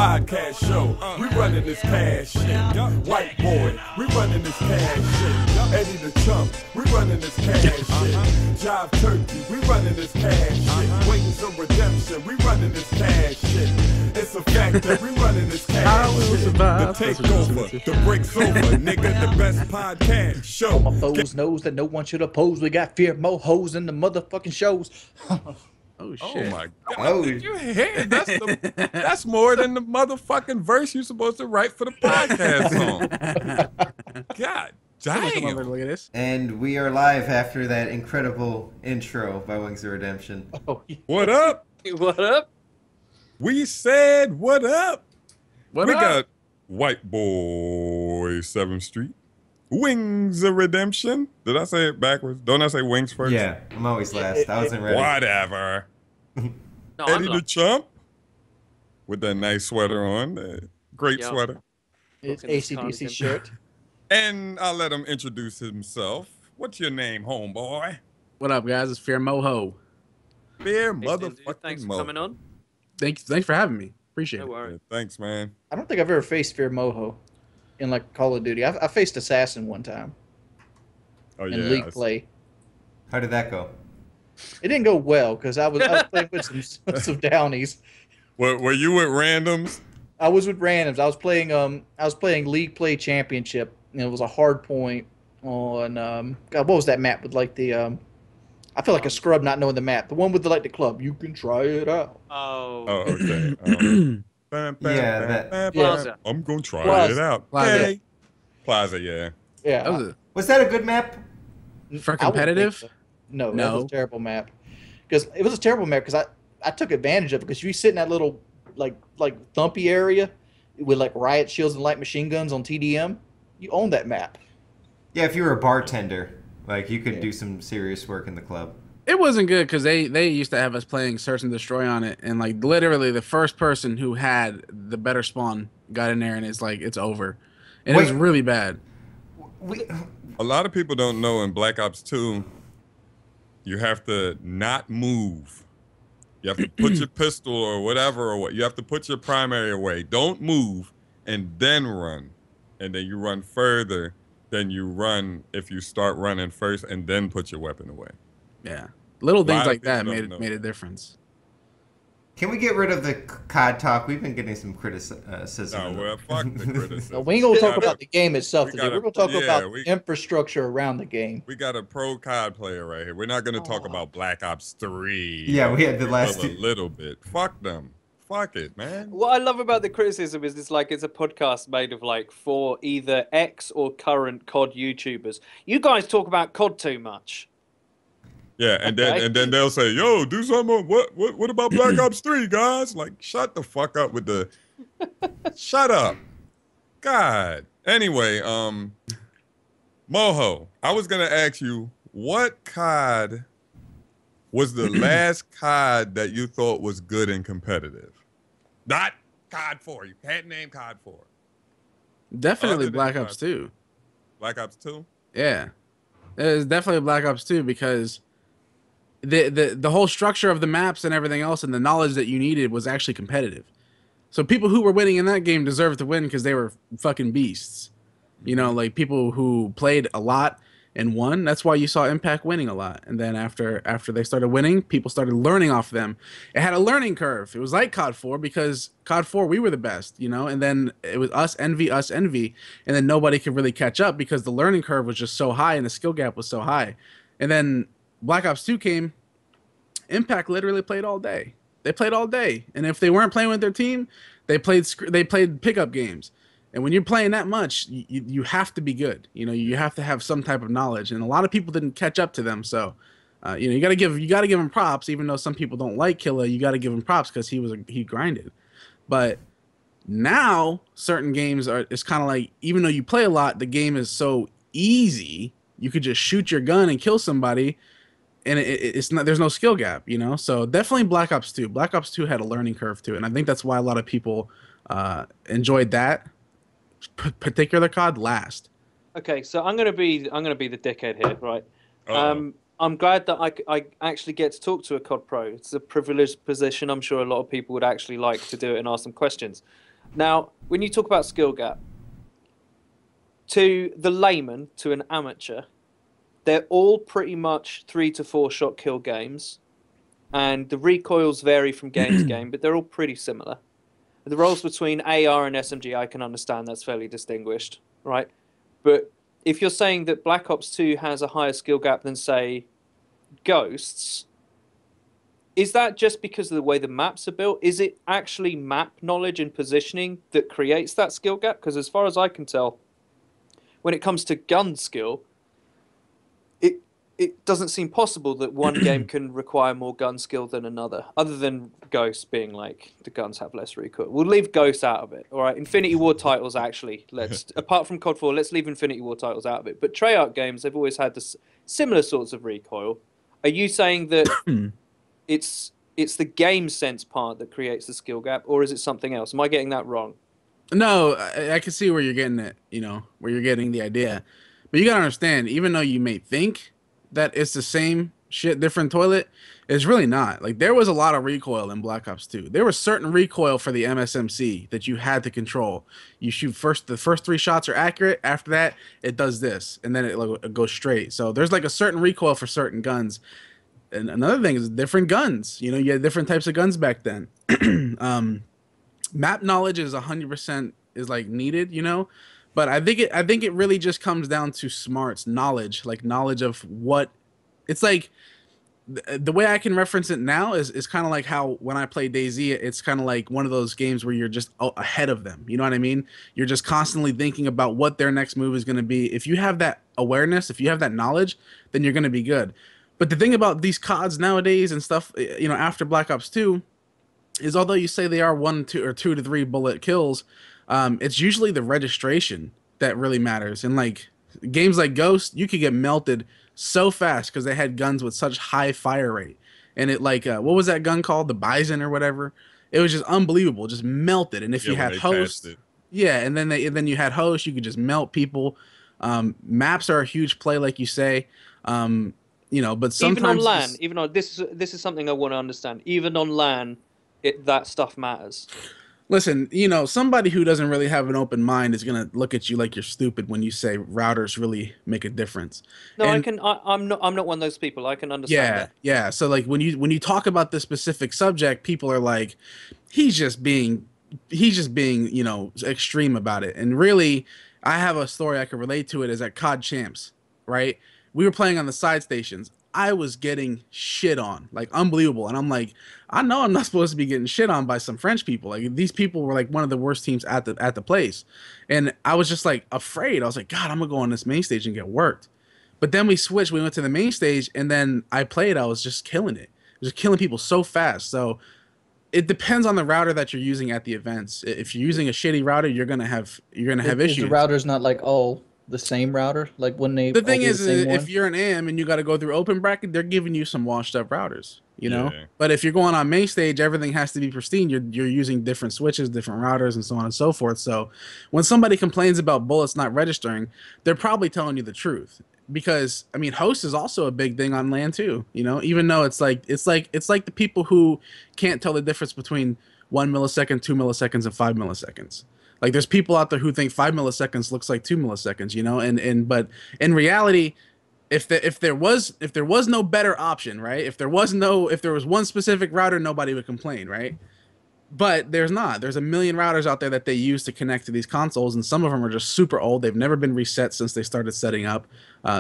podcast show. We running this cash shit. White boy, we running this cash shit. Eddie the Chump, we running this cash shit. Jive Turkey, we running this cash shit. Wings of Redemption, we running this cash shit. It's a fact that we running this cash shit. The takeover, the breaks over, nigga, the best podcast show. All my foes knows that no one should oppose. We got fear mohos in the motherfucking shows. Oh shit! Oh my god! Oh. Did you hear? That's more than the motherfucking verse you're supposed to write for the podcast song. God damn! Look at this. And we are live after that incredible intro by Wings of Redemption. Oh, yeah. What up? What up? We said what up? What we up? got White Boy 7th Street. Wings of Redemption. Did I say it backwards? Don't I say wings first? Yeah, I'm always last. I wasn't ready. Whatever. No, Eddie the Chump with that nice sweater on. Great sweater. It's AC/DC shirt. And I'll let him introduce himself. What's your name, homeboy? What up, guys? It's Fear Moho. Fear Thanks motherfucking for Mo. coming on. Thanks for having me. Appreciate No it. worries. Yeah, thanks, man. I don't think I've ever faced fear moho in like Call of Duty. I faced Assassin one time Oh yeah. in League play. How did that go? It didn't go well because I was playing with some downies. Were you with randoms? I was with randoms. I was playing League Play Championship, and it was a hard point on God, what was that map with like the I feel like a scrub not knowing the map. The one with the club. You can try it out. Oh. Oh, okay. Yeah, that- Plaza. I'm gonna try Plaza. it out. Plaza. Okay. Plaza, yeah. Yeah. That was Was that a good map? For I wouldn't competitive? think so. No, that No. was a terrible map. Because it was a terrible map because I took advantage of it because you sit in that little like thumpy area with like riot shields and light machine guns on TDM. You own that map. Yeah, if you were a bartender, like you could do some serious work in the club. It wasn't good because they used to have us playing Search and Destroy on it, and like literally the first person who had the better spawn got in there, and it's like it's over, and it was Wait. really bad. A lot of people don't know in Black Ops 2, you have to not move. You have to put your pistol or whatever, or what. You have to put your primary away. Don't move, and then run. And then you run further than you run if you start running first and then put your weapon away. Yeah, little A lot things of like people that don't know. made a difference. Can we get rid of the COD talk? We've been getting some criticism. No, well, fuck the criticism. No, we ain't gonna talk We got about the game itself we today. gotta- We're gonna talk yeah, about we- the infrastructure around the game. We got a pro COD player right here. We're not going to talk about Black Ops 3. Yeah, we had the last a two. little bit. Fuck them. Fuck it, man. What I love about the criticism is it's like it's a podcast made of like 4 either ex or current COD YouTubers. You guys talk about COD too much. Yeah, and Okay. then they'll say, "Yo, do something. What about Black Ops 3, guys?" Like, shut the fuck up with the. Shut up. God. Anyway, Moho, I was gonna ask you what COD was the last COD that you thought was good and competitive. Not COD 4. You can't name COD 4. Definitely Other than Black COD. Ops 2. Black Ops 2. Yeah, it was definitely Black Ops 2 because the whole structure of the maps and everything else and the knowledge that you needed was actually competitive. So people who were winning in that game deserved to win because they were fucking beasts. You know, like people who played a lot and won. That's why you saw Impact winning a lot. And then after they started winning, people started learning off them. It had a learning curve. It was like COD 4 because COD 4 we were the best, you know. And then it was us envy, and then nobody could really catch up because the learning curve was just so high and the skill gap was so high. And then Black Ops 2 came. Impact literally played all day. They played all day, and if they weren't playing with their team, they played pickup games. And when you're playing that much, you have to be good. You know, you have to have some type of knowledge, and a lot of people didn't catch up to them. So, you know, you gotta give him props, even though some people don't like Killa. You gotta give him props because he grinded. But now certain games it's kind of like, even though you play a lot, the game is so easy. You could just shoot your gun and kill somebody. And it's not, there's no skill gap, you know? So definitely Black Ops 2. Black Ops 2 had a learning curve to it. And I think that's why a lot of people enjoyed that particular COD last. Okay, so I'm gonna be the dickhead here, right? I'm glad that I actually get to talk to a COD pro. It's a privileged position. I'm sure a lot of people would actually like to do it and ask them questions. Now, when you talk about skill gap, to the layman, to an amateur, they're all pretty much 3 to 4 shot kill games, and the recoils vary from game to game, but they're all pretty similar. The roles between AR and SMG, I can understand that's fairly distinguished, right? But if you're saying that Black Ops 2 has a higher skill gap than, say, Ghosts, is that just because of the way the maps are built? Is it actually map knowledge and positioning that creates that skill gap? Because as far as I can tell, when it comes to gun skill, it doesn't seem possible that one game can require more gun skill than another, other than Ghosts being like the guns have less recoil. We'll leave Ghosts out of it, all right? Infinity War titles, actually, apart from COD 4, let's leave Infinity War titles out of it. But Treyarch games, they've always had this similar sorts of recoil. Are you saying that it's the game sense part that creates the skill gap, or is it something else? Am I getting that wrong? No, I can see where you're getting it, where you're getting the idea. But you gotta understand, even though you may think that it's the same shit, different toilet, it's really not. Like, there was a lot of recoil in Black Ops 2. There was certain recoil for the MSMC that you had to control. You shoot the first 3 shots are accurate. After that, it does this, and then it goes straight. So there's like a certain recoil for certain guns. And another thing is different guns. You had different types of guns back then. Map knowledge is 100% is like needed, but I think it really just comes down to smarts, knowledge of what it's like. The way I can reference it now is kind of like how when I play DayZ, it's kind of like one of those games where you're just ahead of them. You know what I mean? You're just constantly thinking about what their next move is going to be. If you have that awareness, if you have that knowledge, then you're going to be good. But the thing about these CODs nowadays and stuff, after Black Ops 2, is although you say they are 1, 2, or 2 to 3 bullet kills, it's usually the registration that really matters. And like games like Ghost, you could get melted so fast because they had guns with such high fire rate. And it what was that gun called? The Bison or whatever. It was just unbelievable, just melted. And if you had host, and then you had host, you could just melt people. Maps are a huge play, like you say. But sometimes even on LAN, this is something I want to understand. Even on LAN, that stuff matters. Listen, somebody who doesn't really have an open mind is gonna look at you like you're stupid when you say routers really make a difference. No, I'm not one of those people. I can understand that. Yeah. So like when you talk about this specific subject, people are like, he's just being extreme about it. And really, I have a story I can relate to. It is at COD Champs, right? We were playing on the side stations. I was getting shit on, like unbelievable. And I'm like, I know I'm not supposed to be getting shit on by some French people. Like these people were like one of the worst teams at the place. And I was just like afraid. I was like, God, I'm gonna go on this main stage and get worked. But then we switched. We went to the main stage, and then I played. I was just killing it. Just killing people so fast. So it depends on the router that you're using at the events. If you're using a shitty router, you're gonna have issues. The router's not like the same router, like when they. The thing is if you're an AM and you got to go through open bracket, they're giving you some washed up routers, Yeah. But if you're going on main stage, everything has to be pristine. You're using different switches, different routers, and so on and so forth. So when somebody complains about bullets not registering, they're probably telling you the truth. Because I mean, host is also a big thing on LAN too. Even though it's like the people who can't tell the difference between 1 millisecond, 2 milliseconds, and 5 milliseconds. Like there's people out there who think 5 milliseconds looks like 2 milliseconds, but in reality, if there was no better option, right? If there was one specific router, nobody would complain, right? But there's not. There's a million routers out there that they use to connect to these consoles, and some of them are just super old. They've never been reset since they started setting up.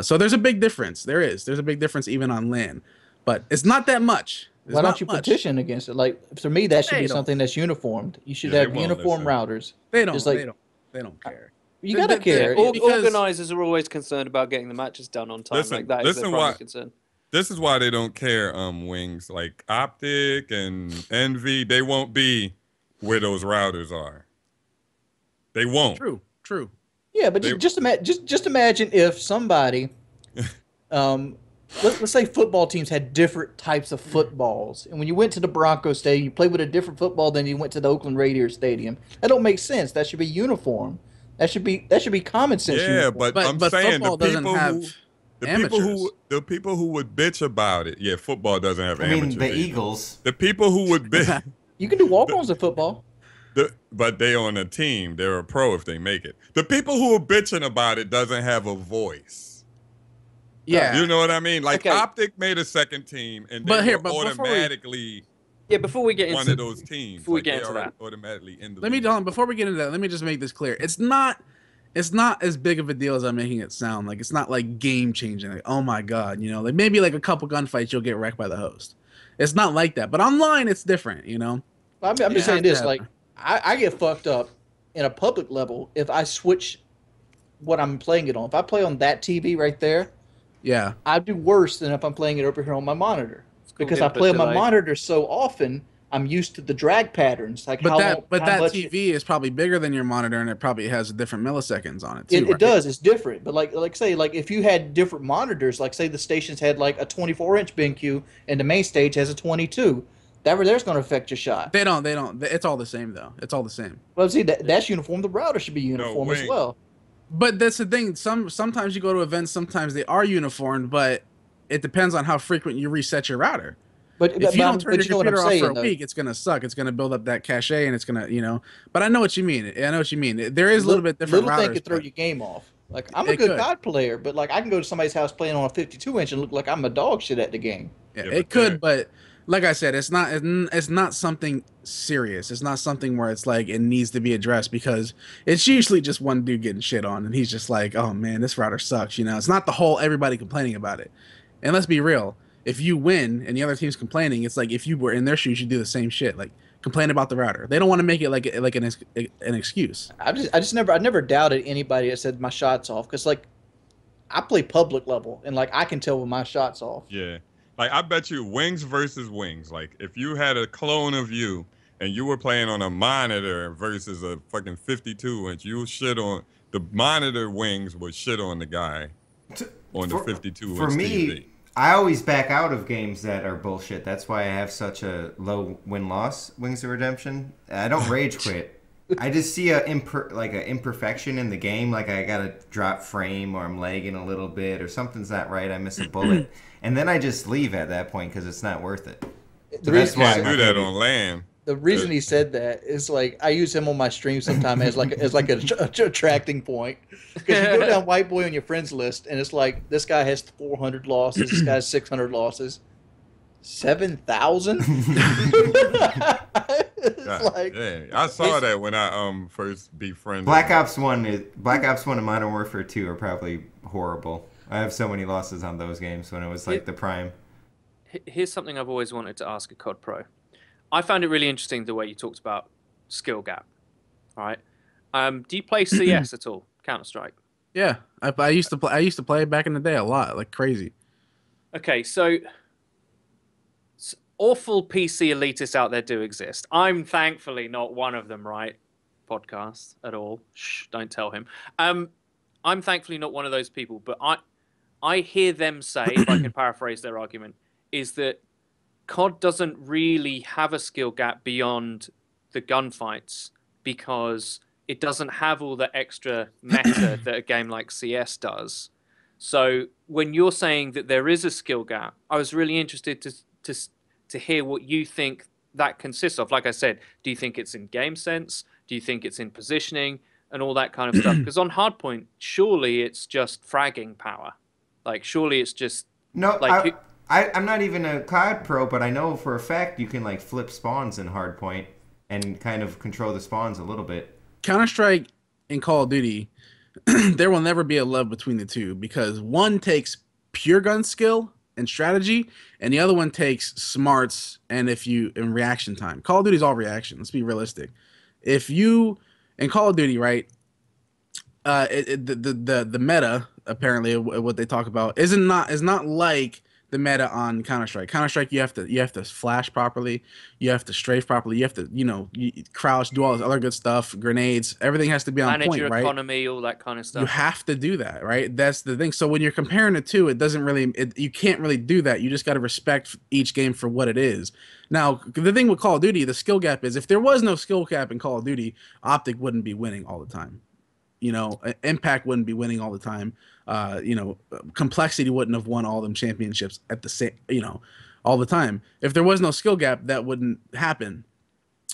So there's a big difference. There's a big difference even on LAN, but it's not that much. Why don't you petition against it? Like, for me, that should be something that's uniformed. You should have uniform routers. They don't care. You gotta care. Organizers are always concerned about getting the matches done on time. That is their primary concern. This is why they don't care, Wings. Like Optic and Envy, they won't be where those routers are. They won't. True. Yeah, but just imagine if somebody let's say football teams had different types of footballs, and when you went to the Broncos Stadium, you played with a different football than you went to the Oakland Raiders Stadium. That don't make sense. That should be uniform. That should be common sense. Yeah, but I'm saying the people who would bitch about it. Yeah, football doesn't have amateurs. The Eagles. The people who would bitch. You can do walk-ons in football. But they on a team. They're a pro if they make it. The people who are bitching about it doesn't have a voice. Yeah. You know what I mean? Like Okay. Optic made a second team, and they But here, were but before we- automatically Yeah, before we get one into of those teams. before we Like, get they into are that. automatically in the Let me league. before we get into that, let me just make this clear. It's not as big of a deal as I'm making it sound. Like, it's not like game changing. Like, oh my god, you know, like maybe like a couple gunfights you'll get wrecked by the host. It's not like that. But online it's different, you know. I'm just You saying have to this, have- like I get fucked up in a public level if I switch what I'm playing it on. If I play on that TV right there, Yeah. I do worse than if I'm playing it over here on my monitor. called Because I input play on my delay. monitor so often, I'm used to the drag patterns. Like how long, But how that much TV is probably bigger than your monitor, and it probably has different milliseconds on it too. it right? does. It's different. But like say like if you had different monitors, like say the stations had like a 24-inch BenQ and the main stage has a 22, that right there's going to affect your shot. They don't. It's all the same though. It's all the same. Well, see that's uniform. The router should be uniform as wait. well. But that's the thing. Sometimes you go to events. Sometimes they are uniformed, but it depends on how frequent you reset your router. But If you don't turn but your you know what computer I'm off saying, for a though. week, it's gonna suck. It's gonna build up that cache, and it's gonna, you know. But I know what you mean. I know what you mean. There is a little bit different Little thing routers. could throw but- your game off. Like I'm a It good could. COD player, but like I can go to somebody's house playing on a 52-inch and look like I'm a dog shit at the game. Yeah, Yeah, it but could, but like I said, it's not something serious. It's not something where it's like it needs to be addressed, because it's usually just one dude getting shit on, and he's just like, oh man, this router sucks. You know, it's not the whole everybody complaining about it. And let's be real, if you win and the other team's complaining, it's like if you were in their shoes, you'd do the same shit. Like complain about the router. They don't want to make it like an excuse. I never doubted anybody that said my shots off because like I play public level and like I can tell when my shots off. Yeah. Like, I bet you wings versus wings. Like, if you had a clone of you and you were playing on a monitor versus a fucking 52-inch, you shit on the monitor wings would shit on the guy on the 52-inch For me, TV. I always back out of games that are bullshit. That's why I have such a low win-loss, Wings of Redemption. I don't rage quit. I just see a imperfection in the game, like I gotta drop frame or I'm lagging a little bit or something's not right. I miss a bullet, and then I just leave at that point because it's not worth it. The That's reason, why Can't do that on land. the reason he said that is like I use him on my stream sometime as like a attracting point because you go down white boy on your friends list and it's like this guy has 400 losses, this guy has 600 losses, 7,000. Like, Yeah, I saw that when I first befriended Black Ops 1 and Modern Warfare 2 are probably horrible. I have so many losses on those games when it was like the prime. Here's something I've always wanted to ask a COD Pro. I found it really interesting the way you talked about skill gap. All right. Do you play CS at all? Counter Strike. Yeah, I used to play. I used to play back in the day a lot, like crazy. Okay, so awful PC elitists out there do exist. I'm thankfully not one of them, right? Podcast at all. Shh, don't tell him. I'm thankfully not one of those people, but I hear them say, if I can paraphrase their argument, is that COD doesn't really have a skill gap beyond the gunfights because it doesn't have all the extra meta that a game like CS does. So when you're saying that there is a skill gap, I was really interested to hear what you think that consists of. Like I said, do you think it's in game sense? Do you think it's in positioning and all that kind of stuff? Because on Hardpoint, surely it's just fragging power. Like, surely it's just... No, like, I'm not even a COD pro, but I know for a fact you can like flip spawns in Hardpoint and kind of control the spawns a little bit. Counter-Strike and Call of Duty, there will never be a love between the two because one takes pure gun skill and strategy, and the other one takes smarts and reaction time. Call of Duty is all reaction. Let's be realistic. If you in Call of Duty, right? The meta apparently what they talk about is not like the meta on Counter-Strike. Counter-Strike, you have to flash properly, you have to strafe properly, you have to crouch, do all this other good stuff, grenades, everything has to be on manage point, your right? economy, all that kind of stuff. You have to do that, right? That's the thing. So when you're comparing the two, it doesn't really, you can't really do that. You just got to respect each game for what it is. Now, the thing with Call of Duty, the skill gap is if there was no skill gap in Call of Duty, Optic wouldn't be winning all the time. Impact wouldn't be winning all the time. Complexity wouldn't have won all them championships at the same, all the time. If there was no skill gap, that wouldn't happen.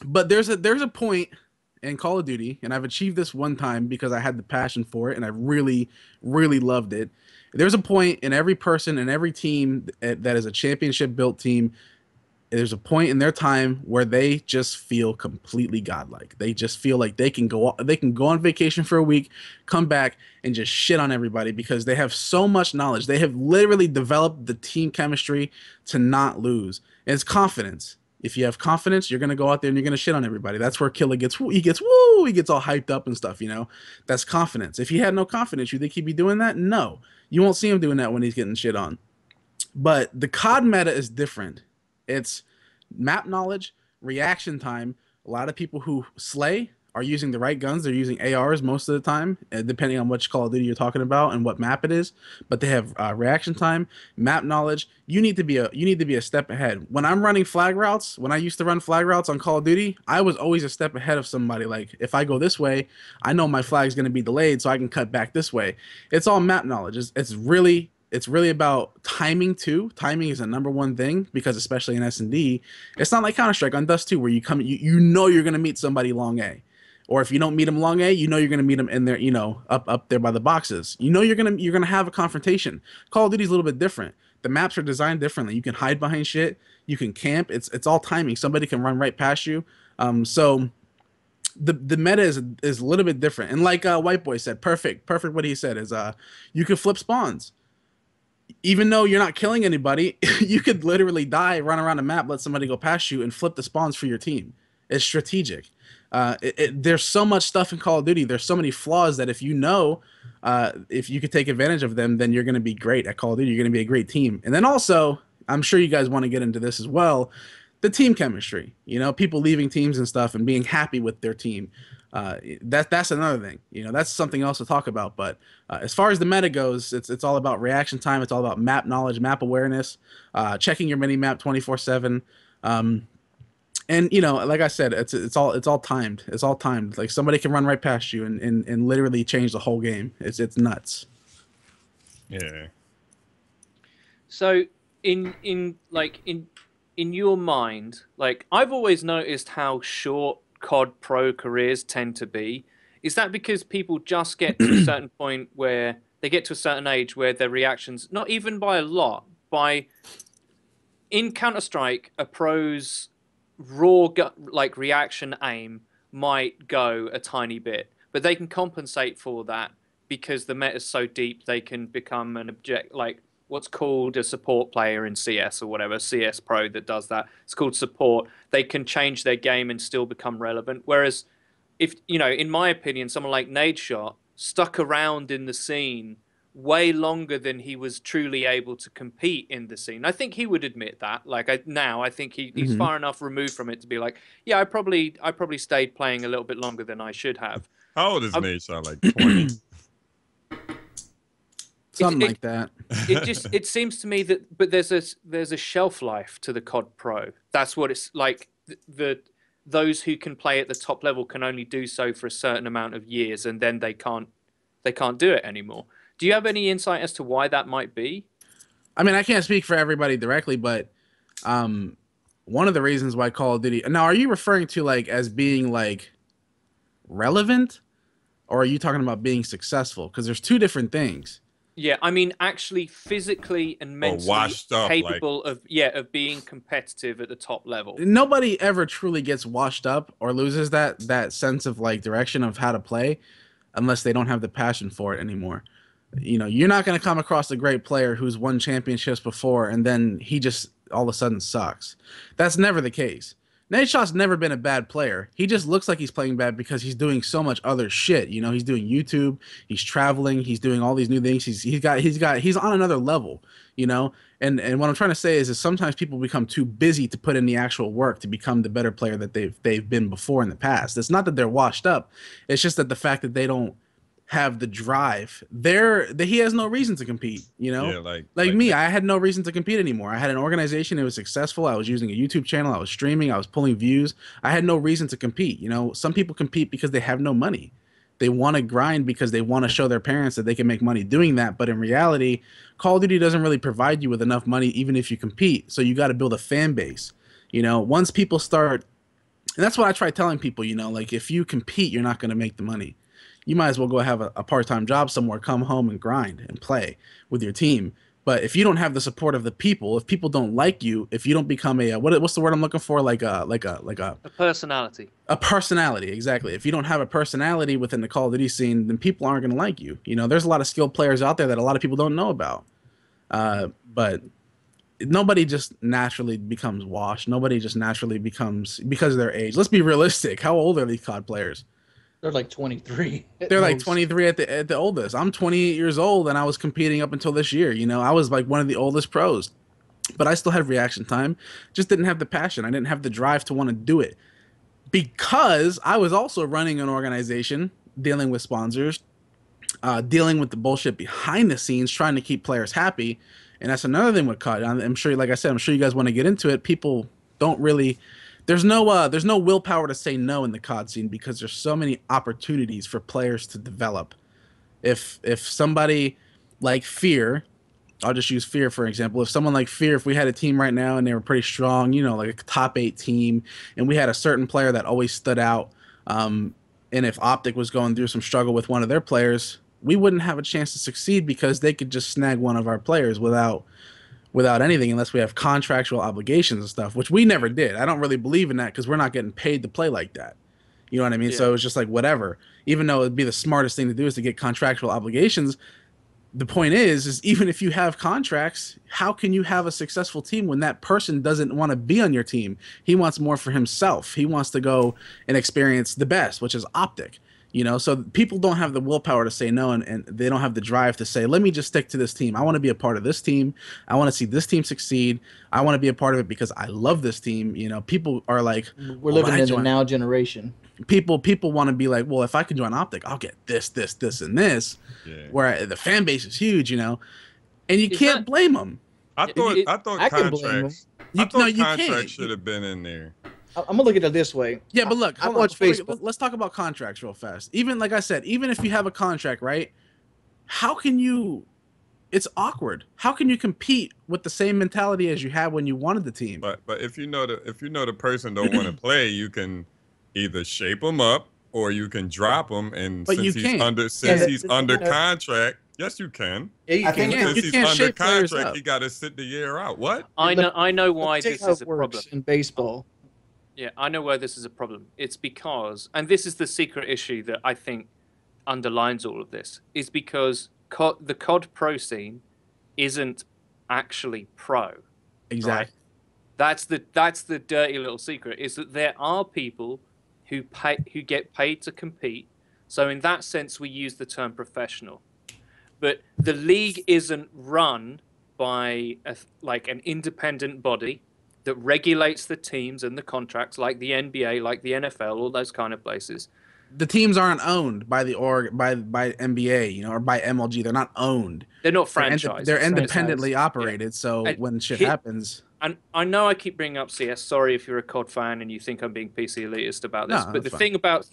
But there's a point in Call of Duty, and I've achieved this one time because I had the passion for it, and I really, really loved it. There's a point in every person and every team that is a championship built team. There's a point in their time where they just feel completely godlike. They just feel like they can go on vacation for a week, come back, and just shit on everybody because they have so much knowledge. They have literally developed the team chemistry to not lose. And it's confidence. If you have confidence, you're gonna go out there and you're gonna shit on everybody. That's where Killer gets he gets all hyped up and stuff. That's confidence. If he had no confidence, you think he'd be doing that? No, you won't see him doing that when he's getting shit on. But the COD meta is different. It's map knowledge, reaction time. A lot of people who slay are using the right guns. They're using ARs most of the time, depending on which Call of Duty you're talking about and what map it is. But they have reaction time, map knowledge. You need to be a step ahead. When I'm running flag routes, when I used to run flag routes on Call of Duty, I was always a step ahead of somebody. Like if I go this way, I know my flag's going to be delayed, so I can cut back this way. It's all map knowledge. It's really about timing too. Timing is a number one thing because especially in S&D, it's not like Counter-Strike on Dust 2 where you know you're going to meet somebody long A. Or if you don't meet them long A, you know you're going to meet them in there, up there by the boxes. You know you're going to have a confrontation. Call of Duty is a little bit different. The maps are designed differently. You can hide behind shit. You can camp. It's all timing. Somebody can run right past you. So the meta is a little bit different. And like White Boy said, perfect what he said is you can flip spawns. Even though you're not killing anybody, you could literally die, run around a map, let somebody go past you, and flip the spawns for your team. It's strategic. There's so much stuff in Call of Duty. There's so many flaws that if you could take advantage of them, then you're going to be great at Call of Duty. You're going to be a great team. And then also, I'm sure you guys want to get into this as well, the team chemistry. People leaving teams and stuff and being happy with their team. That's another thing. That's something else to talk about. But as far as the meta goes, it's all about reaction time. It's all about map knowledge, map awareness, checking your mini map 24/7. And like I said, it's all timed. It's all timed. Like somebody can run right past you and literally change the whole game. It's nuts. Yeah. So in your mind, like I've always noticed how short COD Pro careers tend to be. Is that because people just get to a certain point where they get to a certain age where their reactions, not even by a lot, in Counter-Strike, a pro's raw reaction aim might go a tiny bit, but they can compensate for that because the meta's so deep they can become an what's called a support player in CS or whatever, CS Pro that does that. It's called support. They can change their game and still become relevant. Whereas if, in my opinion, someone like Nadeshot stuck around in the scene way longer than he was truly able to compete in the scene. I think he would admit that. I think he's far enough removed from it to be like, yeah, I probably stayed playing a little bit longer than I should have. How old is Nadeshot? Like 20? Something like that. It seems to me that, but there's a shelf life to the COD Pro. That's what it's like. Those who can play at the top level can only do so for a certain amount of years, and then they can't do it anymore. Do you have any insight as to why that might be? I mean, I can't speak for everybody directly, but one of the reasons why Call of Duty. Now, are you referring to as being relevant, or are you talking about being successful? Because there's two different things. Yeah, I mean, actually, physically and mentally capable of being competitive at the top level. Nobody ever truly gets washed up or loses that sense of direction of how to play, unless they don't have the passion for it anymore. You're not going to come across a great player who's won championships before and then he just all of a sudden sucks. That's never the case. Nadeshot's never been a bad player. He just looks like he's playing bad because he's doing so much other shit. He's doing YouTube, he's traveling, he's doing all these new things. He's on another level, And what I'm trying to say is sometimes people become too busy to put in the actual work to become the better player that they've been before in the past. It's not that they're washed up. It's just that the fact that they don't have the drive. He has no reason to compete, Yeah, like me, I had no reason to compete anymore. I had an organization, it was successful. I was using a YouTube channel, I was streaming, I was pulling views. I had no reason to compete. Some people compete because they have no money. They want to grind because they want to show their parents that they can make money doing that. But in reality, Call of Duty doesn't really provide you with enough money even if you compete. So you got to build a fan base. Once people start And that's what I try telling people, like if you compete, you're not going to make the money. You might as well go have a part-time job somewhere, come home and grind and play with your team. But if you don't have the support of the people, if people don't like you, if you don't become what's the word I'm looking for? Like a personality. A personality, exactly. If you don't have a personality within the Call of Duty scene, then people aren't going to like you. There's a lot of skilled players out there that a lot of people don't know about. But nobody just naturally becomes washed. Nobody just naturally becomes because of their age. Let's be realistic. How old are these COD players? They're like 23. They're like 23 at the oldest. I'm 28 years old, and I was competing up until this year. I was like one of the oldest pros, but I still had reaction time. Just didn't have the passion. I didn't have the drive to want to do it because I was also running an organization, dealing with sponsors, dealing with the bullshit behind the scenes, trying to keep players happy. And that's another thing with COD. I'm sure, like I said, I'm sure you guys want to get into it. People don't really. There's no willpower to say no in the COD scene because there's so many opportunities for players to develop. If somebody like Fear, I'll just use Fear for example. If someone like Fear, if we had a team right now and they were pretty strong, like a top 8 team, and we had a certain player that always stood out, and if Optic was going through some struggle with one of their players, we wouldn't have a chance to succeed because they could just snag one of our players without anything unless we have contractual obligations and stuff, which we never did. I don't really believe in that because we're not getting paid to play like that. You know what I mean? Yeah. So it was just like whatever. Even though it'd be the smartest thing to do is to get contractual obligations, the point is even if you have contracts, how can you have a successful team when that person doesn't want to be on your team? He wants more for himself. He wants to go and experience the best, which is Optic. So people don't have the willpower to say no, and they don't have the drive to say, let me just stick to this team. I want to be a part of this team. I want to see this team succeed. I want to be a part of it because I love this team. People are like, we're living in the now generation. People want to be like, well, if I can join Optic, I'll get this, and this. Yeah. Where the fan base is huge, and you can't blame them. I thought contracts should have been in there. I'm gonna look at it this way. Yeah, but look, let's talk about contracts real fast. Even like I said, even if you have a contract, right? How can you? It's awkward. How can you compete with the same mentality as you had when you wanted the team? But if you know the person don't want to play, you can either shape them up or you can drop them. And but since he's under contract, yes, you can. Yeah, you can. Since he's under contract, he got to sit the year out. What? I know why this is a problem in baseball. Yeah, I know why this is a problem. It's because, and this is the secret issue that I think underlines all of this, is because the COD pro scene isn't actually pro. Exactly. Right? That's the dirty little secret, is that there are people who get paid to compete. So in that sense, we use the term professional. But the league isn't run by an independent body that regulates the teams and the contracts, like the NBA, like the NFL, all those kind of places. The teams aren't owned by the by NBA, or by MLG. They're not owned. They're not franchised. They're independently operated. Yeah. So when shit happens, and I know I keep bringing up CS. Sorry if you're a COD fan and you think I'm being PC elitist about this, but the thing about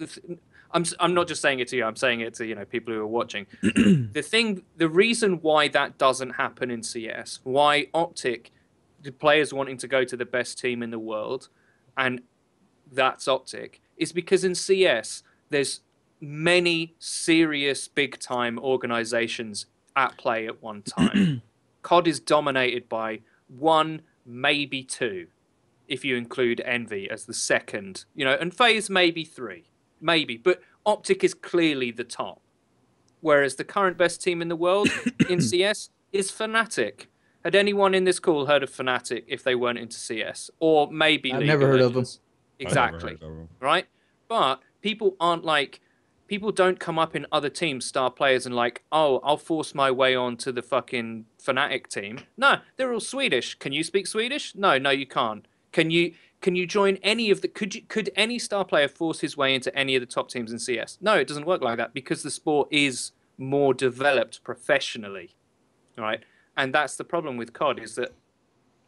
I'm not just saying it to you. I'm saying it to people who are watching. The reason why that doesn't happen in CS, why Optic, the players wanting to go to the best team in the world, and that's Optic, is because in CS there's many serious big time organizations at play at one time. COD is dominated by one, maybe two, if you include Envy as the second, and FaZe maybe three, maybe, but Optic is clearly the top. Whereas the current best team in the world in CS is Fnatic. Had anyone in this call heard of Fnatic if they weren't into CS? Or maybe I've League never of heard of them. Exactly. Right? But people don't come up in other teams, star players, and I'll force my way on to the fucking Fnatic team. No, they're all Swedish. Can you speak Swedish? No, you can't. Can you join any of the... Could any star player force his way into any of the top teams in CS? No, it doesn't work like that because the sport is more developed professionally. Right? And that's the problem with COD, is that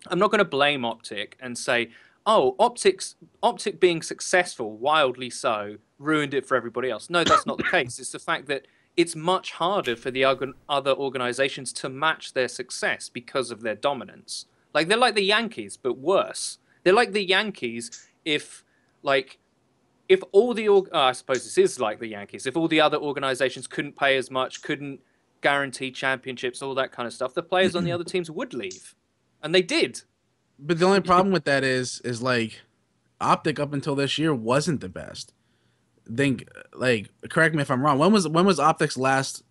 I'm not going to blame Optic and say, oh, Optic being successful, wildly so, ruined it for everybody else. No, that's not the case. It's the fact that it's much harder for the other organizations to match their success because of their dominance. They're like the Yankees, but worse. They're like the Yankees if, if all the I suppose this is like the Yankees. If all the other organizations couldn't pay as much, couldn't guarantee championships, all that kind of stuff, the players on the other teams would leave, and they did. But the only problem with that is like Optic up until this year wasn't the best. Think like correct me if I'm wrong. When was Optic's last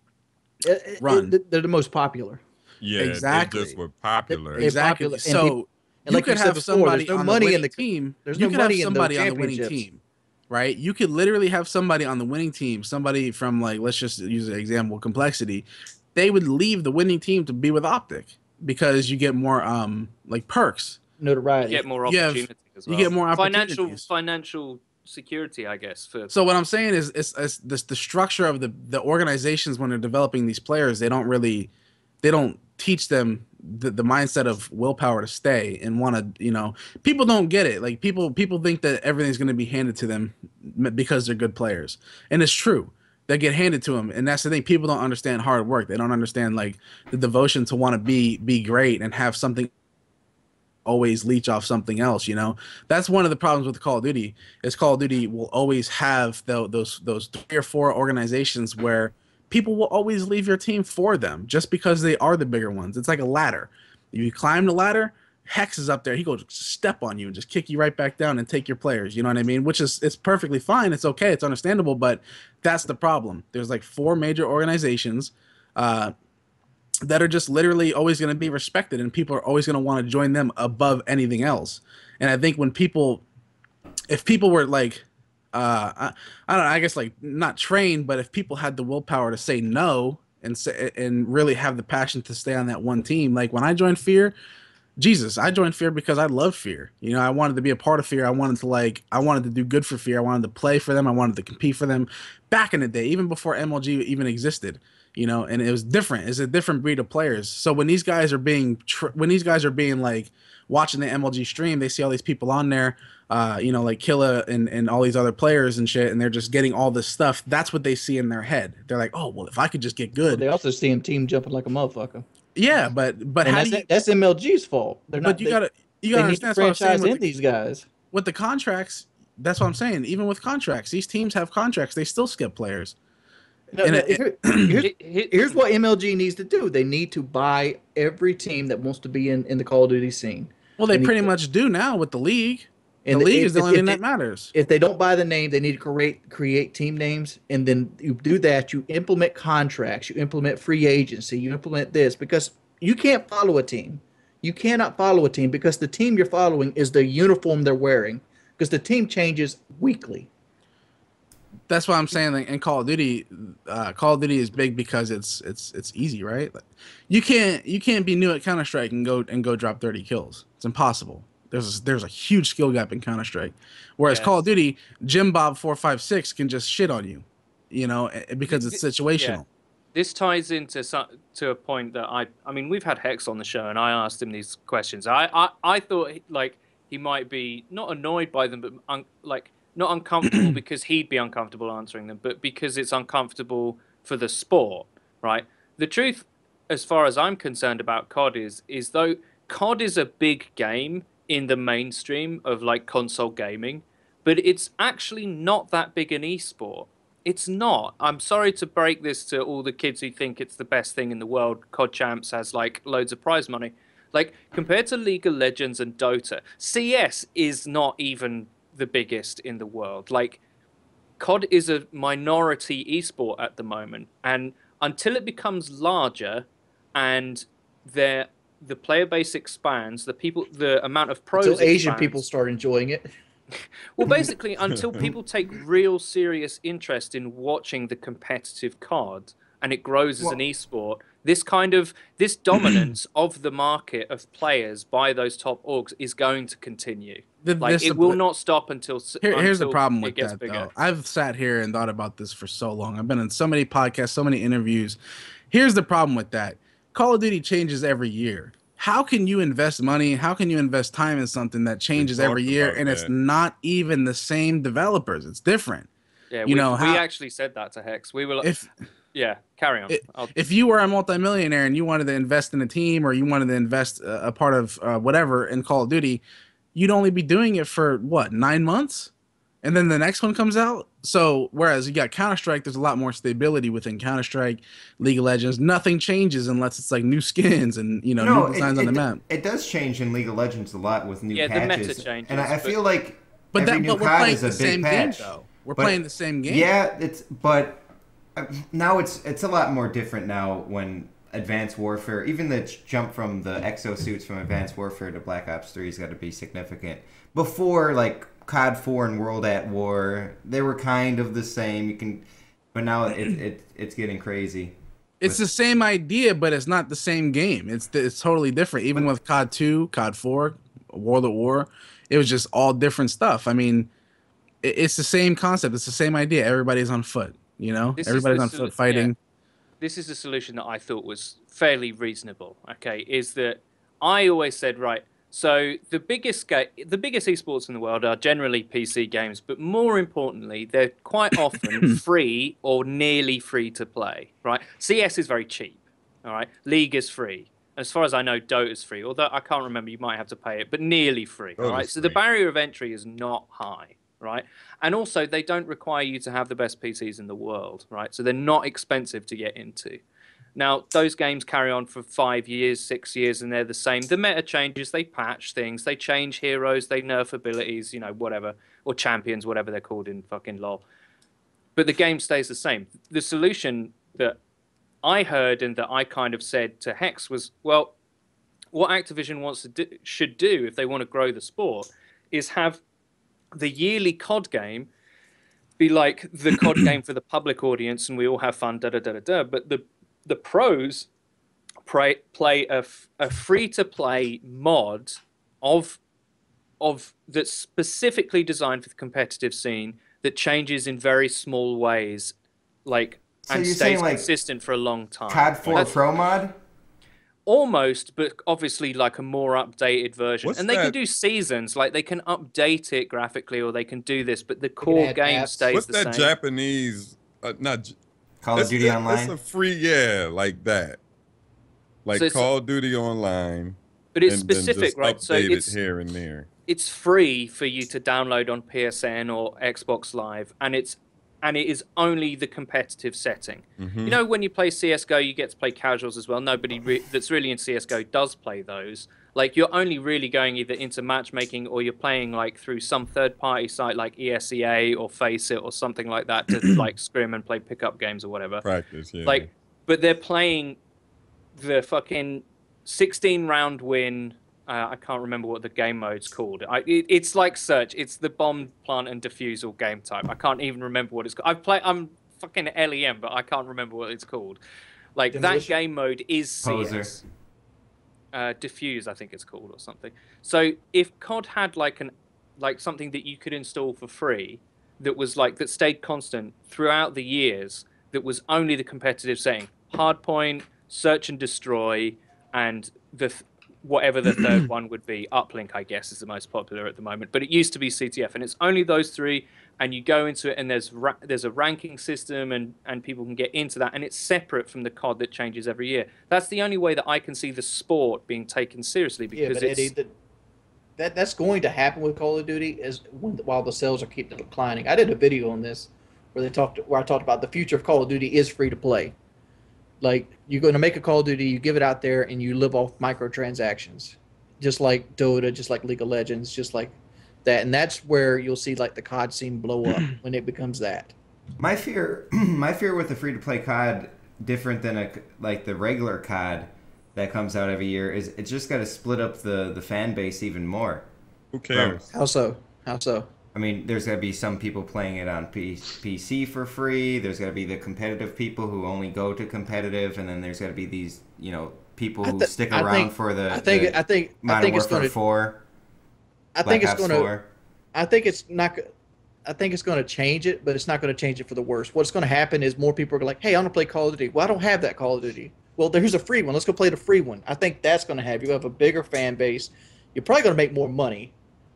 run? They're the most popular. Yeah, exactly. They just were popular. Exactly. Popular. So and like you could you said have before, somebody there's no on money the in the team. There's You no could money have in the somebody on the winning championships. team, right? You could literally have somebody on the winning team, somebody from like let's just use an example, Complexity. They would leave the winning team to be with Optic because you get more like perks. Notoriety. You get more opportunity as well. You get more opportunities. Financial security, I guess. So what I'm saying is the structure of the organizations when they're developing these players, they don't teach them the mindset of willpower to stay and want to, people don't get it. Like people think that everything's going to be handed to them because they're good players. And it's true. They get handed to them. And that's the thing. People don't understand hard work. They don't understand like the devotion to want to be great and have something always leech off something else. That's one of the problems with Call of Duty is Call of Duty will always have those 3 or 4 organizations where people will always leave your team for them just because they are the bigger ones. It's like a ladder. You climb the ladder, Hex is up there. He goes step on you and just kick you right back down and take your players. You know what I mean? Which is, it's perfectly fine. It's okay. It's understandable, but that's the problem. There's like 4 major organizations that are just literally always going to be respected, and people are always going to want to join them above anything else. And I think if people were like, I don't know, I guess like not trained, but if people had the willpower to say no and really have the passion to stay on that one team, like when I joined Fear, Jesus, I joined Fear because I love Fear. I wanted to be a part of Fear. I wanted to do good for Fear. I wanted to play for them. I wanted to compete for them back in the day, even before MLG even existed. And it was different. It's a different breed of players. So when these guys are being like watching the MLG stream, they see all these people on there, like Killa and all these other players and shit, and they're just getting all this stuff. That's what they see in their head. They're like, oh, well, if I could just get good. Well, they also see him team jumping like a motherfucker. Yeah, but that's MLG's fault. You gotta understand. Franchise in these guys with the contracts. That's what I'm saying. Even with contracts, these teams have contracts. They still skip players. Here's what MLG needs to do. They need to buy every team that wants to be in the Call of Duty scene. Well, they pretty much do now with the league. And the league is the only thing that matters. If they don't buy the name, they need to create team names, and then you do that. You implement contracts. You implement free agency. You implement this because you can't follow a team. You cannot follow a team because the team you're following is the uniform they're wearing because the team changes weekly. That's why I'm saying, like, in Call of Duty is big because it's easy, right? Like, you can't be new at Counter-Strike and go drop 30 kills. It's impossible. There's a huge skill gap in Counter-Strike, whereas Call of Duty, Jim Bob 456 can just shit on you, because it's situational. Yeah. This ties into a point that I mean we've had Hex on the show and I asked him these questions. I thought like he might be not annoyed by them, but not uncomfortable because he'd be uncomfortable answering them, but because it's uncomfortable for the sport, right? The truth, as far as I'm concerned about COD is though COD is a big game in the mainstream of like console gaming, but it's actually not that big an esport. It's not. I'm sorry to break this to all the kids who think it's the best thing in the world. COD Champs has like loads of prize money. Like compared to League of Legends and Dota, CS is not even the biggest in the world. Like COD is a minority esport at the moment, and until it becomes larger and the player base expands, the amount of pros until Asian expands, people start enjoying it. Well, basically, until people take real serious interest in watching the competitive COD and it grows as an esport, this dominance of the market of players by those top orgs is going to continue. It will not stop until here's the problem with gets that, bigger. though. I've sat here and thought about this for so long. I've been in so many podcasts, so many interviews. Here's the problem with that. Call of Duty changes every year. How can you invest money? How can you invest time in something that changes every year and it's not even the same developers? It's different. Yeah, we actually said that to Hex. We were like, carry on. If you were a multimillionaire and you wanted to invest in a team or you wanted to invest a part of whatever in Call of Duty, you'd only be doing it for what, 9 months? and then the next one comes out. So whereas you got Counter-Strike, there's a lot more stability within Counter-Strike, League of Legends. Nothing changes unless it's like new skins and new designs on the map. It does change in League of Legends a lot with new patches. The meta changes. And I feel like but every new COD is a big patch. Game, though. We're playing the same game. Yeah, but now it's a lot more different now when Advanced Warfare, even the jump from the exosuits from Advanced Warfare to Black Ops 3 has got to be significant. Before, like COD 4 and World at War, they were kind of the same. But now it's getting crazy. It's the same idea, but it's not the same game. It's totally different. Even with COD 2, COD 4, World at War, it was just all different stuff. I mean, it's the same concept. It's the same idea. Everybody's on foot. Everybody's on foot fighting. Yeah. This is the solution that I thought was fairly reasonable. Okay, is that I always said, right, so the biggest esports in the world are generally PC games, but more importantly, they're quite often free or nearly free to play. Right, CS is very cheap. All right, League is free. As far as I know, Dota's free, although I can't remember. You might have to pay it, but nearly free. All right, so the barrier of entry is not high. Right, and also they don't require you to have the best PCs in the world. Right, so they're not expensive to get into. Now, those games carry on for 5 years, 6 years, and they're the same. The meta changes, they patch things, they change heroes, they nerf abilities, whatever, or champions, whatever they're called in fucking LoL. But the game stays the same. The solution that I heard and that I kind of said to Hex was, well, what Activision should do if they want to grow the sport is have the yearly COD game be like the COD game for the public audience, and we all have fun, da-da-da-da-da, but the pros play a free-to-play mod of that's specifically designed for the competitive scene that changes in very small ways, and stays consistent for a long time. COD 4 Pro mod? Almost, but obviously like a more updated version. They can do seasons, like they can update it graphically, or they can do this, but the core game stays the same. What's that Japanese? Not Call of Duty Online? It's a free, like that. Like so Call of Duty Online. But it's specific, right? So it's here and there. It's free for you to download on PSN or Xbox Live, and it is only the competitive setting. Mm-hmm. When you play CSGO, you get to play casuals as well. Nobody that's really in CSGO does play those. Like, you're only really going either into matchmaking or you're playing, like, through some third-party site like ESEA or Faceit or something like that to, like, scrim and play pickup games or whatever. Practice, yeah. Like, but they're playing the fucking 16-round win... I can't remember what the game mode's called. It's like Search. It's the bomb, plant, and defusal game type. I can't even remember what it's called. I'm fucking LEM, but I can't remember what it's called. Like, that game mode is CS. Diffuse, I think it's called, or something. So if COD had like something that you could install for free, that stayed constant throughout the years, that was only the competitive setting, Hardpoint, Search and Destroy, and whatever the third one would be, Uplink, I guess, is the most popular at the moment. But it used to be CTF, and it's only those three, and you go into it, and there's a ranking system, and people can get into that, and it's separate from the COD that changes every year. That's the only way that I can see the sport being taken seriously, because that's going to happen with Call of Duty while the sales are keep declining. I did a video on this where I talked about the future of Call of Duty is free to play. Like, you're going to make a Call of Duty, you give it out there, and you live off microtransactions, just like Dota, just like League of Legends, just like that. And that's where you'll see like the COD scene blow up when it becomes that. My fear with the free-to-play COD, different than the regular COD that comes out every year, is it's just got to split up the fan base even more. Who cares? How so? I mean, there's got to be some people playing it on PC for free. There's got to be the competitive people who only go to competitive, and then there's got to be these, people who stick around for the Modern Warfare 4. I think it's going to change it, but it's not going to change it for the worse. What's going to happen is more people are like, "Hey, I want to play Call of Duty. Well, I don't have that Call of Duty. Well, there's a free one. Let's go play the free one." I think that's going to have you have a bigger fan base. You're probably going to make more money,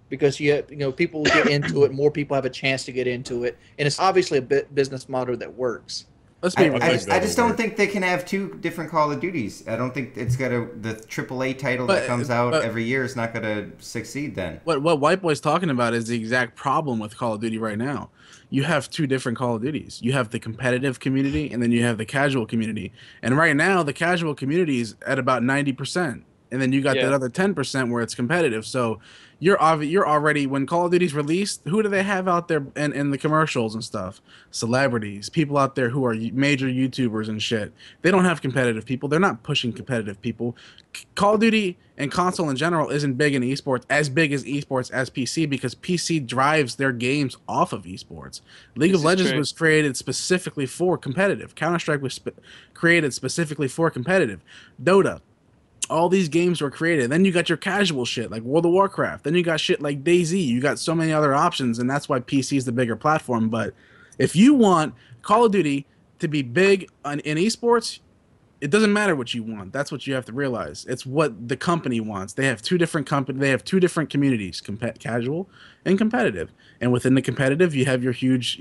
because people get into it, more people have a chance to get into it, and it's obviously a business model that works. Let's be I real. just don't think they can have two different Call of Duties. I don't think it's the AAA title that comes out every year is not gonna succeed then. What White Boy's talking about is the exact problem with Call of Duty right now. You have two different Call of Duties. You have the competitive community, and then you have the casual community. And right now, the casual community is at about 90%. And then you got that other 10% where it's competitive. So you're already, when Call of Duty's released, who do they have out there in the commercials and stuff? Celebrities, people out there who are major YouTubers and shit. They don't have competitive people. They're not pushing competitive people. Call of Duty and console in general isn't big in esports, as big as esports as PC, because PC drives their games off of esports. League of Legends was created specifically for competitive. Counter-Strike was created specifically for competitive. Dota. All these games were created. Then you got your casual shit like World of Warcraft. Then you got shit like DayZ. You got so many other options, and that's why PC is the bigger platform. But if you want Call of Duty to be big in esports, it doesn't matter what you want. That's what you have to realize. It's what the company wants. They have two different They have two different communities: casual and competitive. And within the competitive, you have your huge,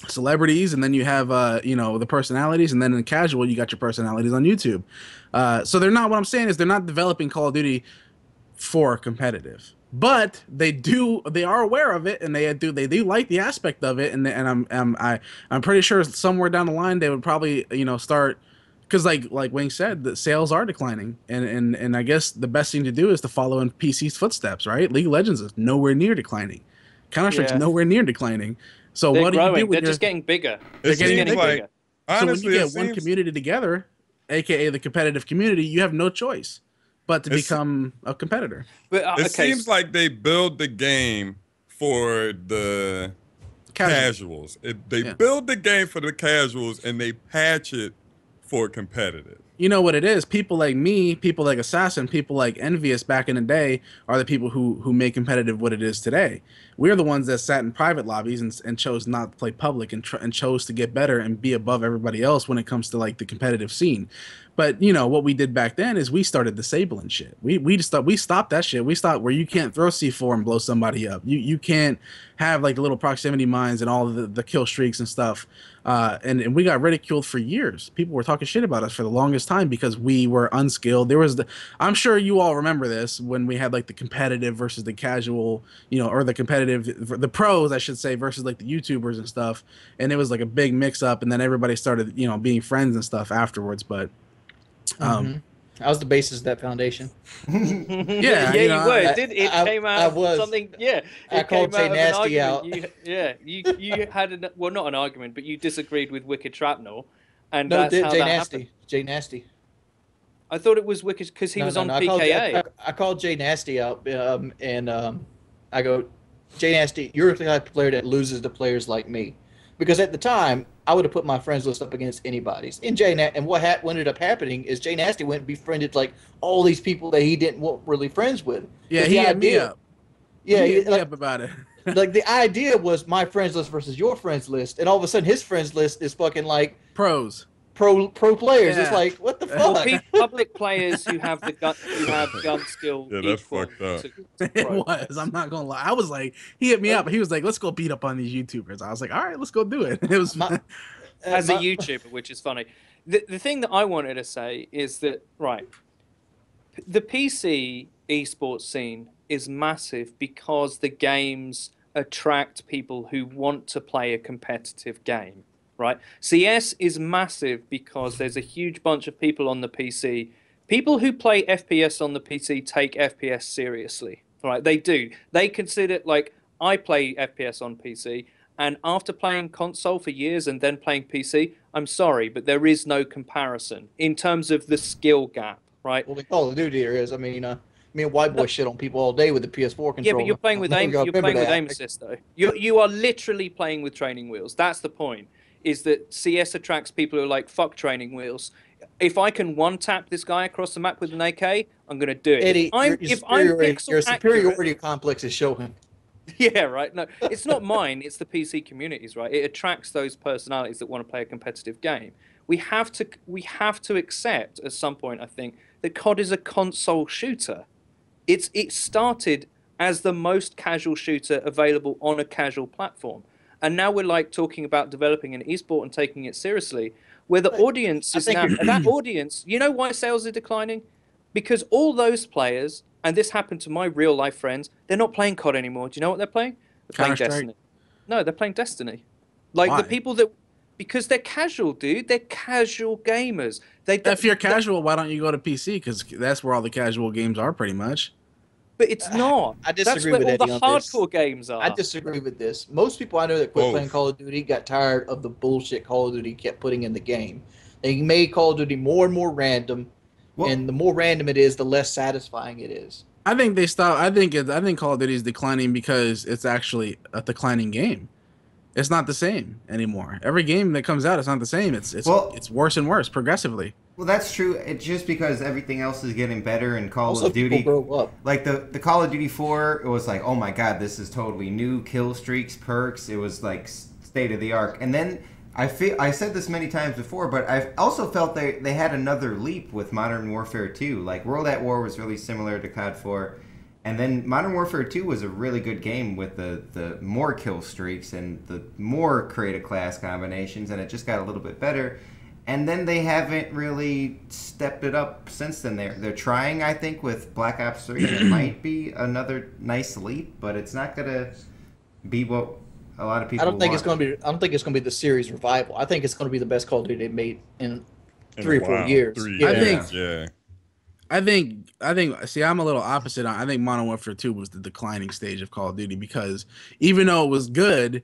celebrities, and then you have the personalities, and then in the casual you got your personalities on YouTube. So they're not, what I'm saying is they're not developing Call of Duty for competitive, but they are aware of it, and they do like the aspect of it, and I'm pretty sure somewhere down the line they would probably start, because like Wing said, the sales are declining, and I guess the best thing to do is to follow in PC's footsteps, right? League of Legends is nowhere near declining. Counter-Strike's nowhere near declining. So they're what growing. do you do? They're just getting bigger. They're getting bigger. Honestly, so when you get one community together, aka the competitive community, you have no choice but to become a competitor. But it seems like they build the game for the casuals. They build the game for the casuals, and they patch it for competitive. You know what it is? People like me, people like Assassin, people like Envious back in the day are the people who made competitive what it is today. We're the ones that sat in private lobbies and chose not to play public and chose to get better and be above everybody else when it comes to like the competitive scene. But what we did back then is we started disabling shit. We stopped that shit. We stopped where you can't throw C4 and blow somebody up. You can't have like the little proximity mines and all of the kill streaks and stuff. And we got ridiculed for years. People were talking shit about us for the longest time because we were unskilled. I'm sure you all remember this when we had like the competitive versus the casual, or the the pros, I should say, versus like the YouTubers and stuff. And it was like a big mix up, and then everybody started, being friends and stuff afterwards. But I was the basis of that foundation. Yeah, you were. It came out I was. Something. Yeah, I called Jay Nasty out. You had not an argument, but you disagreed with Wicked Shrapnel, and No, that's how Jay that Nasty. happened. Jay Nasty. I thought it was Wicked because he was on PKA. I called Jay Nasty out, and I go, Jay Nasty, you're the type of player that loses to players like me, because at the time I would have put my friends list up against anybody's. And what ended up happening is Jay Nasty went and befriended like all these people that he didn't want really friends with. Yeah, he hit me up. Yeah, he hit me up about it. Like the idea was my friends list versus your friends list, and all of a sudden his friends list is fucking like pro players. Yeah. It's like, what the fuck? Well, public players who have gun skill. Yeah, that's fucked up. It was. I'm not gonna lie. I was like, he hit me up. He was like, "Let's go beat up on these YouTubers." I was like, "All right, let's go do it." It was as a YouTuber, which is funny. The thing that I wanted to say is that the PC esports scene is massive because the games attract people who want to play a competitive game. Right, CS is massive because there's a huge bunch of people on the PC. People who play FPS on the PC take FPS seriously. Right, they do. They consider, like, I play FPS on PC, and after playing console for years and then playing PC, I'm sorry, but there is no comparison in terms of the skill gap. Right. Well, the Call of Duty there is. I mean, me and White Boy shit on people all day with the PS4 controller. Yeah, but you're playing with aim. You're playing with aim assist though. You are literally playing with training wheels. That's the point. Is that CS attracts people who are like, fuck training wheels. If I can one-tap this guy across the map with an AK, I'm going to do it. Eddie, your superiority accurate, complex is showing. Yeah, right. No, it's not mine. It's the PC communities, right? It attracts those personalities that want to play a competitive game. We have to accept at some point, I think, that COD is a console shooter. It started as the most casual shooter available on a casual platform. and now we're like talking about developing an esport and taking it seriously, where the audience is now that audience. You know why sales are declining? Because all those players, and this happened to my real life friends, they're not playing COD anymore. Do you know what they're playing? They're playing Destiny. No, they're playing Destiny. Like Why? the people that. Because they're casual, dude. They're casual gamers. If you're casual, why don't you go to PC? Because that's where all the casual games are, pretty much. But it's not. I disagree That's with where Eddie all the on this. hardcore games are. I disagree with this. Most people I know that quit playing Call of Duty got tired of the bullshit Call of Duty kept putting in the game. They made Call of Duty more and more random, and the more random it is, the less satisfying it is. I think they stopped. I think Call of Duty is declining because it's actually a declining game. It's not the same anymore. Every game that comes out, it's not the same. It's worse and worse progressively. Well, that's true. It's just because everything else is getting better in Call of Duty. People grow up. Like the Call of Duty 4, it was like, oh my god, this is totally new. Kill streaks, perks. It was like state of the art. And then I said this many times before, but I've also felt they had another leap with Modern Warfare 2. Like World at War was really similar to COD 4. And then Modern Warfare 2 was a really good game with the more kill streaks and the more creative class combinations, and it just got a little bit better. And then they haven't really stepped it up since then. They're trying, I think, with Black Ops 3, and it might be another nice leap, but it's not gonna be what a lot of people. I don't think it's gonna be the series revival. I think it's gonna be the best Call of Duty they've made in 3 or 4 years. 3 years. I think. See, I'm a little opposite. I think Modern Warfare 2 was the declining stage of Call of Duty because even though it was good,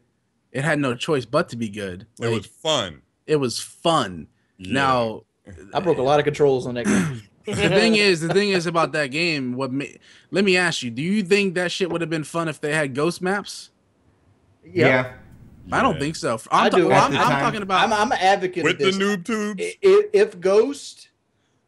it had no choice but to be good. It was fun. It was fun. Yeah. Now, I broke a lot of controls on that game. the thing is about that game. Let me ask you: do you think that shit would have been fun if they had ghost maps? Yeah. I don't think so. I do. I'm talking about. I'm an advocate with of this. The noob tubes.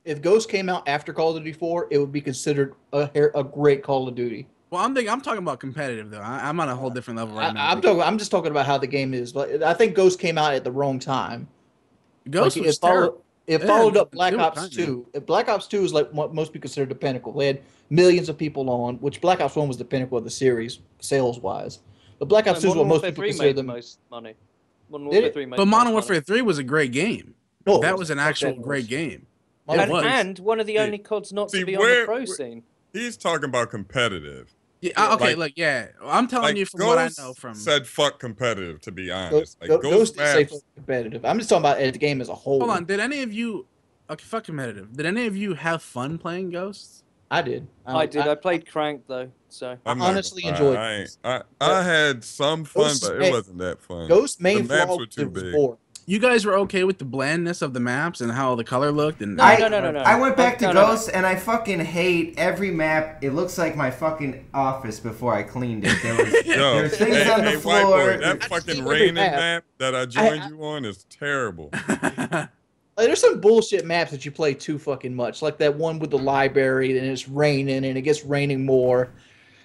If Ghost came out after Call of Duty 4, it would be considered a great Call of Duty. Well, I'm talking about competitive though. I'm on a whole different level right now. I'm just talking about how the game is. But I think Ghost came out at the wrong time. Ghost was terrible. It followed up Black Ops 2. If Black Ops 2 is like what most people consider the pinnacle. They had millions of people on, which Black Ops 1 was the pinnacle of the series sales wise. But Black Ops 2 is what most people consider the most money. But Modern Warfare 3 was a great game. No, that was an actual great game. And one of the only CODs not to be on the pro scene. He's talking about competitive. Yeah, okay, I'm telling you from what I know from. Said fuck competitive, to be honest. Ghost say fuck competitive. I'm just talking about the game as a whole. Hold on, did any of you? Okay, fuck competitive. Did any of you have fun playing Ghosts? I did. I did. I played Crank though, so I honestly enjoyed it. I had some fun, but it wasn't that fun. Ghost main the maps were too big. You guys were okay with the blandness of the maps and how the color looked? And no. I went back to Ghost and I fucking hate every map. It looks like my fucking office before I cleaned it. There was things on the floor. Boy, that fucking raining map that I joined you on is terrible. There's some bullshit maps that you play too fucking much, like that one with the library, and it's raining, and it gets raining more.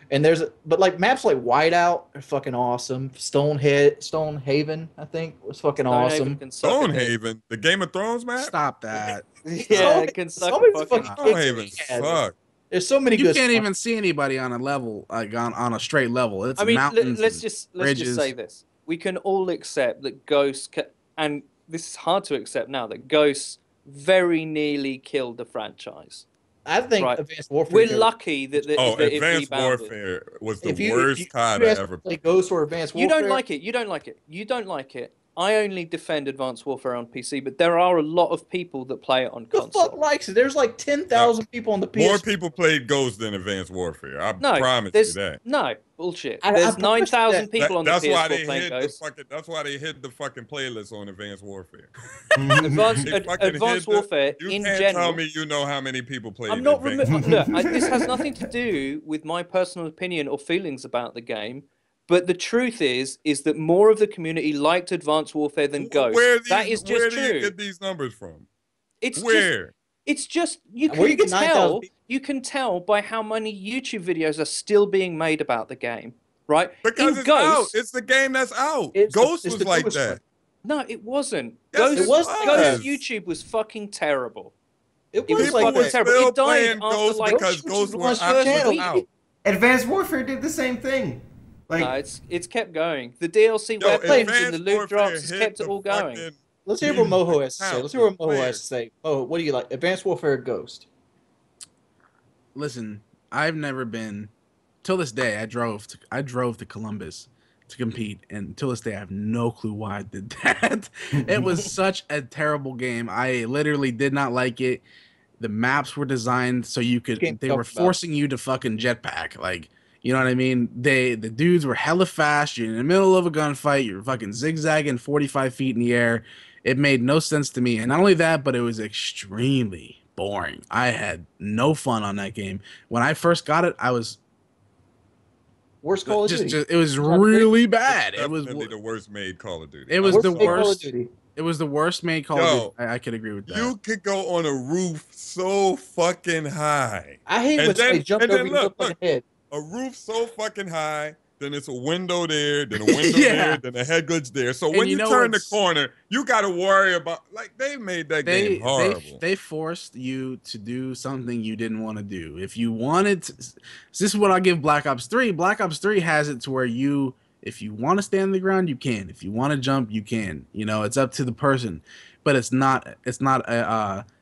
And but like maps like Whiteout are fucking awesome. Stonehaven, I think, was fucking awesome. Stonehaven, the Game of Thrones map. Stop that. Yeah, it can suck. Stonehaven suck. There's so many. You can't even see anybody on a level, like on a straight level. It's mountains. Let's just say this: we can all accept that Ghosts, and this is hard to accept now, that Ghosts very nearly killed the franchise. I think Advanced Warfare. We're lucky that Advanced Warfare was the worst COD I ever played. Ghost or Advanced Warfare. You don't like it. I only defend Advanced Warfare on PC, but there are a lot of people that play it on console. Who the fuck likes it? There's like 10,000 people on the PS. More people played Ghost than Advanced Warfare. I promise you that. No, bullshit. There's 9,000 people on the PS4 playing Ghost. That's why they hid the fucking playlist on Advanced Warfare. Advanced Warfare in general. You can't tell me you know how many people played Look, this has nothing to do with my personal opinion or feelings about the game. But the truth is that more of the community liked Advanced Warfare than Ghost. That is just true. Where do you get these numbers from? It's just you can tell by how many YouTube videos are still being made about the game, right? Because it's out. It's the game that's out. Ghost was like that. No, it wasn't. Yes, Ghost YouTube was fucking terrible. It was fucking terrible. It died after Ghost because Ghost was out. Advanced Warfare did the same thing. Like, No, it's kept going. The DLC Yo, weapons and the Advanced loot Warfare drops has hit kept it the all going. fucking Let's hear what Moho has to say. count Let's hear what of Moho has players. to say. Oh, what do you like? Advanced Warfare Ghost. Listen, I've never been. Till this day, I drove to Columbus to compete, and till this day, I have no clue why I did that. It was such a terrible game. I literally did not like it. The maps were designed so you Game could. They were talked about. forcing you to fucking jetpack, like. You know what I mean? The dudes were hella fast. You're in the middle of a gunfight. You're fucking zigzagging 45 feet in the air. It made no sense to me. And not only that, but it was extremely boring. I had no fun on that game. When I first got it, I was Worst Call of Duty. it was really bad. It's It was definitely the worst made Call of Duty. it was Worst the made Call of worst. Duty. It was the worst made Call of Yo, Duty. I could agree with that. You could go on a roof so fucking high. I hate And when somebody then- jumped and over then you look, look like a head. A roof so fucking high, then it's a window there, then a window Yeah. there, then a head glitch there. So And when you you know turn the what's- corner, you got to worry about, like, they made that game horrible. They forced you to do something you didn't want to do. If you wanted to, this is what I give Black Ops 3. Black Ops 3 has it to where if you want to stand on the ground, you can. If you want to jump, you can. You know, it's up to the person, but it's not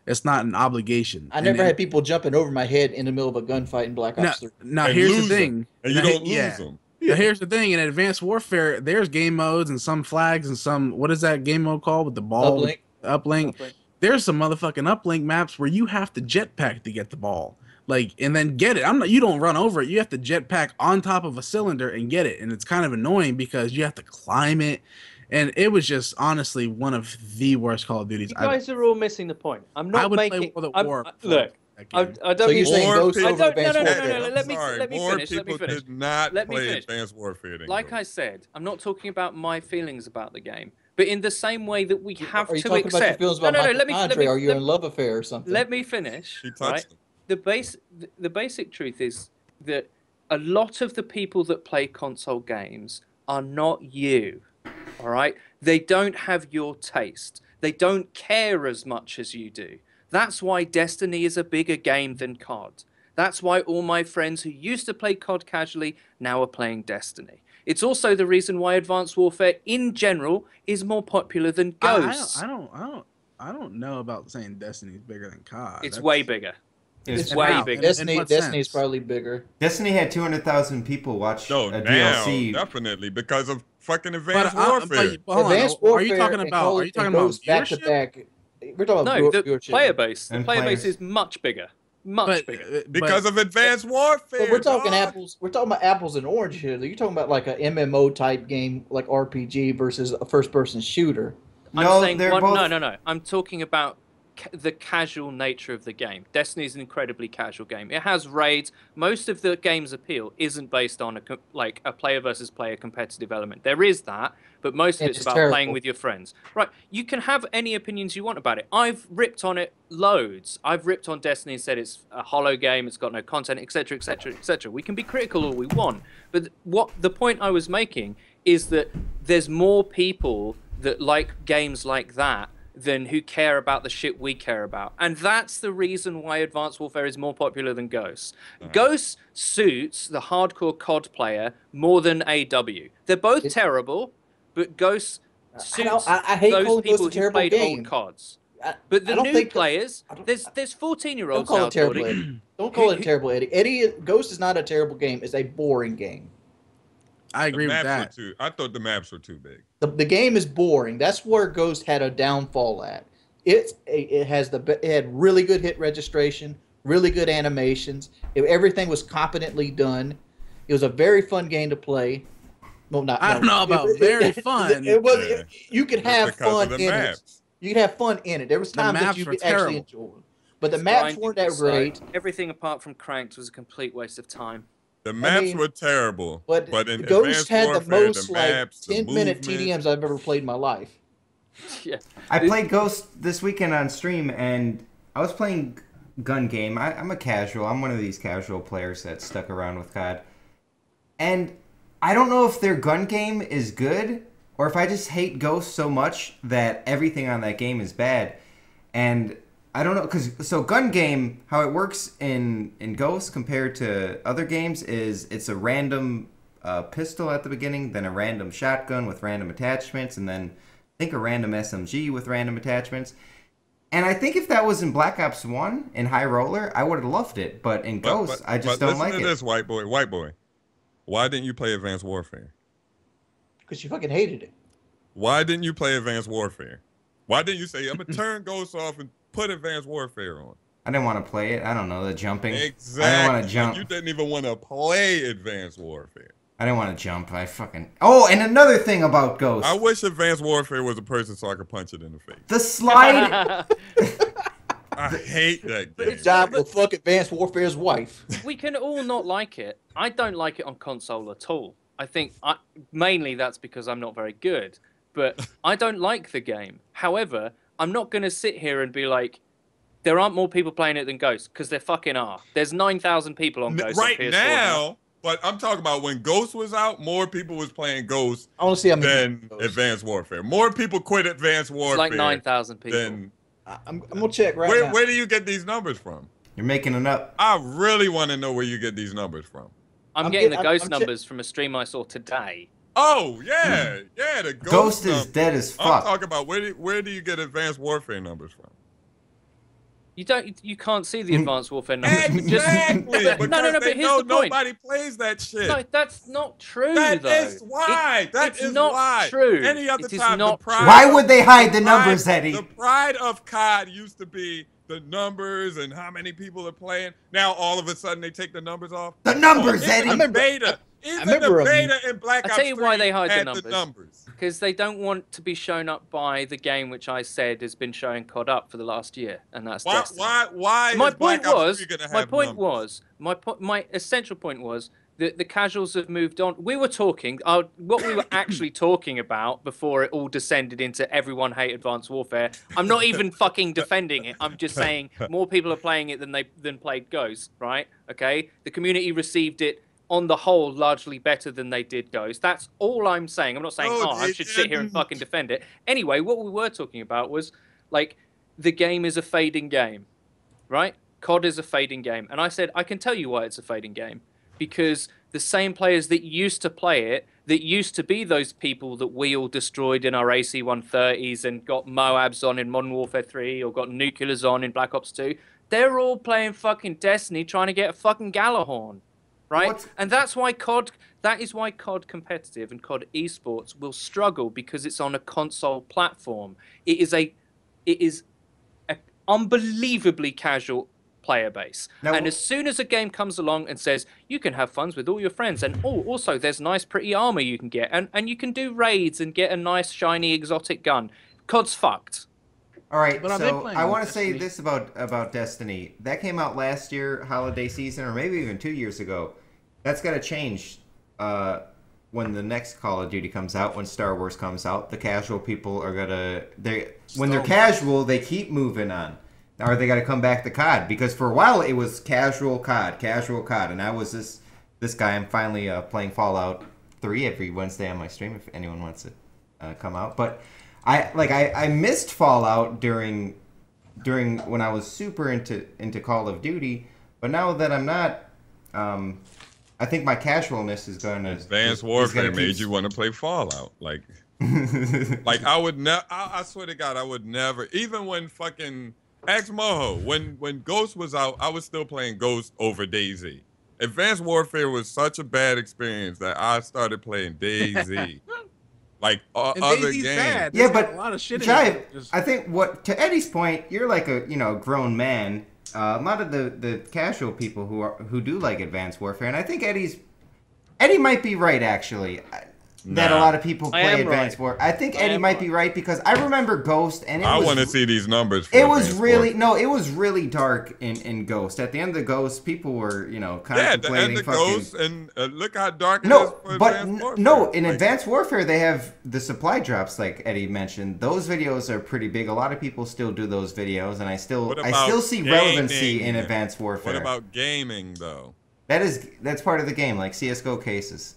an obligation. I never had people jumping over my head in the middle of a gunfight in Black Ops 3. Now And here's the lose 'em. thing. And you Now, don't lose yeah. them. Now, here's the thing. In Advanced Warfare, there's game modes and some flags and some, what is that game mode called with the ball? Uplink. Uplink. There's some motherfucking uplink maps where you have to jetpack to get the ball. Like, and then get it. You don't run over it. You have to jetpack on top of a cylinder and get it. And it's kind of annoying because you have to climb it. And it was just honestly one of the worst Call of Duties. You guys are all missing the point. I'm not I would making. play World I'm- at War. look, I don't. So you're saying More Ghost people- over I Advanced don't- no, Warfare? let me Sorry, finish, more let me people finish. did not Let me play finish. Advanced Warfare than Like Ghost. I said, I'm not talking about my feelings about the game, but in the same way that we have Are you to talking about your accept. feelings about Michael let me. Andre? Are you in a love affair or something? Let me finish. She touched Right? him. The basic truth is that a lot of the people that play console games are not you. All right? They don't have your taste. They don't care as much as you do. That's why Destiny is a bigger game than COD. That's why all my friends who used to play COD casually now are playing Destiny. It's also the reason why Advanced Warfare in general is more popular than Ghosts. I don't know about saying Destiny's bigger than COD. It's way bigger. It's way how? bigger. Destiny, In what Destiny's sense? probably bigger. Destiny had 200,000 people watch No, a now, DLC. definitely, because of fucking But, Advanced Warfare. hold on, Advanced are Warfare you talking and about? Call- Are you talking and about Ghost back to viewership? back? We're talking about No, the viewership. player base. The And player base players. is much bigger. Much bigger. Because of Advanced Warfare. But we're talking dog. apples. We're talking about apples and oranges here. You're talking about like a MMO type game, like RPG versus a first-person shooter. I'm No, saying they're one, both. no. I'm talking about the casual nature of the game. Destiny is an incredibly casual game. It has raids. Most of the game's appeal isn't based on a player versus player competitive element. There is that, but most of And it's it's about terrible. playing with your friends. Right? You can have any opinions you want about it. I've ripped on it loads. I've ripped on Destiny and said it's a hollow game. It's got no content, etc., etc., etc. We can be critical all we want, but what the point I was making is that there's more people that like games like that than who care about the shit we care about. And that's the reason why Advanced Warfare is more popular than Ghosts. Ghosts suits the hardcore COD player more than AW. They're both terrible, but Ghosts suits I hate those calling Ghosts people a who terrible played game. old CODs. I- But the I don't new think- players, I don't- there's Don't 14-year-olds call now, it terrible, Cody. Eddie. Don't call it terrible, Eddie. Ghost is not a terrible game. It's a boring game. I agree The with maps that. were I thought the maps were too big. The game is boring. That's where Ghost had a downfall at. It had really good hit registration, really good animations. Everything was competently done. It was a very fun game to play. Well, I don't know about very fun. It was. Yeah. You could have Because fun of the in maps. it. You could have fun in it. There was The times that maps you were could actually terrible. enjoy. But the maps weren't that Grinding great. aside, everything apart from Cranked was a complete waste of time. The maps mean, were terrible. But, in Ghost Advanced had Warfare, the most the like maps, the 10-minute movement, TDMs I've ever played in my life. Yeah. I played Ghost this weekend on stream, and I was playing gun game. I'm a casual. I'm one of these casual players that stuck around with COD. And I don't know if their gun game is good, or if I just hate Ghost so much that everything on that game is bad. And I don't know, so gun game, how it works in Ghost compared to other games is it's a random a pistol at the beginning, then a random shotgun with random attachments, and then I think a random SMG with random attachments. And I think if that was in Black Ops 1 in High Roller, I would have loved it. But in Ghost, I just don't like it. Listen to this, white boy. Why didn't you play Advanced Warfare? Because you fucking hated it. Why didn't you play Advanced Warfare? Why didn't you say, I'm going to turn Ghost off and put Advanced Warfare on? I didn't want to play it. I don't know, the jumping. Exactly. I didn't want to jump. You didn't even want to play Advanced Warfare. I didn't want to jump. Oh, and another thing about Ghost. I wish Advanced Warfare was a person so I could punch it in the face. The slide. I hate that game. Good job with fuck Advanced Warfare's wife. We can all not like it. I don't like it on console at all. I think mainly that's because I'm not very good. But I don't like the game. However, I'm not going to sit here and be like, there aren't more people playing it than Ghost, because there fucking are. There's 9,000 people on Ghost right on PS4 now. But I'm talking about when Ghost was out, more people was playing Ghost than Advanced Warfare. More people quit Advanced Warfare. It's like 9,000 people. I'm going to check right now. Where do you get these numbers from? You're making it up. I really want to know where you get these numbers from. I'm getting the Ghost numbers from a stream I saw today. Oh, yeah. Yeah, the Ghost is dead as fuck. I'm talking about where do you get Advanced Warfare numbers from? You can't see the Advanced Warfare numbers. Exactly. No, but here's the point. Nobody plays that shit. No, that's not true, That though. is why. It's not true. Any other It is time, not the pride, true. Why would they hide the numbers, Eddie? The pride of COD used to be the numbers and how many people are playing. Now all of a sudden they take the numbers off. The numbers, Eddie. Even the beta in Black Ops 3 I'll tell you why they hide had the numbers. Because they don't want to be shown up by the game which I said has been showing COD up for the last year, and that's Destiny. Why my is point Black Ops was 3 gonna have my essential point was that the casuals have moved on. We were talking what we were actually talking about before it all descended into everyone hate Advanced Warfare. I'm not even fucking defending it. I'm just saying more people are playing it than played Ghost, right? Okay, the community received it on the whole largely better than they did Ghost. That's all I'm saying. I'm not saying I should sit here and fucking defend it. Anyway, what we were talking about was like the game is a fading game, right? COD is a fading game, and I said I can tell you why it's a fading game, because the same players that used to play it, that used to be those people that we all destroyed in our AC-130s and got Moabs on in Modern Warfare 3 or got Nuclears on in Black Ops 2, they're all playing fucking Destiny trying to get a fucking Galahorn. Right? And that's why that is why COD competitive and COD esports will struggle, because it's on a console platform. It is a unbelievably casual player base. Now, and as soon as a game comes along and says you can have fun with all your friends, and also there's nice pretty armor you can get, and you can do raids and get a nice shiny exotic gun, COD's fucked. All right, so I want to say this about Destiny. That came out last year, holiday season, or maybe even 2 years ago. That's got to change when the next Call of Duty comes out, when Star Wars comes out. The casual people are when they're casual, they keep moving on. Or they got to come back to COD, because for a while it was casual COD, and I was this guy. I'm finally playing Fallout 3 every Wednesday on my stream if anyone wants to come out. But I missed Fallout during when I was super into Call of Duty, but now that I'm not, I think my casualness is going to. Advanced Warfare made you want to play Fallout, like I would never. I swear to God, I would never. Even when fucking ask Moho, when Ghost was out, I was still playing Ghost over DayZ. Advanced Warfare was such a bad experience that I started playing DayZ. Like other games. Bad. Yeah, but a lot of shit Jive, I think to Eddie's point, you're like a grown man. A lot of the casual people who do like Advanced Warfare, and I think Eddie might be right actually. That a lot of people play Advanced Warfare. I think Eddie might be right, because I remember Ghost, and I want to see these numbers. It was really dark in Ghost. At the end of the Ghost, people were contemplating Ghost, and look how dark it is for Advanced Warfare. In Advanced Warfare they have the supply drops, like Eddie mentioned. Those videos are pretty big. A lot of people still do those videos, and I still see relevancy in Advanced Warfare. What about gaming though? That's part of the game, like CS:GO cases.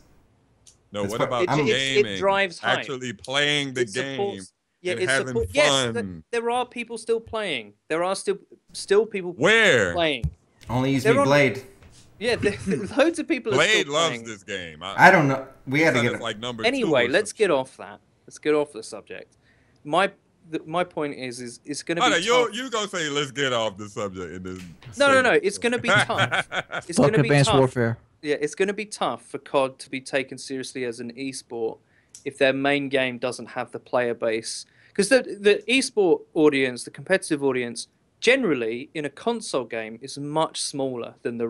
No, what about gaming? It drives hype. Actually playing the game and having fun. Yes, there are people still playing. There are still people playing. Only use me Blade. Yeah, loads of people are Blade still loves playing. this game. I don't know. We had to get like number Anyway, 2 or let's some get shit. off that. Let's get off the subject. My point is it's going to be No, tough. you gonna say let's get off the subject in this? No. It's going to be tough. It's going Fuck to be Advanced tough. Warfare. Yeah, it's going to be tough for COD to be taken seriously as an esport if their main game doesn't have the player base. Because the esport audience, the competitive audience, generally in a console game is much smaller than the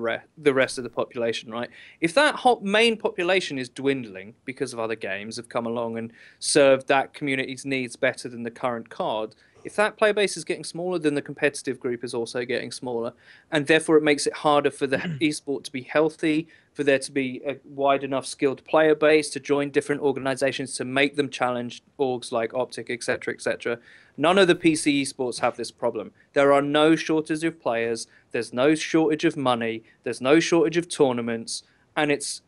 rest of the population, right? If that main population is dwindling because of other games have come along and served that community's needs better than the current COD, if that player base is getting smaller, then the competitive group is also getting smaller, and therefore it makes it harder for the esport to be healthy, for there to be a wide enough skilled player base to join different organizations to make them challenge orgs like Optic, etc., etc. None of the PC esports have this problem. There are no shortage of players, there's no shortage of money, there's no shortage of tournaments, and it's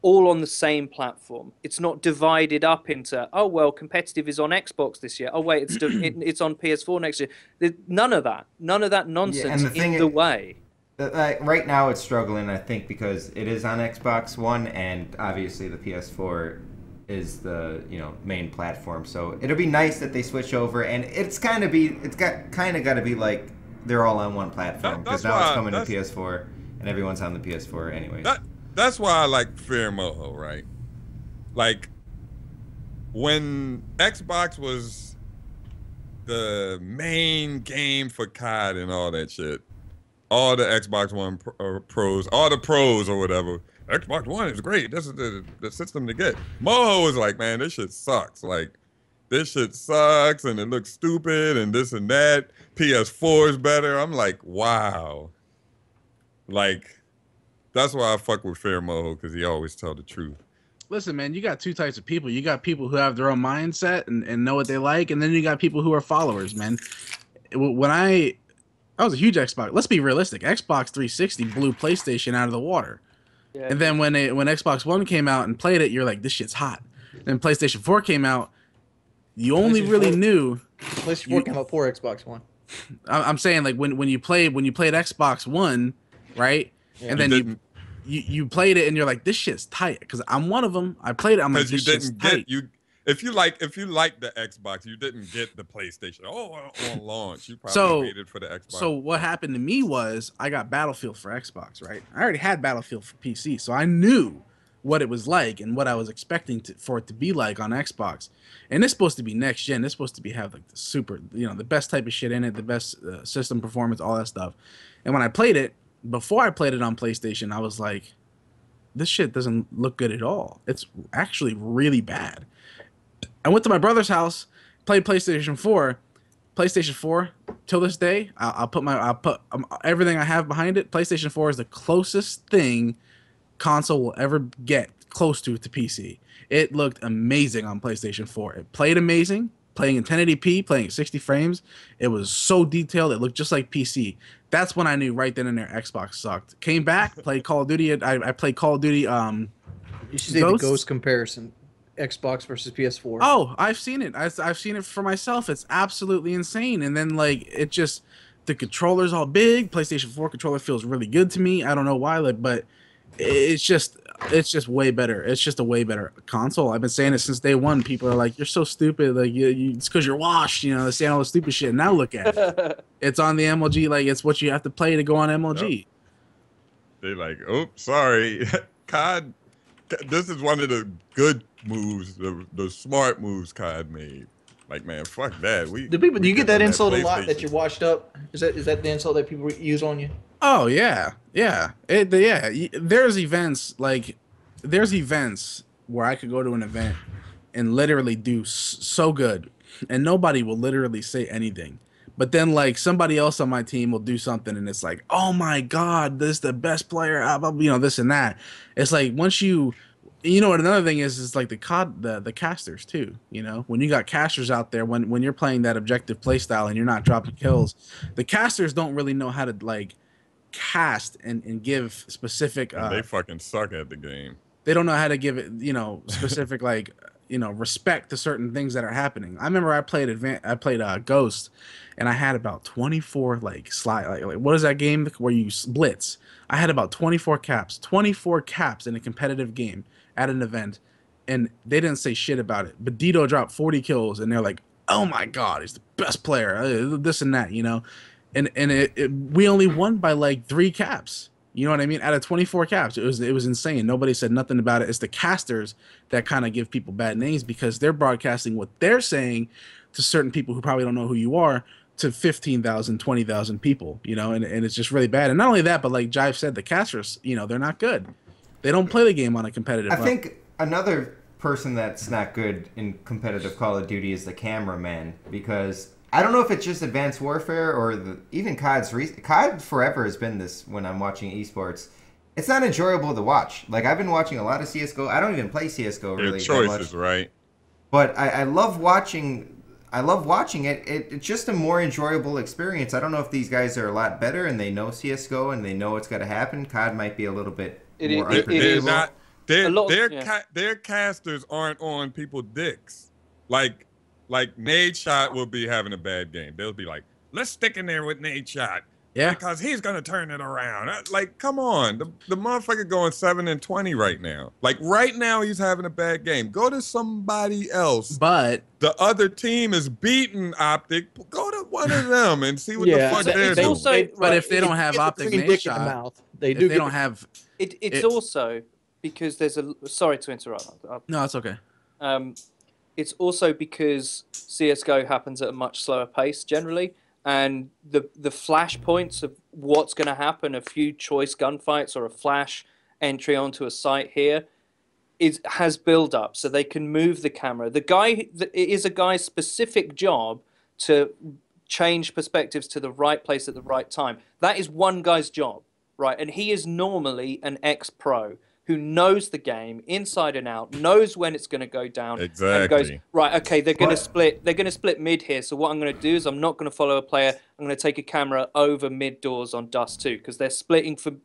all on the same platform. It's not divided up into, oh, well, competitive is on Xbox this year. Oh, wait, it's on PS4 next year. None of that nonsense in the way. Right now it's struggling, I think, because it is on Xbox One, and obviously the PS4 is the main platform. So it'll be nice that they switch over, and it's got to be like they're all on one platform, because now it's coming to PS4 and everyone's on the PS4 anyways. That's why I like Fear Moho, right? Like when Xbox was the main game for COD and all that shit, all the Xbox One pros, all the pros or whatever, Xbox One is great. This is the system to get. Moho was like, man, this shit sucks. Like, this shit sucks and it looks stupid and this and that. PS4 is better. I'm like, wow. Like, that's why I fuck with Fair Moho, because he always tell the truth. Listen, man, you got two types of people. You got people who have their own mindset and know what they like, and then you got people who are followers, man. When I was a huge Xbox. Let's be realistic. Xbox 360 blew PlayStation out of the water. Yeah, and then when Xbox One came out and played it, you're like, this shit's hot. Then PlayStation 4 came out. You only really knew. PlayStation 4 came out before Xbox One. I'm saying, like, when you played Xbox One, right? Yeah. And then you played it and you're like, this shit's tight, because I'm one of them. I played it. I'm like, this shit's tight. If you like the Xbox, you didn't get the PlayStation. On launch, you probably waited for the Xbox. So what happened to me was I got Battlefield for Xbox, right? I already had Battlefield for PC, so I knew what it was like and what I was expecting for it to be like on Xbox. And it's supposed to be next gen. It's supposed to have like the super, the best type of shit in it, the best system performance, all that stuff. And when I played it, before I played it on PlayStation, I was like, this shit doesn't look good at all. It's actually really bad. I went to my brother's house, played PlayStation 4. PlayStation 4, till this day, I'll put everything I have behind it. PlayStation 4 is the closest thing console will ever get close to PC. It looked amazing on PlayStation 4. It played amazing, playing in 1080p, playing at 60 frames. It was so detailed, it looked just like PC. That's when I knew right then and there Xbox sucked. Came back, played Call of Duty. I played Call of Duty. You should see the Ghost comparison. Xbox versus PS4. Oh, I've seen it. I've seen it for myself. It's absolutely insane. And then, like, the controller's all big. PlayStation 4 controller feels really good to me. I don't know why, but it's just way better. It's just a way better console. I've been saying it since day one. People are like, you're so stupid. Like, it's because you're washed. They're saying all the stupid shit. Now look at it. It's on the MLG. Like, it's what you have to play to go on MLG. Yep. They're like, oops, sorry. COD, this is one of the good moves, the smart moves COD made. Like, man, fuck that. Do you get that insult a lot that you're washed up? Is that the insult that people use on you? Oh yeah. There's events where I could go to an event and literally do so good, and nobody will literally say anything. But then, like, somebody else on my team will do something, and it's like, oh my god, this is the best player, this and that. It's like, once what another thing is like the casters too. When you got casters out there, when you're playing that objective play style and you're not dropping kills, the casters don't really know how to, like, cast and give specific. They fucking suck at the game. They don't know how to give it, specific like respect to certain things that are happening. I remember I played Ghost, and I had about 24 like what is that game where you blitz? I had about 24 caps in a competitive game at an event, and they didn't say shit about it. But Dito dropped 40 kills, and they're like, "Oh my god, he's the best player." This and that, and we only won by like 3 caps. You know what I mean? Out of 24 caps, it was insane. Nobody said nothing about it. It's the casters that kind of give people bad names because they're broadcasting what they're saying to certain people who probably don't know who you are to 15,000, 20,000 people, and it's just really bad. And not only that, but like Jive said, the casters, they're not good. They don't play the game on a competitive level. I think another person that's not good in competitive Call of Duty is the cameraman, because I don't know if it's just Advanced Warfare or even COD forever has been this when I'm watching esports. It's not enjoyable to watch. Like, I've been watching a lot of CSGO. I don't even play CSGO really that much. Choices, right? But I love watching it. It's just a more enjoyable experience. I don't know if these guys are a lot better and they know CSGO and they know what's going to happen. COD might be a little bit more unpredictable. Their casters aren't on people's dicks. Like Nade Shot will be having a bad game. They'll be like, let's stick in there with Nade Shot. Yeah. Because he's going to turn it around. Like, come on. The motherfucker going 7-20 right now. Like, right now he's having a bad game. Go to somebody else. But the other team is beating Optic. Go to one of them and see what the fuck they're doing. But if they don't have Optic Nade Shot, they don't have... It's also because there's a... Sorry to interrupt. No, it's okay. It's also because CSGO happens at a much slower pace generally, and the flash points of what's going to happen, a few choice gunfights or a flash entry onto a site here, has build up, so they can move the camera. It is a guy's specific job to change perspectives to the right place at the right time. That is one guy's job, right? And he is normally an ex-pro who knows the game inside and out, knows when it's going to go down, exactly. And goes, right, okay, they're going to split. They're going to split mid here. So what I'm going to do is I'm not going to follow a player. I'm going to take a camera over mid doors on Dust 2 because they're splitting for B.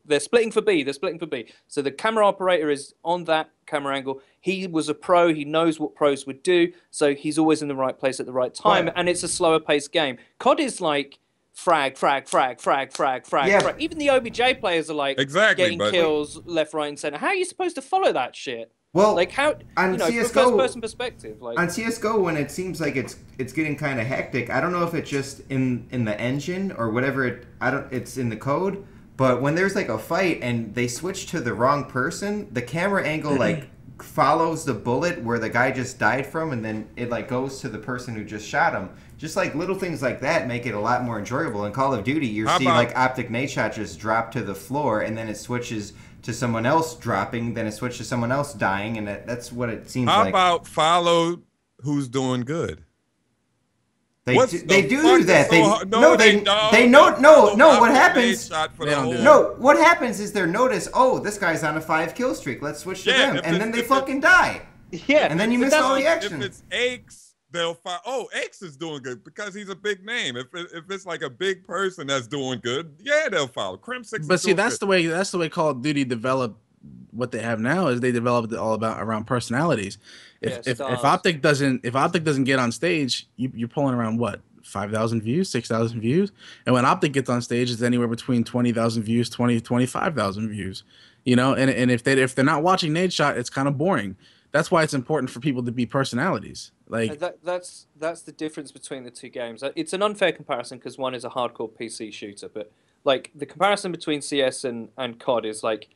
They're splitting for B. So the camera operator is on that camera angle. He was a pro. He knows what pros would do. So he's always in the right place at the right time. Right. And it's a slower paced game. COD is like frag. Yeah. Even the OBJ players are like getting kills left, right, and center. How are you supposed to follow that shit? Well, like how on CS:GO, from a first-person perspective, like on CS:GO, when it seems like it's getting kind of hectic. I don't know if it's just in the engine or whatever. It's in the code. But when there's like a fight and they switch to the wrong person, the camera angle like follows the bullet where the guy just died from, and then it like goes to the person who just shot him. Just like little things like that make it a lot more enjoyable. In Call of Duty, you see like Optic Nade Shot just drop to the floor, and then it switches to someone else dropping, then it switches to someone else dying, and that's what it seems like. How about follow who's doing good? They do that. What happens is they notice, oh, this guy's on a 5-kill streak. Let's switch to them, and then they fucking die. Yeah, and then you miss all the action. If it's Aches, they'll find, oh, Aches is doing good because he's a big name. If it's like a big person that's doing good, yeah, they'll follow. Crim6. But see, that's the way Call of Duty developed what they have now. Is they developed it all around personalities. If Optic doesn't get on stage, you're pulling around what, 5,000 views, 6,000 views, and when Optic gets on stage, it's anywhere between 20,000 views, 25,000 views. And if they're not watching Nade Shot, it's kind of boring. That's why it's important for people to be personalities. Like that's the difference between the two games. It's an unfair comparison because one is a hardcore PC shooter, but like the comparison between CS and COD is like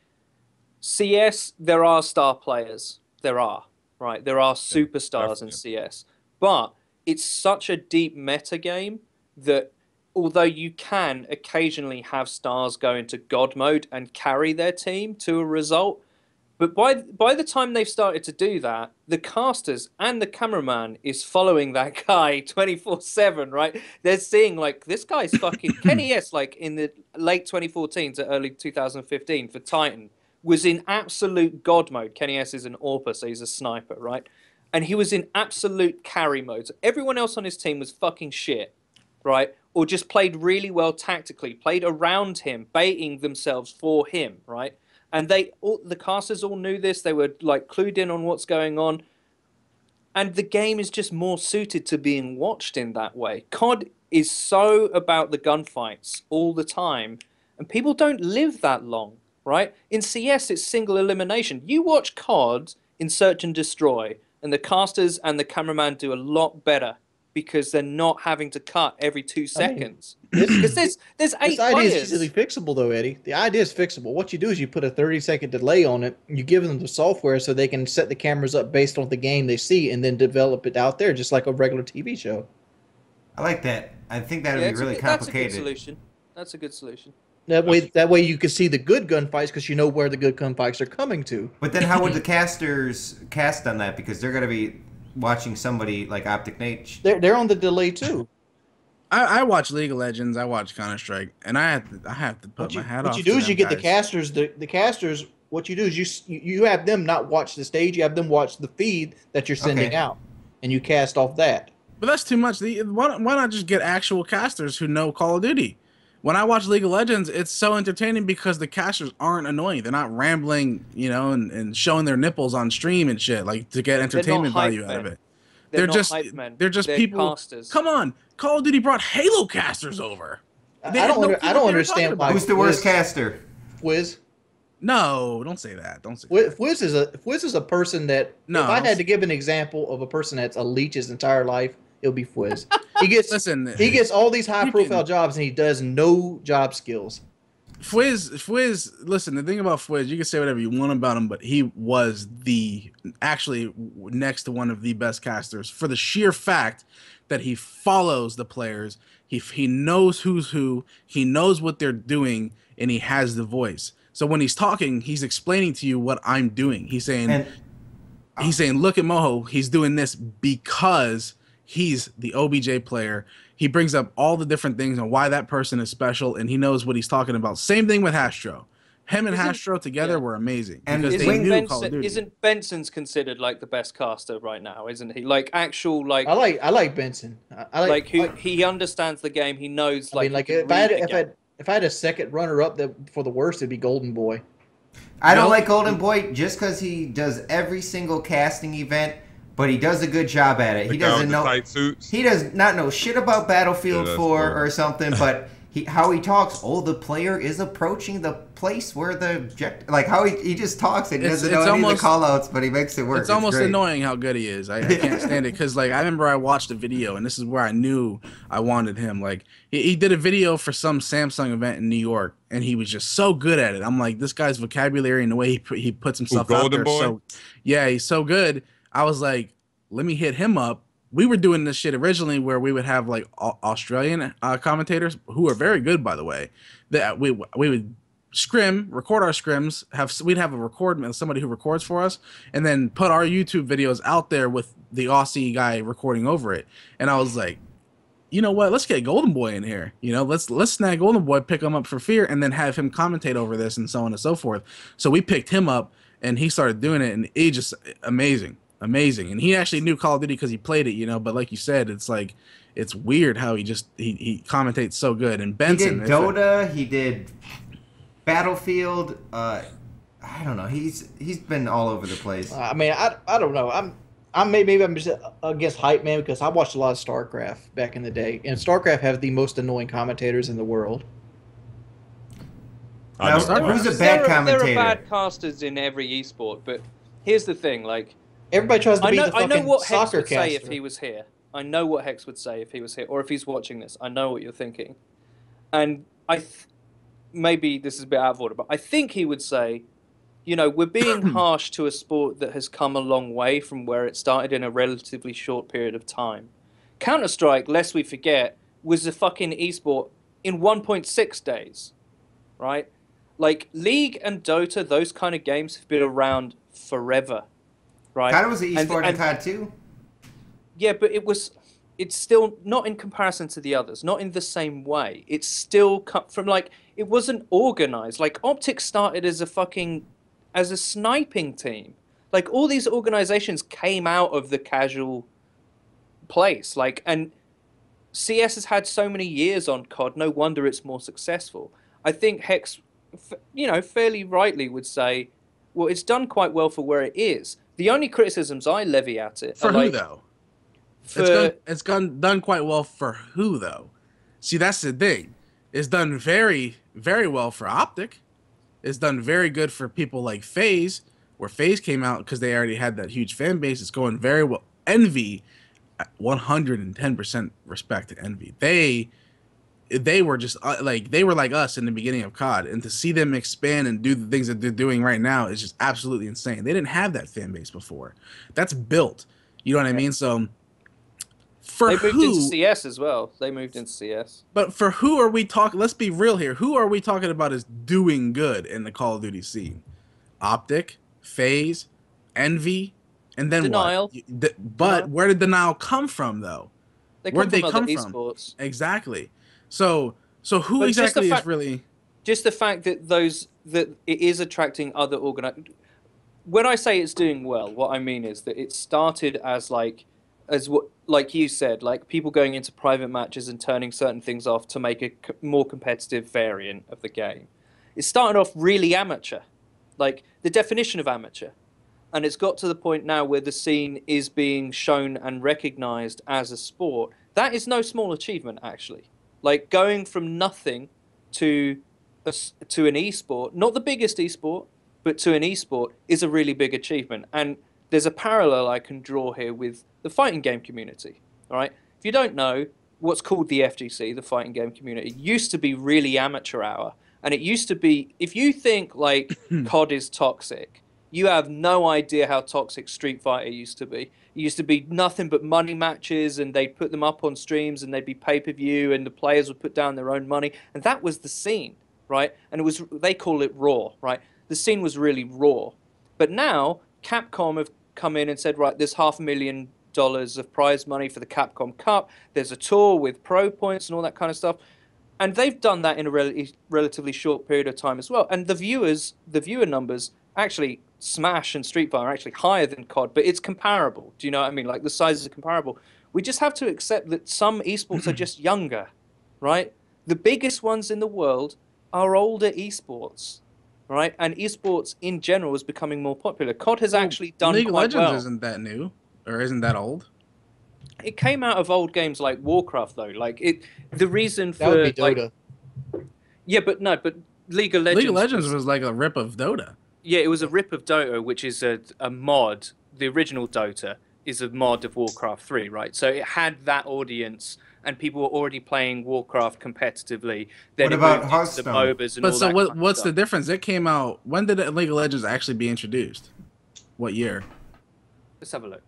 CS. There are star players. There are superstars in CS, but it's such a deep meta game that although you can occasionally have stars go into God mode and carry their team to a result. But by the time they've started to do that, the casters and the cameraman is following that guy 24/7, right? They're seeing like this guy's fucking Kenny S. Like in the late 2014 to early 2015 for Titan was in absolute god mode. Kenny S. is an AWPer, so he's a sniper, right? And he was in absolute carry mode. So everyone else on his team was fucking shit, right? Or just played really well tactically, played around him, baiting themselves for him, right? And the casters all knew this. They were like clued in on what's going on. And the game is just more suited to being watched in that way. COD is so about the gunfights all the time, and people don't live that long, right? In CS, it's single elimination. You watch COD in Search and Destroy, and the casters and the cameraman do a lot better because they're not having to cut every 2 seconds. Because there's 8 This idea players. is easily fixable, though, Eddie. The idea is fixable. What you do is you put a 30-second delay on it. You give them the software so they can set the cameras up based on the game they see and then develop it out there, just like a regular TV show. I like that. I think that would be really complicated. That's a good solution. That's a good solution. That way you can see the good gunfights because you know where the good gunfights are coming to. But then how would the casters cast on that? Because they're going to be watching somebody like Optic Nate. They're on the delay too. I watch League of Legends, I watch Counter-Strike, and I have to put my hat off. What you do is you get the guys. casters. The casters. What you do is you have them not watch the stage. You have them watch the feed that you're sending out, and you cast off that. But that's too much. Why not just get actual casters who know Call of Duty? When I watch League of Legends, it's so entertaining because the casters aren't annoying. They're not rambling, and showing their nipples on stream and shit, like to get entertainment value out of it. They're just people. Casters. Come on, Call of Duty brought Halo casters over. I don't understand why. Who's the worst caster? Fwiz. No, don't say that. Don't say Fwiz is a person that. No, if I had to give an example of a person that's a leech his entire life, it'll be Fwiz. He gets all these high profile jobs and he does no job skills. Fwiz, listen, the thing about Fwiz, you can say whatever you want about him, but he was actually next to one of the best casters for the sheer fact that he follows the players. He knows who's who, he knows what they're doing, and he has the voice. So when he's talking, he's explaining to you what I'm doing. He's saying, look at Moho, he's doing this because he's the OBJ player. He brings up all the different things and why that person is special, and he knows what he's talking about. Same thing with Hastro. Him and Hastro together were amazing because they knew Call of Duty. Isn't Benson's considered like the best caster right now? Isn't he? Like actual like. I like Benson. He understands the game. He knows. I mean, like if I had a second runner up for the worst, it'd be Golden Boy. I don't like Golden Boy just because he does every single casting event. But he does a good job at it. He doesn't know. Tight suits. He does not know shit about Battlefield 4 or something. But how he talks. Oh, the player is approaching the place where the objective. Like how he just talks and he doesn't know any of the callouts, but he makes it work. It's almost annoying how good he is. I can't stand it because like I remember I watched a video and this is where I knew I wanted him. Like he did a video for some Samsung event in New York and he was just so good at it. I'm like, this guy's vocabulary and the way he puts himself out there. So yeah, he's so good. I was like, let me hit him up. We were doing this shit originally where we would have like Australian commentators who are very good, by the way. That we would record our scrims. We'd have a record somebody who records for us, and then put our YouTube videos out there with the Aussie guy recording over it. And I was like, you know what? Let's get Golden Boy in here. Let's snag Golden Boy, pick him up for Fear, and then have him commentate over this and so on and so forth. So we picked him up, and he started doing it, and he just amazing. And he actually knew Call of Duty because he played it, but like you said, it's like it's weird how he commentates so good. And Benson, he did Dota, he did Battlefield. I don't know. He's been all over the place. I mean, I don't know. Maybe I'm just against hype man because I watched a lot of StarCraft back in the day, and StarCraft have the most annoying commentators in the world. Now, who's a bad commentator? There are bad casters in every esport, but here's the thing, like. Everybody tries to be the fucking soccer caster. I know what Hex would say if he was here. I know what Hex would say if he was here, or if he's watching this. I know what you're thinking. And maybe this is a bit out of order, but I think he would say, we're being harsh to a sport that has come a long way from where it started in a relatively short period of time. Counter-Strike, lest we forget, was a fucking esport in 1.6 days, right? Like, League and Dota, those kind of games have been around forever. Right. COD was an esport in COD too. Yeah, but it's still not in comparison to the others, not in the same way. It's still cut from it wasn't organized. Like Optic started as a sniping team. Like all these organizations came out of the casual place. And CS has had so many years on COD. No wonder it's more successful. I think Hex, fairly rightly would say, Well, it's done quite well for where it is. The only criticisms I levy at it For are who like, though? for It's done quite well for who though? See, that's the thing. It's done very, very well for Optic. It's done very good for people like FaZe, where FaZe came out because they already had that huge fan base. It's going very well. Envy, 110% respect to Envy. They were just like they were like us in the beginning of COD, and to see them expand and do the things that they're doing right now is just absolutely insane. They didn't have that fan base before. That's built. You know what I mean? So for they moved into CS as well. They moved into CS. But for who are we talking? Let's be real here. Who are we talking about is doing good in the Call of Duty scene? Optic, FaZe, Envy, and then Denial. what? But where did Denial come from, though? Where'd they come from? Esports. Exactly. So who But exactly is really? Just the fact that that it is attracting other When I say it's doing well, what I mean is that it started as like you said, like people going into private matches and turning certain things off to make a more competitive variant of the game. It started off really amateur, like the definition of amateur. And it's got to the point now where the scene is being shown and recognized as a sport. That is no small achievement, actually. Like going from nothing to an esport, not the biggest esport, but to an esport is a really big achievement. And there's a parallel I can draw here with the fighting game community. All right. If you don't know what's called the FGC, the fighting game community, it used to be really amateur hour. And it used to be, if you think like COD is toxic, you have no idea how toxic Street Fighter used to be. It used to be nothing but money matches, and they'd put them up on streams, and they'd be pay-per-view, and the players would put down their own money. And that was the scene, right? And they call it raw, right? The scene was really raw. But now Capcom have come in and said, right, there's $500,000 of prize money for the Capcom Cup. There's a tour with pro points and all that kind of stuff. And they've done that in a relatively short period of time as well. And the viewer numbers, actually, Smash and Street Fighter are actually higher than COD, but it's comparable. Do you know what I mean? Like the sizes are comparable. We just have to accept that some esports are just younger, right? The biggest ones in the world are older esports, right? And esports in general is becoming more popular. COD has actually done League of quite Legends well. isn't that new, or isn't that old? It came out of old games like Warcraft, though. Like the reason for That would be Dota. Yeah, but League of Legends. League of Legends was like a rip of Dota. Yeah, it was a rip of Dota, which is a mod. The original Dota is a mod of Warcraft 3, right? So it had that audience, and people were already playing Warcraft competitively. Then What about Hearthstone? The MOBAs and But all so that what's the difference? It came out. When did League of Legends actually be introduced? What year? Let's have a look.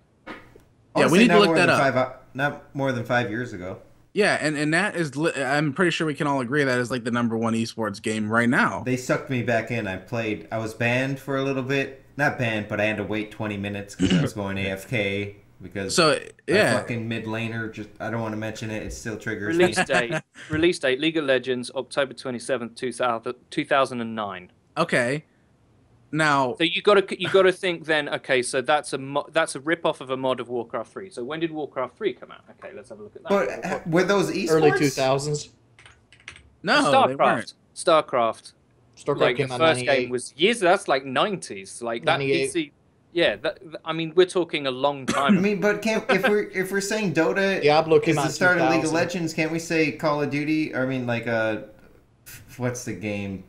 Yeah, we need to look that up. Not more than 5 years ago. Yeah, and that is, I'm pretty sure we can all agree that is like the #1 esports game right now. They sucked me back in. I was banned for a little bit. Not banned, but I had to wait 20 minutes because I was going AFK. Because my fucking mid laner, I don't want to mention it. It still triggers me. Release date: League of Legends, October 27th, 2009. Okay. Now, so you got to think then. Okay, so that's a rip off of a mod of Warcraft 3. So when did Warcraft 3 come out? Okay, let's have a look at that. But were those esports? Early 2000s. No, they weren't. StarCraft. StarCraft came out. The first game was years. That's like 90s. Like that PC. Yeah, I mean, we're talking a long time. I mean, but if we're saying Dota Diablo came is out the start 2000. of League of Legends, can't we say Call of Duty? Or, I mean, like what's the game?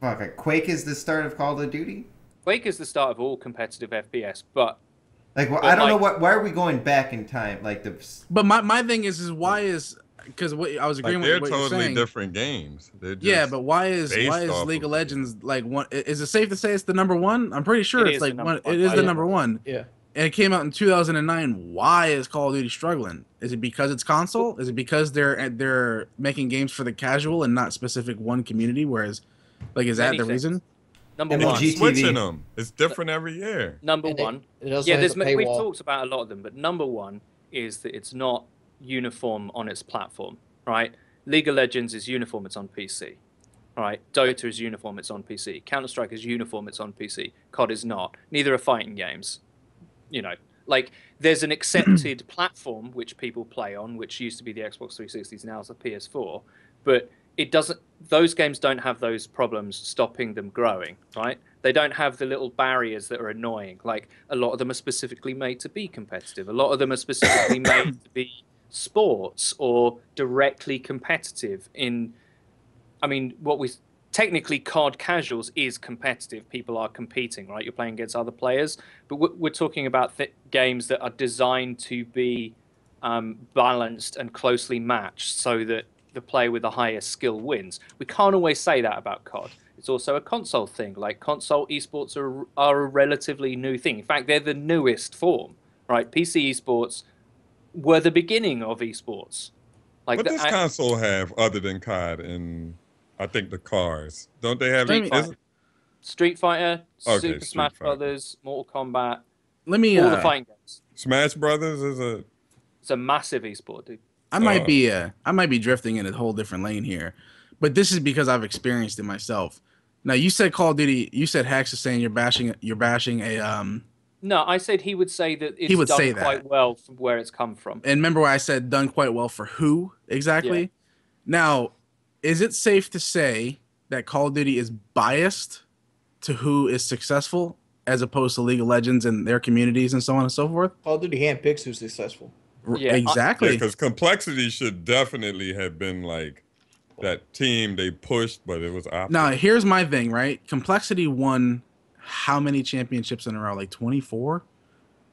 Fuck, Quake is the start of Call of Duty? Quake is the start of all competitive FPS, but... I don't know why are we going back in time? But my thing is why is... Because I was agreeing with what you're saying. They're totally different games. Yeah, but why is League of Legends like one? Is it safe to say it's the #1? I'm pretty sure it's like one. It is the #1. Yeah. And it came out in 2009. Why is Call of Duty struggling? Is it because it's console? Is it because they're making games for the casual and not specific one community? Whereas, like, is that the reason? Number one, switching them. It's different every year. Number one, we've talked about a lot of them, but number one is that it's not uniform on its platform, right? League of Legends is uniform, it's on PC, right? Dota is uniform, it's on PC. Counter-Strike is uniform, it's on PC. COD is not. Neither are fighting games. You know, like there's an accepted platform which people play on, which used to be the Xbox 360s, now it's a PS4, but it doesn't. Those games don't have those problems stopping them growing, right? They don't have the little barriers that are annoying. Like, a lot of them are specifically made to be competitive. A lot of them are specifically made to be sports or directly competitive technically COD Casuals is competitive. People are competing, right? You're playing against other players. But we're talking about games that are designed to be balanced and closely matched so that the player with the highest skill wins. We can't always say that about COD. It's also a console thing. Like, console esports are a relatively new thing. In fact, they're the newest form, right? PC esports were the beginning of esports. Like, what does console have other than COD and I think the cars? Don't they have Street Fighter, okay, Super Smash Brothers, Mortal Kombat. Let me all the fighting games. Smash Brothers it's a massive esport, dude. I might be drifting in a whole different lane here, but this is because I've experienced it myself. Now, you said Call of Duty. You said Hex is saying you're bashing a. No, I said he would say that it's done quite well from where it's come from. And remember where I said done quite well for who exactly? Yeah. Now, is it safe to say that Call of Duty is biased to who is successful as opposed to League of Legends and their communities and so on and so forth? Call of Duty handpicks who's successful. Yeah, exactly. Because Complexity should definitely have been like that team they pushed, but it was opposite. Now, here's my thing, right? Complexity won how many championships in a row? Like 24?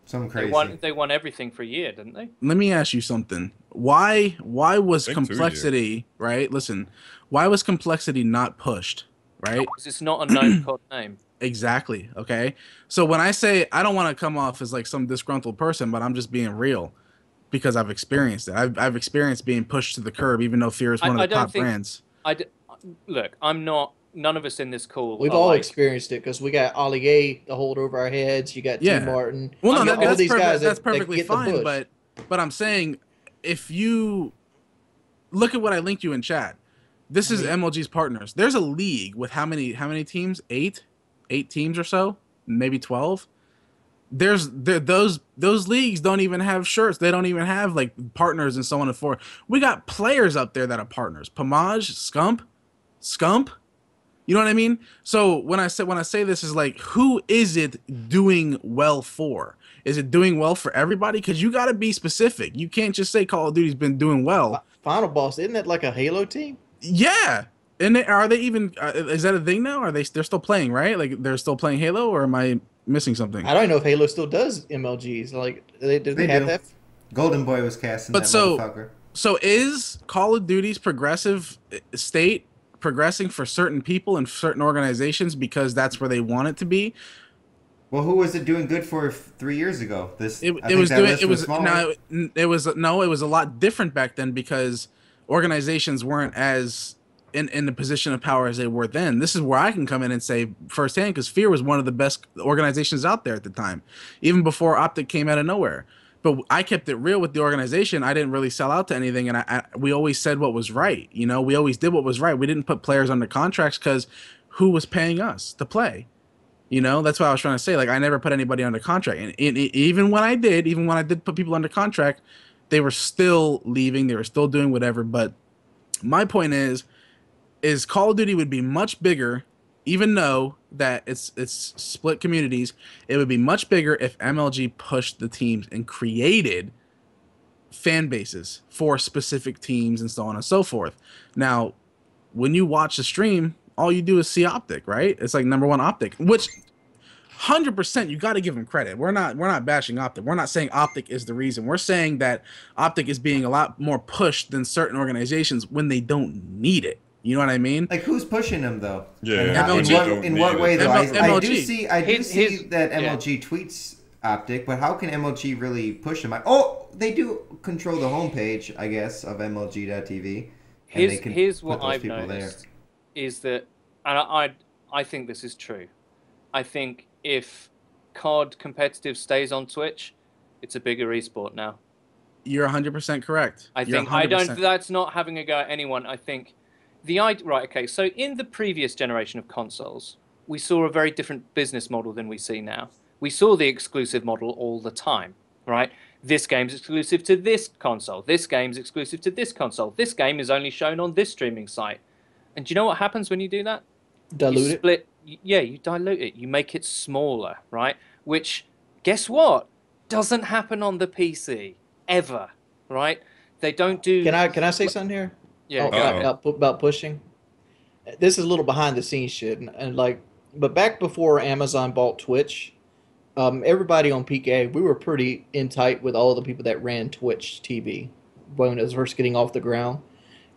Something crazy. They won everything for a year, didn't they? Let me ask you something. Why was Complexity, right? Listen, why was Complexity not pushed, right? Because it's not a known COD name. Exactly, okay? So when I say, I don't want to come off as like some disgruntled person, but I'm just being real because I've experienced it. I've experienced being pushed to the curb, even though Fear is one of the top brands. Look, I'm not. None of us in this call. We've all experienced it because we got Ollie A to hold over our heads. You got T. Martin. Well, no, that's perfectly fine. But I'm saying, if you look at what I linked you in chat, this is MLG's partners. There's a league with how many teams? 8 teams or so, maybe 12. Those leagues don't even have shirts. They don't even have like partners and so on and forth. We got players up there that are partners. Pomage, Scump. You know what I mean? So when I say this is like, who is it doing well for? Is it doing well for everybody? Because you got to be specific. You can't just say Call of Duty's been doing well. Final Boss, isn't that like a Halo team? Yeah. And are they even? Is that a thing now? They're still playing, right? Like they're still playing Halo, or am I missing something? I don't know if Halo still does MLGs. Like do they have that? Golden Boy was casting that motherfucker. So is Call of Duty's progressive state progressing for certain people and certain organizations because that's where they want it to be? Well, who was it doing good for 3 years ago? It was a lot different back then because organizations weren't as in the position of power as they were then. This is where I can come in and say firsthand, because Fear was one of the best organizations out there at the time, even before Optic came out of nowhere. But I kept it real with the organization. I didn't really sell out to anything, and we always said what was right. You know, we always did what was right. We didn't put players under contracts because who was paying us to play? You know, that's what I was trying to say. Like, I never put anybody under contract, and even when I did put people under contract, they were still leaving. They were still doing whatever. But my point is Call of Duty would be much bigger. Even though that it's split communities, it would be much bigger if MLG pushed the teams and created fan bases for specific teams and so on and so forth. Now, when you watch the stream, all you do is see Optic, right? It's like number one Optic, which 100% you got to give them credit. We're not bashing Optic. We're not saying Optic is the reason. We're saying that Optic is being a lot more pushed than certain organizations when they don't need it. You know what I mean? Like, who's pushing them though? Yeah. In what way though? I do see that MLG Yeah. tweets Optic, but how can MLG really push them? They do control the homepage, I guess, of MLG.tv. Here's what I've noticed is that, and I think this is true. I think if COD competitive stays on Twitch, it's a bigger esport now. You're 100% correct. That's not having a go at anyone. I think right, okay, so in the previous generation of consoles, we saw a very different business model than we see now. We saw the exclusive model all the time, right? This game's exclusive to this console. This game's exclusive to this console. This game is only shown on this streaming site. And do you know what happens when you do that? Dilute it. you dilute it. You make it smaller, right? Which, guess what? Doesn't happen on the PC ever, right? They don't do. Can I say something here? Yeah, Oh, go ahead. about pushing. This is a little behind the scenes shit, and like, but back before Amazon bought Twitch, everybody on PK, we were pretty in tight with all the people that ran Twitch TV when it was first getting off the ground,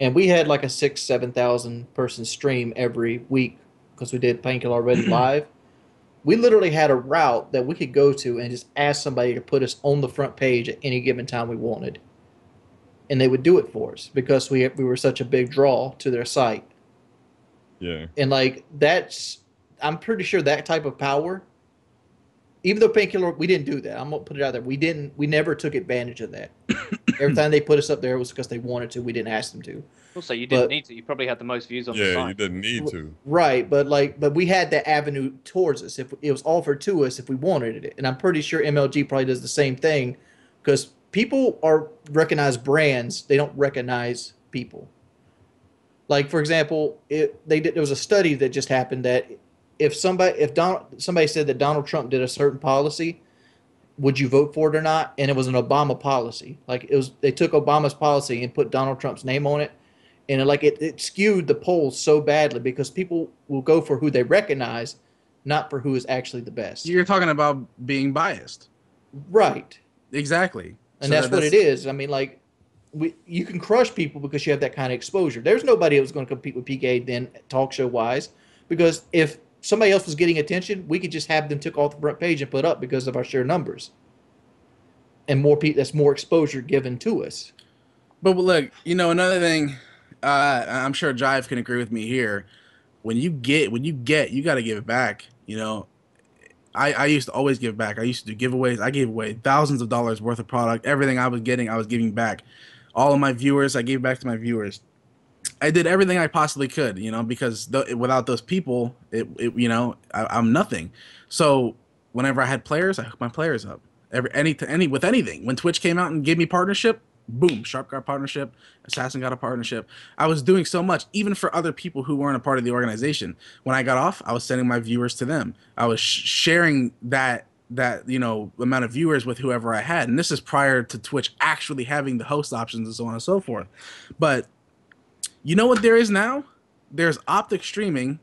and we had like a 7,000 person stream every week because we did Painkiller Already live. We literally had a route that we could go to and just ask somebody to put us on the front page at any given time we wanted, and they would do it for us because we were such a big draw to their site. Yeah. And like I'm pretty sure that type of power, even though Painkiller, we didn't do that. I'm gonna put it out there. We never took advantage of that. Every time they put us up there, it was because they wanted to. We didn't ask them to. Also, you didn't need to. You probably had the most views on the site. Yeah, you didn't need to. Right, but we had that avenue towards us. If it was offered to us, if we wanted it, and I'm pretty sure MLG probably does the same thing, because people recognize brands, they don't recognize people. Like, for example, there was a study that just happened that if somebody said that Donald Trump did a certain policy, would you vote for it or not? And it was an Obama policy. Like, they took Obama's policy and put Donald Trump's name on it, and it skewed the polls so badly because people will go for who they recognize, not for who is actually the best. You're talking about being biased. Right. Exactly. And that's what it is. I mean, like, you can crush people because you have that kind of exposure. There's nobody that was going to compete with PK then, talk show wise, because if somebody else was getting attention, we could just have them took off the front page and put up because of our sheer numbers, and that's more exposure given to us. But look, another thing, I'm sure Jive can agree with me here. When you get, you got to give it back. I used to always give back. I used to do giveaways. I gave away thousands of dollars worth of product. Everything I was getting, I was giving back. All of my viewers, I gave back to my viewers. I did everything I possibly could, because without those people, I'm nothing. So whenever I had players, I hooked my players up. With anything. When Twitch came out and gave me partnership, boom, Sharp got a partnership, Assassin got a partnership. I was doing so much, even for other people who weren't a part of the organization. When I got off, I was sending my viewers to them. I was sharing that amount of viewers with whoever I had. And this is prior to Twitch actually having the host options and so on and so forth. But you know what there is now? There's Optic streaming,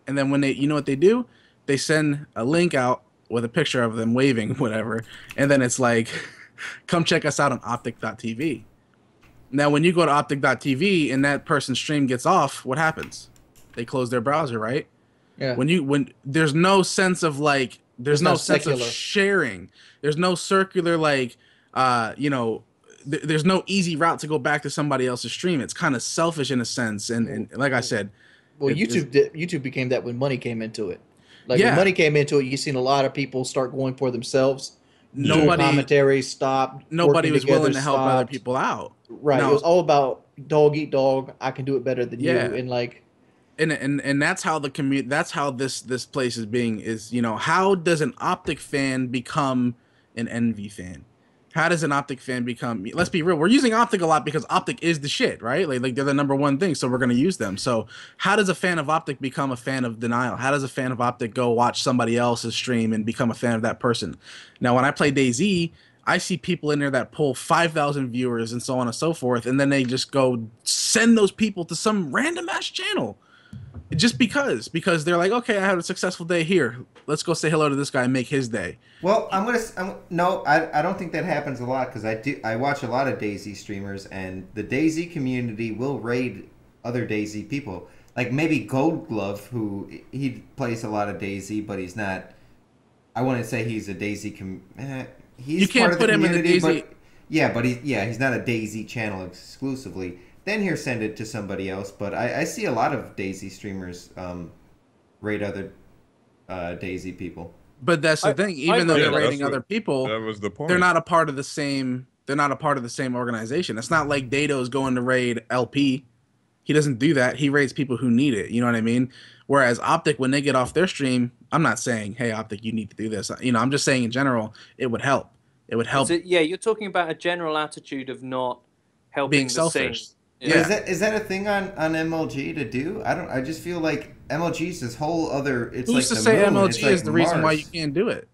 and then when what they do? They send a link out with a picture of them waving, whatever, and then it's like, come check us out on optic.tv. Now, when you go to optic.tv and that person's stream gets off, what happens? They close their browser, right? Yeah. When there's no sense of like, there's no sense of sharing. There's no circular there's no easy route to go back to somebody else's stream. It's kind of selfish in a sense, and like I said, well, YouTube became that when money came into it. Like, when money came into it, you've seen a lot of people start going for themselves. Commentary stopped. Nobody was willing to help other people out. Right. No. It was all about dog eat dog. I can do it better than you. And like, and that's how the community. That's how this place is. How does an Optic fan become an Envy fan? How does an Optic fan become? Let's be real. We're using Optic a lot because Optic is the shit, right? Like they're the number one thing, so we're gonna use them. So how does a fan of Optic become a fan of Denial? How does a fan of Optic go watch somebody else's stream and become a fan of that person? Now, when I play DayZ, I see people in there that pull 5,000 viewers and so on and so forth, and then they just go send those people to some random ass channel. Just because they're like, okay, I had a successful day here. Let's go say hello to this guy and make his day. Well, I don't think that happens a lot because I watch a lot of DayZ streamers, and the DayZ community will raid other DayZ people. Like maybe Gold Glove, who he plays a lot of DayZ, but he's not. I wouldn't say he's a DayZ. He's you can't part of put the him community, in the DayZ. But he's not a DayZ channel exclusively. Then he'll send it to somebody else. But I see a lot of DayZ streamers raid other DayZ people. But that's the thing. Even though they're raiding other people, that was the point. They're not a part of the same. They're not a part of the same organization. It's not like Dato's going to raid LP. He doesn't do that. He raids people who need it. You know what I mean? Whereas Optic, when they get off their stream, I'm not saying, hey, Optic, you need to do this. I'm just saying in general, it would help. It would help. You're talking about a general attitude of not helping being the selfish. scene. Yeah. Is that a thing on MLG to do? I just feel like MLG's this whole other. It's Who's like to the say moon. MLG It's like is the reason why you Mars. can't do it?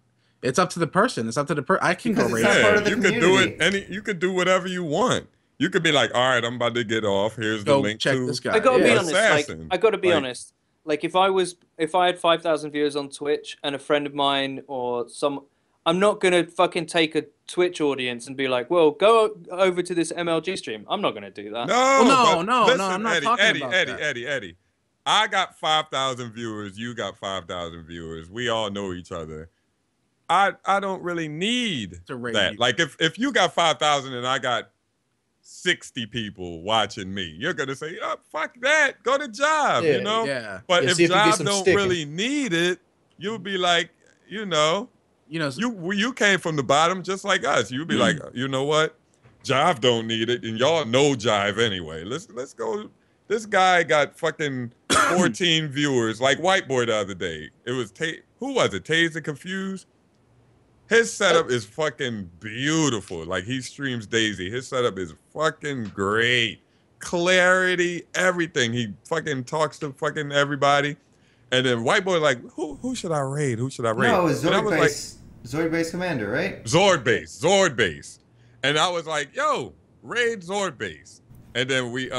It's up to the person. It's up to the person. I can Because go it's raid. not part of the you could do community. you could do whatever you want. You could be like, all right, I'm about to get off. Here's the Go link check to this guy. I gotta be Yeah. honest. Like, Assassin. I gotta be Like- honest. Like, if I had 5,000 viewers on Twitch and a friend of mine or I'm not gonna fucking take a Twitch audience and be like, well, go over to this MLG stream. I'm not gonna do that. No, Well, but no, listen, I'm not Eddie, talking Eddie, about Eddie, that. Eddie. I got 5,000 viewers. You got 5,000 viewers. We all know each other. I don't really need To raid that. you. Like if you got 5,000 and I got 60 people watching me, you're gonna say, oh, fuck that, go to Jive, Yeah, you know? Yeah. But Yeah, if see if you get Jive some don't sticking. really need it, you'll be like, You know, you came from the bottom just like us. You'd be like, you know what? Jive don't need it, and y'all know Jive anyway. Let's go. This guy got fucking 14 viewers, like White Boy the other day. It was who was it? Taze and Confused. His setup is fucking beautiful. Like he streams Daisy. His setup is fucking great. Clarity, everything. He fucking talks to fucking everybody. And then White Boy like, who should I raid? Who should I raid? No, it was And I was like, Zord Base Commander, right? Zord Base. And I was like, yo, raid Zord Base. And then we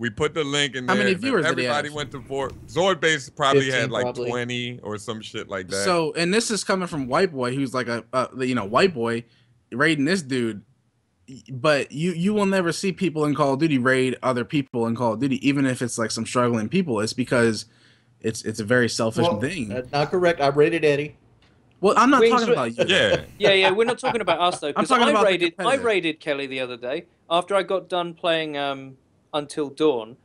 put the link in there. How many and then viewers did he everybody have? went to Zord Base probably 15 had like probably. 20 or some shit like that. So, and this is coming from White Boy, who's like a White Boy raiding this dude. But you will never see people in Call of Duty raid other people in Call of Duty, even if it's like some struggling people. It's because it's a very selfish thing. That's not correct. I rated Eddie. Well, I'm not Wings talking ra- about you. yeah. Yeah, we're not talking about us though. Because talking about the I competitive. raided Kelly the other day after I got done playing Until Dawn,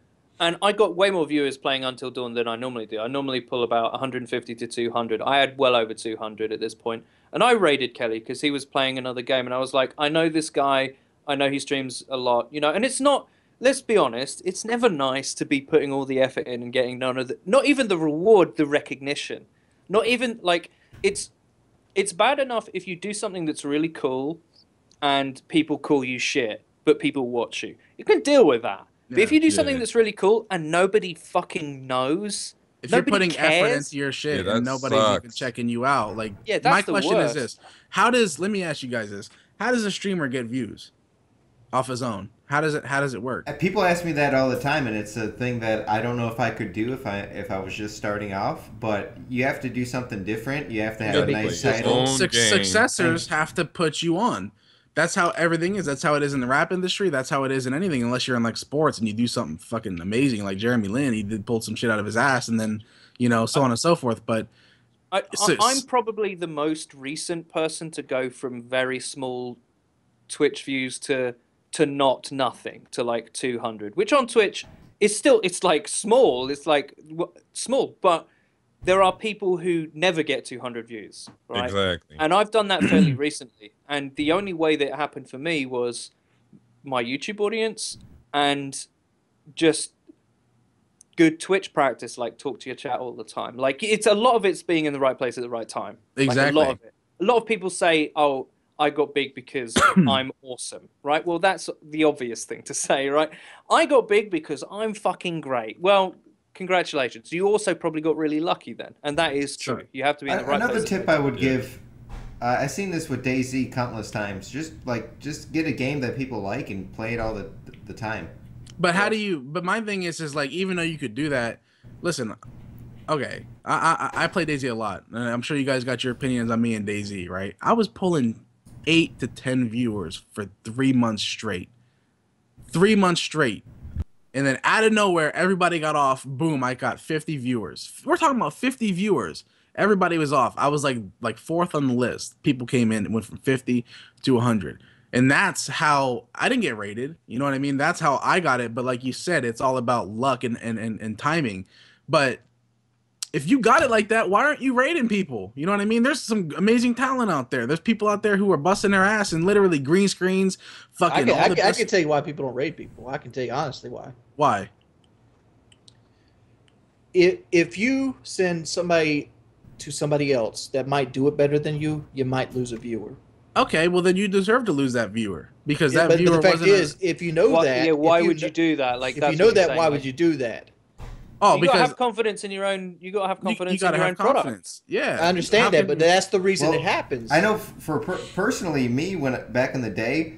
and I got way more viewers playing Until Dawn than I normally do. I normally pull about 150 to 200. I had well over 200 at this point, and I raided Kelly because he was playing another game, and I was like, I know this guy. I know he streams a lot, you know, and it's not. Let's be honest. It's never nice to be putting all the effort in and getting none of the, not even the reward, the recognition, not even like it's bad enough if you do something that's really cool and people call you shit, but people watch you. You can deal with that. But if you do something that's really cool and nobody fucking knows, If you're nobody putting effort cares, into your shit Yeah, and that nobody's even sucks. checking you out, like Yeah, that's my the question is worst. this: let me ask you guys this: how does a streamer get views off his own? How does it work? People ask me that all the time, and it's a thing that I don't know if I could do if I was just starting off. But you have to do something different. You have to have Yeah, a be nice like your title. own game. Successors have to put you on. That's how everything is. That's how it is in the rap industry. That's how it is in anything, unless you're in like sports and you do something fucking amazing, like Jeremy Lin. He did pull some shit out of his ass, and then so on and so forth. But I'm probably the most recent person to go from very small Twitch views to nothing to like 200, which on Twitch is still, it's like small. It's like small, but there are people who never get 200 views, right? Exactly. And I've done that fairly recently. And the only way that it happened for me was my YouTube audience and just good Twitch practice, like talk to your chat all the time. Like it's a lot of it's being in the right place at the right time. Exactly. Like a lot of it. A lot of people say, "Oh, I got big because I'm awesome," right? Well, that's the obvious thing to say, right? I got big because I'm fucking great. Well, congratulations. You also probably got really lucky then, and that is true. Sure. You have to be in the right Another place. tip I would give, I've seen this with DayZ countless times. Just get a game that people like and play it all the time. But how do you? But my thing is like, even though you could do that, listen. Okay, I play DayZ a lot, and I'm sure you guys got your opinions on me and DayZ, right? I was pulling 8 to 10 viewers for 3 months straight. 3 months straight. And then out of nowhere, everybody got off. Boom, I got 50 viewers. We're talking about 50 viewers. Everybody was off. I was like fourth on the list. People came in and went from 50 to 100. And that's how I didn't get rated. You know what I mean? That's how I got it. But like you said, it's all about luck and timing. But if you got it like that, why aren't you rating people? You know what I mean? There's some amazing talent out there. There's people out there who are busting their ass and literally green screens, fucking. I can tell you why people don't rate people. I can tell you honestly why. Why? If you send somebody to somebody else that might do it better than you might lose a viewer. Okay, well then you deserve to lose that viewer because Yeah, that viewer but the fact wasn't. is, if you know that, Yeah, why if would you do that? Like, if that's you know what you're that, saying, why like, would you do that? Oh, you gotta because have confidence in your own. You gotta have you confidence gotta in your have own product. confidence. Yeah, I understand How that, can but you- that's the reason Well, it happens. I know personally, me when back in the day,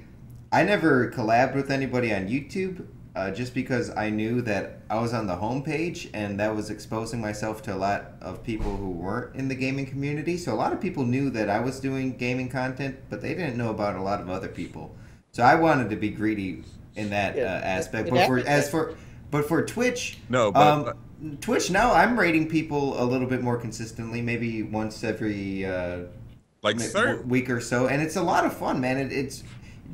I never collabed with anybody on YouTube, just because I knew that I was on the homepage and that was exposing myself to a lot of people who weren't in the gaming community. So a lot of people knew that I was doing gaming content, but they didn't know about a lot of other people. So I wanted to be greedy in that aspect. But for Twitch, No, but Twitch now I'm rating people a little bit more consistently, maybe once every like week or so, and it's a lot of fun, man. It's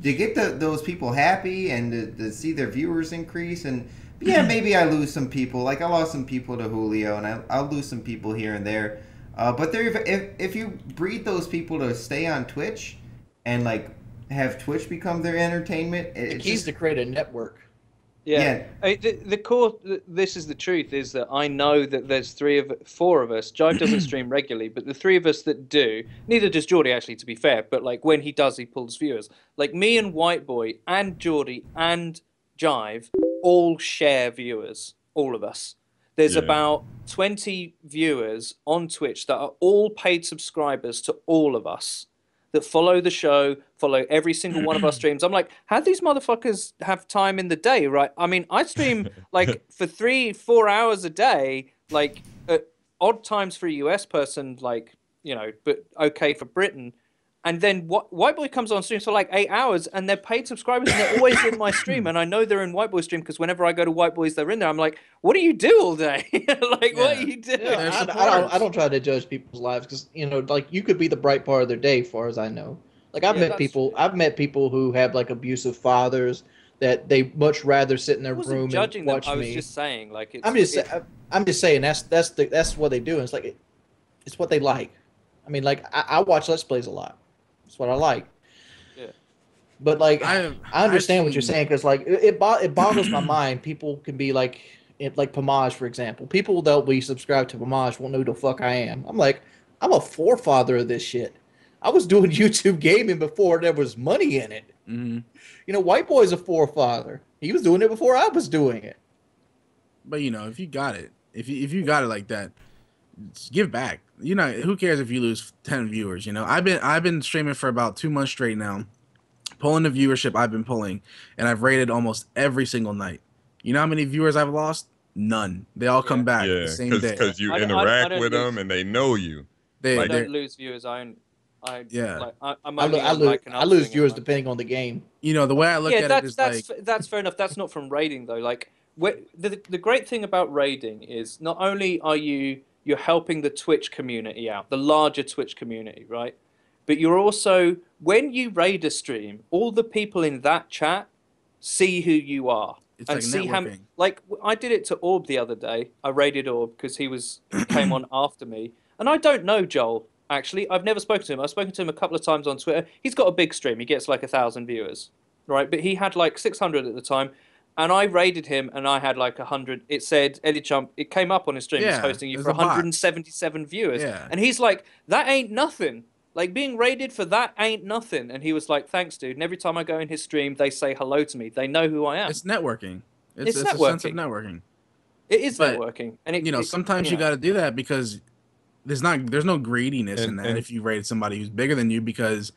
to get those people happy and to see their viewers increase. And yeah, maybe I lose some people. Like I lost some people to Julio, and I'll lose some people here and there. But if you breed those people to stay on Twitch and like have Twitch become their entertainment, the key is to create a network. Yeah. The core. This is the truth: is that I know that there's four of us. Jive doesn't stream regularly, but the three of us that do, neither does Geordie actually. To be fair, but like when he does, he pulls viewers. Like me and White Boy and Geordie and Jive all share viewers. All of us. There's about 20 viewers on Twitch that are all paid subscribers to all of us, that follow the show, follow every single one of our streams. I'm like, how do these motherfuckers have time in the day, right? I mean, I stream like for 3-4 hours a day, like at odd times for a US person, like, you know, but okay for Britain. And then White Boy comes on stream for like 8 hours, and they're paid subscribers, and they're always in my stream. And I know they're in White Boy's stream because whenever I go to White Boy's, they're in there. I'm like, what do you do all day? Like, what do you do? Yeah, I don't try to judge people's lives because, you know, like you could be the bright part of their day, as far as I know. Like I've met people who have like abusive fathers that they much rather sit in their room judging and watch them. me. I was just saying, like, I'm just saying that's what they do. And it's like it's what they like. I mean, like I watch Let's Plays a lot. That's what I like. Yeah. But like I understand what you're saying because like it boggles my mind. People can be like Pomage, for example. People that'll be subscribed to Pomage won't know who the fuck I am. I'm like, I'm a forefather of this shit. I was doing YouTube gaming before there was money in it. Mm-hmm. You know, White Boy's a forefather. He was doing it before I was doing it. But you know, if you got it, if you got it like that, give back. You know, who cares if you lose 10 viewers? You know, I've been streaming for about 2 months straight now, pulling the viewership I've been pulling, and I've rated almost every single night. You know how many viewers I've lost? None. They all come back the same day. Because you interact with them and they know you. I don't lose viewers. I lose viewers depending on the game. You know, the way I look at it is that's fair enough. That's not from raiding though. Like the great thing about raiding is not only are you're helping the Twitch community out, the larger Twitch community, right? But you're also, when you raid a stream, all the people in that chat see who you are. It's and like see networking. like I did it to Orb the other day. I raided Orb because he came on after me. And I don't know Joel, actually. I've never spoken to him. I've spoken to him a couple of times on Twitter. He's got a big stream. He gets like 1,000 viewers, right? But he had like 600 at the time. And I raided him, and I had like 100. It said, Eddie Chump, it came up on his stream, he's hosting you for 177 viewers. Yeah. And he's like, that ain't nothing. Like, being raided for that ain't nothing. And he was like, thanks, dude. And every time I go in his stream, they say hello to me. They know who I am. It's networking. It's networking. A sense of networking. It is networking. And sometimes you got to do that because there's no greediness in that if you raid somebody who's bigger than you because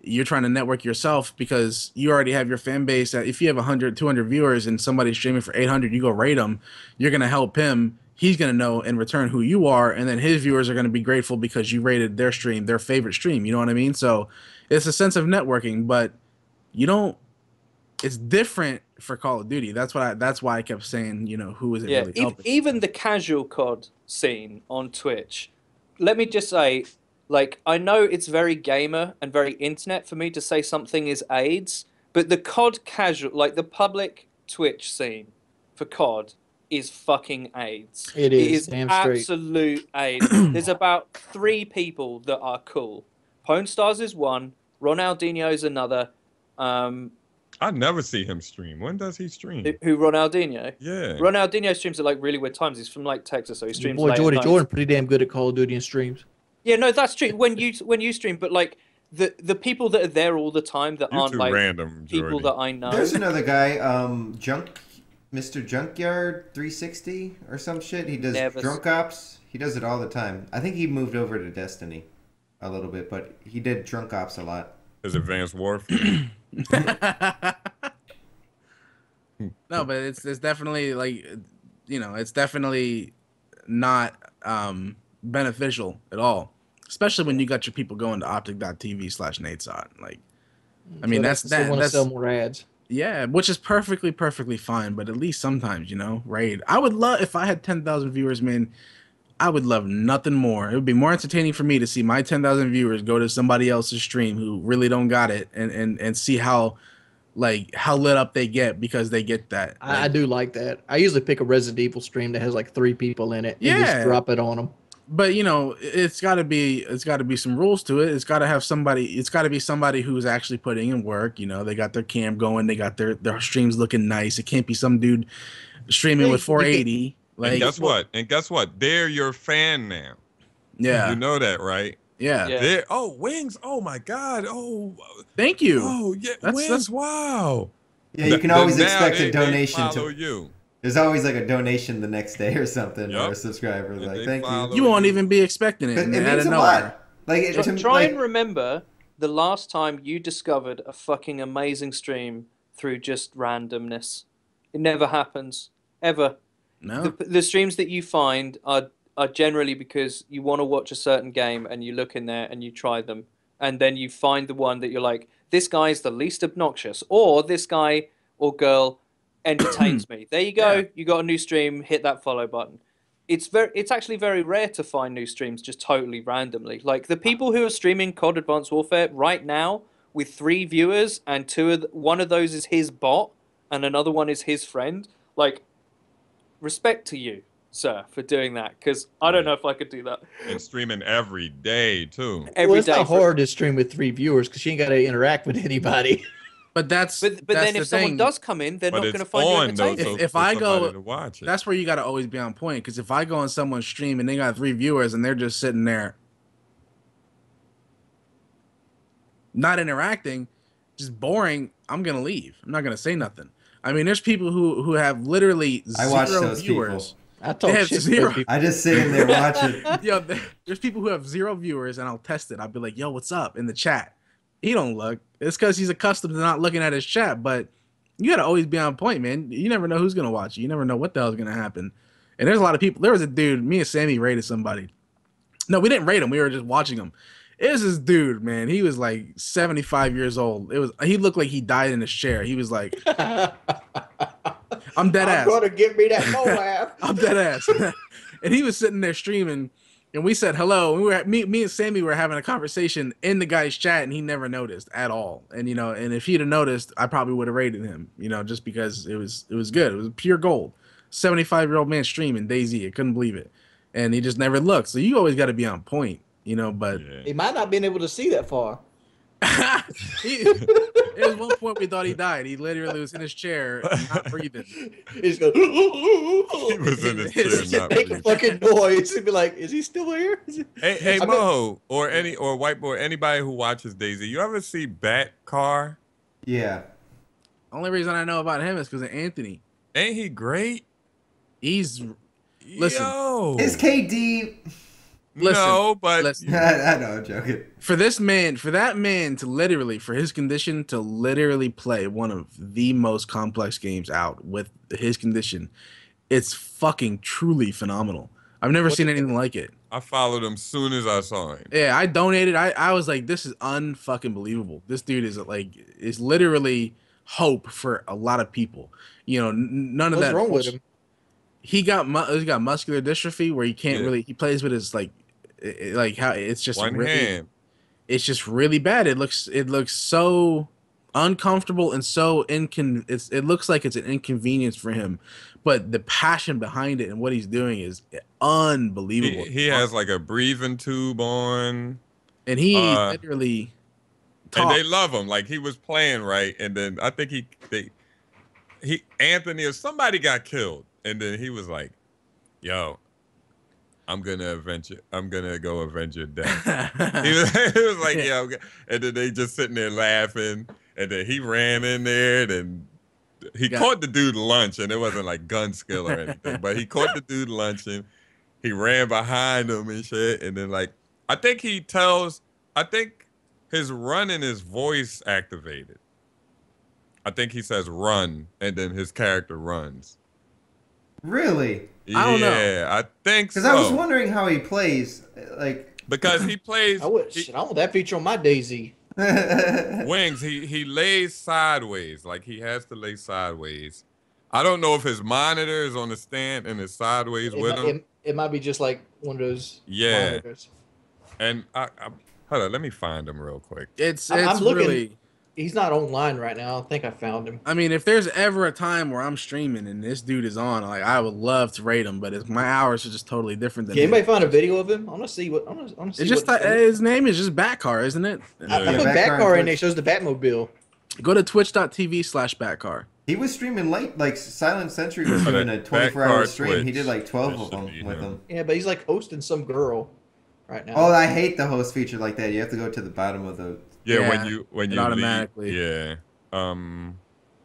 you're trying to network yourself because you already have your fan base. If you have 100, 200 viewers and somebody's streaming for 800, you go raid them, you're going to help him. He's going to know in return who you are, and then his viewers are going to be grateful because you rated their stream, their favorite stream. You know what I mean? So it's a sense of networking, but you don't. It's different for Call of Duty. That's why I kept saying, you know, who is it really helping? Even the casual COD scene on Twitch. Let me just say, like, I know it's very gamer and very internet for me to say something is AIDS, but the COD casual, like the public Twitch scene for COD is fucking AIDS. It is damn absolute AIDS. There's about 3 people that are cool. Pone Stars is one, Ronaldinho's another. I never see him stream. When does he stream? Who, Ronaldinho? Yeah. Ronaldinho streams at like really weird times. He's from like Texas, so he streams late at night. Jordan pretty damn good at Call of Duty and streams. Yeah, no, that's true. When you stream, but like the people that are there all the time that You aren't too like random, people Jordy. that I know. There's another guy, Mr. Junkyard 360 or some shit. He does drunk ops. He does it all the time. I think he moved over to Destiny a little bit, but he did drunk ops a lot. Is Advanced Warfare? No, but it's definitely like, you know, it's definitely not beneficial at all, especially when you got your people going to optic.tv/NateSot. Like, I mean, so they want to sell more ads. Yeah, which is perfectly fine, but at least sometimes, you know, right? I would love, if I had 10,000 viewers, man, I would love nothing more. It would be more entertaining for me to see my 10,000 viewers go to somebody else's stream who really don't got it and see how lit up they get because they get that. Like, I do like that. I usually pick a Resident Evil stream that has like 3 people in it and just drop it on them. But you know, it's got to be some rules to it. It's got to have somebody. It's got to be somebody who's actually putting in work. You know, they got their cam going. They got their streams looking nice. It can't be some dude streaming with 480. Like, and guess what? They're your fan now. Yeah, you know that, right? Yeah. Wings. Oh my God. Oh, thank you. Oh yeah, Wings. Wow. Yeah, you can always expect a donation to you. There's always like a donation the next day or something, or a subscriber like, thank you. You won't even be expecting it. It means a lot. Like, try and remember the last time you discovered a fucking amazing stream through just randomness. It never happens, ever. No. The streams that you find are generally because you want to watch a certain game and you look in there and you try them, and then you find the one that you're like, this guy's the least obnoxious, or this guy or girl entertains me. There you go. Yeah. You got a new stream. Hit that follow button. It's actually very rare to find new streams just totally randomly. Like the people who are streaming COD Advanced Warfare right now with 3 viewers and one of those is his bot and another one is his friend. Like, respect to you, sir, for doing that, because I don't know if I could do that. And streaming every day too. It's not hard to stream with 3 viewers because you ain't got to interact with anybody. But then if someone does come in, they're not going to find you entertaining. If I go, that's where you got to always be on point. Because if I go on someone's stream and they got 3 viewers and they're just sitting there, not interacting, just boring, I'm gonna leave. I'm not gonna say nothing. I mean, there's people who have literally 0 viewers. I just sit in there watching. Yo, there's people who have 0 viewers, and I'll test it. I'll be like, "Yo, what's up?" in the chat. He don't look. It's because he's accustomed to not looking at his chat. But you gotta always be on point, man. You never know who's gonna watch you. You never know what the hell's gonna happen. And there's a lot of people. There was a dude. Me and Sammy raided somebody. No, we didn't raid him. We were just watching him. It was this dude, man. He was like 75 years old. He looked like he died in his chair. He was like, I'm dead ass. I'm gonna get me that Moab. I'm dead ass. And he was sitting there streaming, and we said hello. Me and Sammy were having a conversation in the guy's chat, and he never noticed at all. And you know, and if he'd have noticed, I probably would have rated him. You know, just because it was good. It was pure gold. 75-year-old man streaming DayZ. I couldn't believe it, and he just never looked. So you always got to be on point. You know, but he might not have been able to see that far. It was one point we thought he died. He literally was in his chair, not breathing. He's going. He was in his chair, not make breathing. a fucking noise. He'd be like, "Is he still here?" Hey, Moho, or White Boy, anybody who watches DayZ, you ever see Bat Car? Yeah. Only reason I know about him is because of Anthony. Ain't he great? Listen. Yo. Is KD? Listen, no, but listen. I know, I'm joking. For that man to literally, for his condition to literally play one of the most complex games out with his condition, it's fucking truly phenomenal. I've never seen anything like it. I followed him soon as I saw him. Yeah, I donated. I was like, this is unfucking believable. This dude is literally hope for a lot of people. You know, none of that. What's wrong with him? He got muscular dystrophy where he can't really. He plays with his how it's just one really, hand. It's just really bad. It looks so uncomfortable and so it looks like it's an inconvenience for him, but the passion behind it and what he's doing is unbelievable. He has like a breathing tube on, and he literally talks. And they love him. Like he was playing right, and then I think Anthony or somebody got killed, and then he was like, "Yo, I'm gonna avenge it. I'm gonna go avenge your death. He was like, yeah. Okay. And then they just sitting there laughing. And then he ran in there. And he caught the dude lunch. And it wasn't like gun skill or anything. But he caught the dude lunching. He ran behind him and shit. And then like, I think his running is voice activated. I think he says run. And then his character runs. Really? I don't know. Yeah, I think so. Because I was wondering how he plays. Like, because he plays. I want that feature on my Daisy. Wings. He lays sideways. Like he has to lay sideways. I don't know if his monitor is on the stand and it's sideways with him. It might be just like one of those monitors. And I hold on, let me find him real quick. I'm looking. Really. He's not online right now. I think I found him. I mean, if there's ever a time where I'm streaming and this dude is on, like I would love to rate him, but my hours are just totally different than. Can anybody find a video of him? I want to see what. It's just his name is just Batcar, isn't it? I put Batcar in there. It shows the Batmobile. Go to twitch.tv/Batcar. He was streaming late, like Silent Sentry was doing a 24-hour stream. Twitch. He did like 12 of them with him. Yeah, but he's like hosting some girl right now. Oh, I hate the host feature like that. You have to go to the bottom of the. Yeah, when you automatically. Leave, yeah.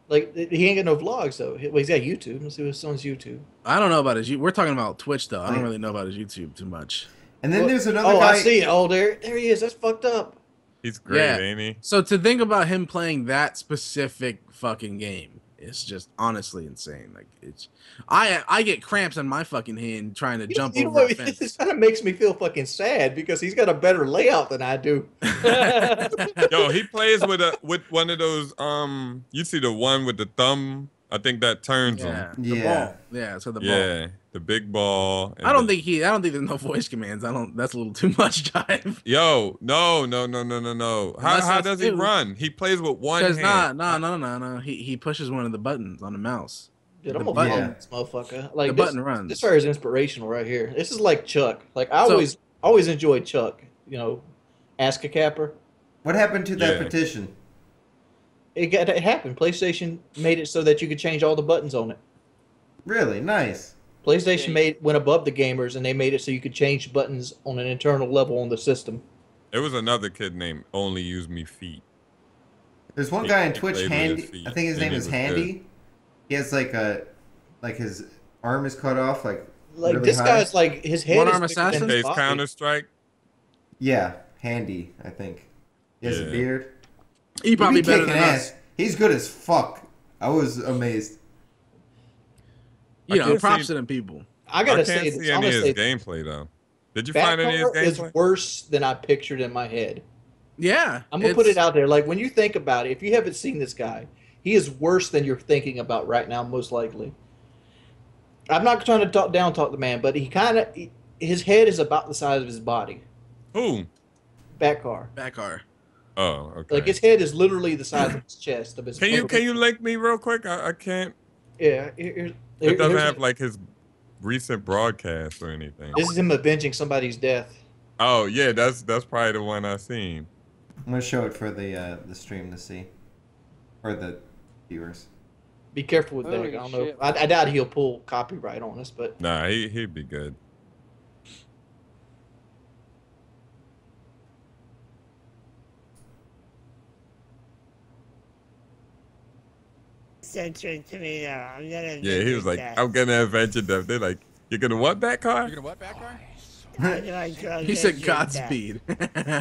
Like he ain't got no vlogs though. Well, he's got YouTube. Let's see what's on his YouTube. I don't know about his. We're talking about Twitch though. I don't really know about his YouTube too much. And then there's another guy. I see it. Oh, there he is. That's fucked up. He's great, ain't he? So to think about him playing that specific fucking game, it's just honestly insane. Like I get cramps in my fucking hand trying to jump over a fence. This kind of makes me feel fucking sad because he's got a better layout than I do. Yo, he plays with one of those. You see the one with the thumb? I think that turns him. The ball. Yeah, so the ball. Yeah, the big ball. I don't think there's no voice commands. That's a little too much jive. Yo, no. How does he run? He plays with one hand. No. He pushes one of the buttons on the mouse. Dude, I'm gonna follow this motherfucker. Like the button runs. This is inspirational right here. This is like Chuck. Like I always enjoyed Chuck. You know, Ask a Capper. What happened to that petition? It happened. PlayStation made it so that you could change all the buttons on it. Really nice. PlayStation went above the gamers and they made it so you could change buttons on an internal level on the system. There was another kid named Only Use Me Feet. There's one guy on Twitch, Handy. I think his name is Handy. Good. He has like his arm is cut off, like really this high. Guy's like his head. One-arm assassin. Plays Counter-Strike. Yeah, Handy. I think he has a beard. He probably better than us. He's good as fuck. I was amazed. You know, props to them people. I gotta say, I can't see any of his gameplay though. Did you find any of his gameplay? Is worse than I pictured in my head. Yeah, I'm gonna put it out there. Like when you think about it, if you haven't seen this guy, he is worse than you're thinking about right now, most likely. I'm not trying to talk the man, but his head is about the size of his body. Who? Batcar. Oh, okay. Like his head is literally the size of his chest. Of his. Can you link me real quick? I can't. Yeah. It doesn't have like his recent broadcast or anything. This is him avenging somebody's death. Oh yeah, that's probably the one I seen. I'm gonna show it for the stream to see, or the viewers. Be careful with that. I don't know. I doubt he'll pull copyright on us, but nah, he'd be good. Censored to me though. I'm gonna. Yeah, he was like, I'm gonna avenge your death. They're like, you're gonna what, Batcar? He said Godspeed.